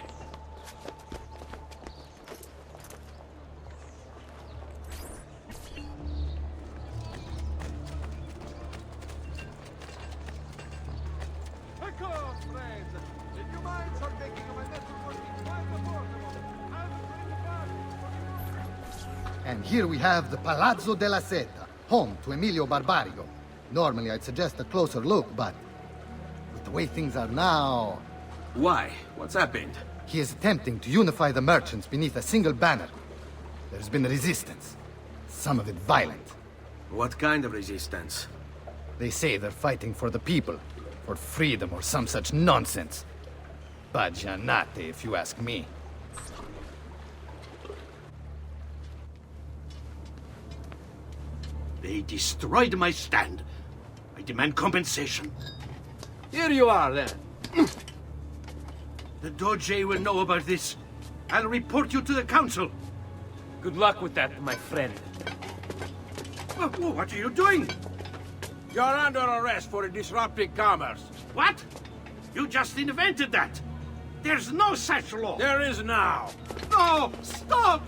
And here we have the Palazzo della Seta, home to Emilio Barbarigo. Normally I'd suggest a closer look, but with the way things are now... Why? What's happened? He is attempting to unify the merchants beneath a single banner. There's been resistance, some of it violent. What kind of resistance? They say they're fighting for the people, for freedom or some such nonsense. Baggianate, if you ask me. They destroyed my stand. I demand compensation. Here you are, then. The Doge will know about this. I'll report you to the council. Good luck with that, my friend. What are you doing? You're under arrest for disrupting commerce. What? You just invented that. There's no such law. There is now. No! Stop!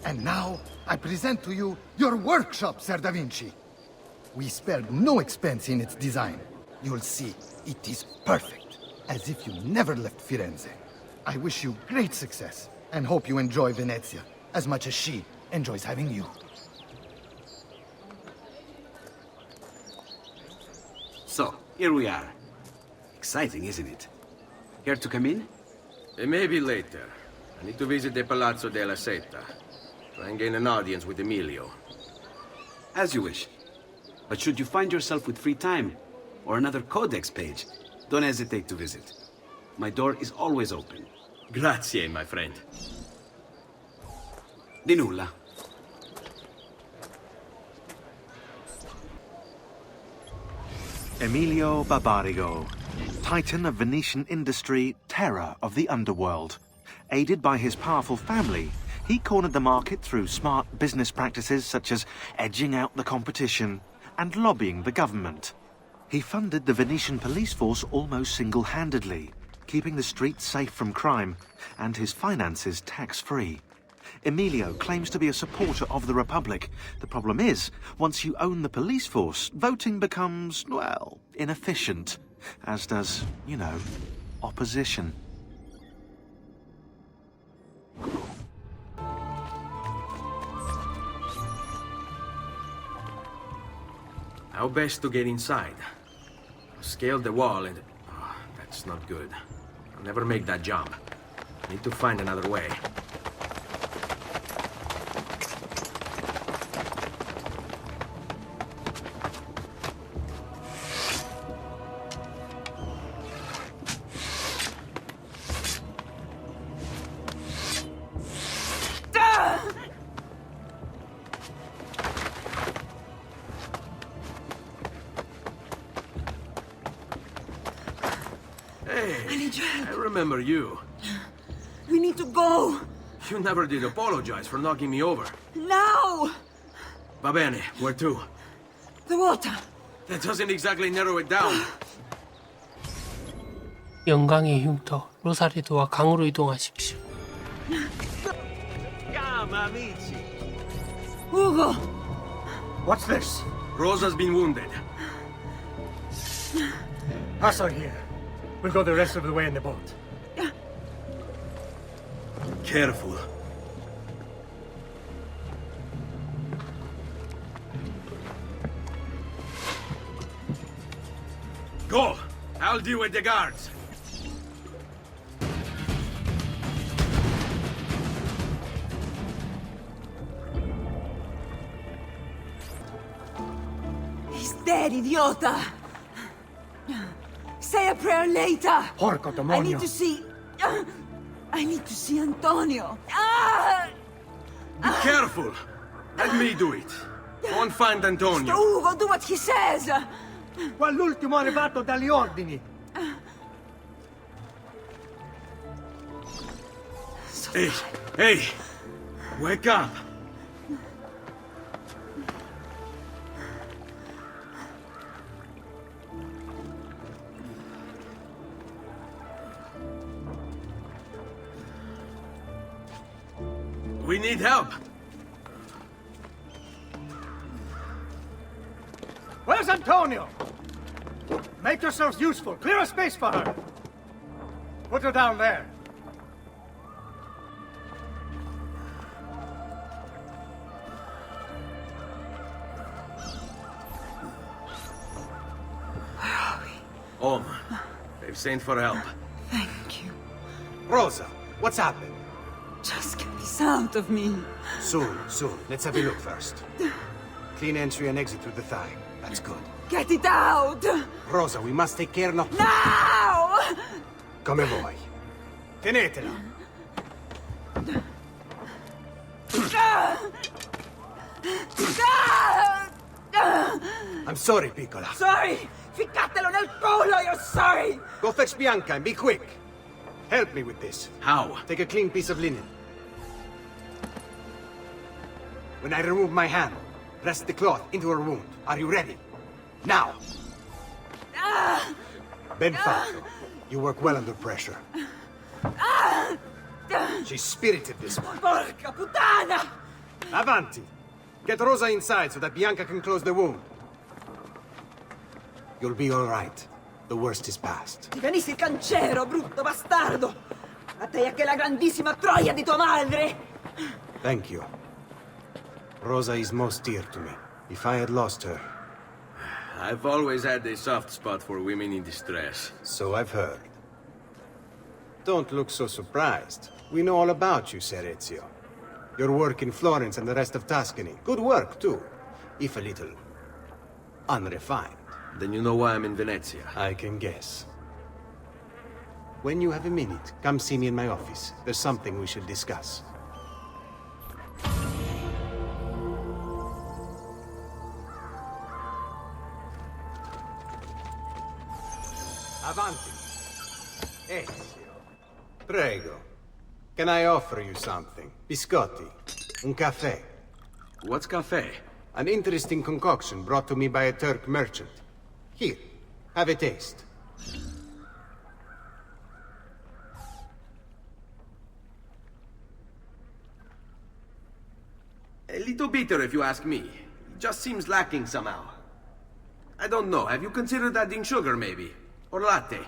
And now, I present to you your workshop, Ser da Vinci. We spared no expense in its design. You'll see, it is perfect, as if you never left Firenze. I wish you great success, and hope you enjoy Venezia, as much as she enjoys having you. So, here we are. Exciting, isn't it? Care to come in? Maybe later. I need to visit the Palazzo della Seta. Try and gain an audience with Emilio. As you wish. But should you find yourself with free time, or another codex page, don't hesitate to visit. My door is always open. Grazie, my friend. Di nulla. Emilio Barbarigo, titan of Venetian industry, terror of the underworld. Aided by his powerful family, he cornered the market through smart business practices such as edging out the competition and lobbying the government. He funded the Venetian police force almost single-handedly, keeping the streets safe from crime and his finances tax-free. Emilio claims to be a supporter of the Republic. The problem is, once you own the police force, voting becomes, well, inefficient. As does, you know, opposition. How best to get inside? I scaled the wall and... Oh, that's not good. I'll never make that jump. I need to find another way. I remember you. We need to go. You never did apologize for knocking me over. Now! Va bene, where to? The water. That doesn't exactly narrow it down. 영광의 흉터, 로사리도와 강으로 이동하십시오. Come, amici. Ugo! What's this? Rosa's been wounded. Us are here. We'll go the rest of the way in the boat. Careful. Go! I'll deal with the guards. He's dead, idiota! Say a prayer later! Porco demonio! I need to see... I need to see Antonio. Ah! Be careful. Let me do it. Go and find Antonio. Ugo, do what he says! Qua l'ultimo arrivato dagli ordini. Hey, hey! Wake up! We need help! Where's Antonio? Make yourselves useful. Clear a space for her. Put her down there. Where are we? Home. They've sent for help. Thank you. Rosa, what's happened? Just get this out of me. Soon. Let's have a look first. Clean entry and exit through the thigh. That's good. Get it out! Rosa, we must take care not... Now! Come vuoi. Tenetela. I'm sorry, piccola. Sorry! Ficcatelo nel culo, you're sorry! Go fetch Bianca and be quick. Help me with this. How? Take a clean piece of linen. When I remove my hand, press the cloth into her wound. Are you ready? Now! Ben fatto. You work well under pressure. She's spirited, this one. Porca puttana! Avanti! Get Rosa inside so that Bianca can close the wound. You'll be all right. The worst is past. Ti venissi cancero, brutto bastardo! A te e a che la grandissima troia di tua madre! Thank you. Rosa is most dear to me. If I had lost her... I've always had a soft spot for women in distress. So I've heard. Don't look so surprised. We know all about you, Ser Ezio. Your work in Florence and the rest of Tuscany. Good work, too. If a little... unrefined. Then you know why I'm in Venezia. I can guess. When you have a minute, come see me in my office. There's something we should discuss. Avanti. Ezio. Prego. Can I offer you something? Biscotti. Un caffè. What's caffè? An interesting concoction brought to me by a Turk merchant. Here, have a taste. A little bitter, if you ask me. It just seems lacking somehow. I don't know. Have you considered adding sugar, maybe? Or latte?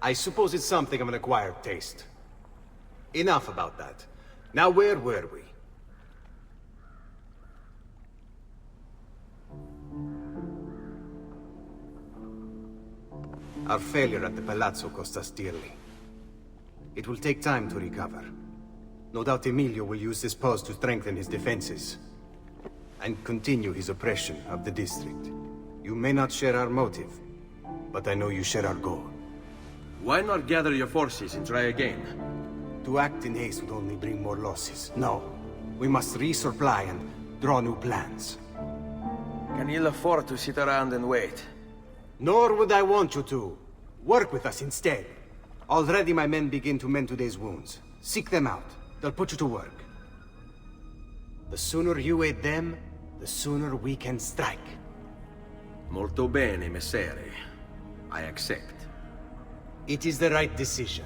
I suppose it's something of an acquired taste. Enough about that. Now, where were we? Our failure at the Palazzo cost us dearly. It will take time to recover. No doubt Emilio will use this post to strengthen his defenses and continue his oppression of the district. You may not share our motive, but I know you share our goal. Why not gather your forces and try again? To act in haste would only bring more losses. No. We must resupply and draw new plans. Can you afford to sit around and wait? Nor would I want you to. Work with us instead. Already my men begin to mend today's wounds. Seek them out. They'll put you to work. The sooner you aid them, the sooner we can strike. Molto bene, messere. I accept. It is the right decision.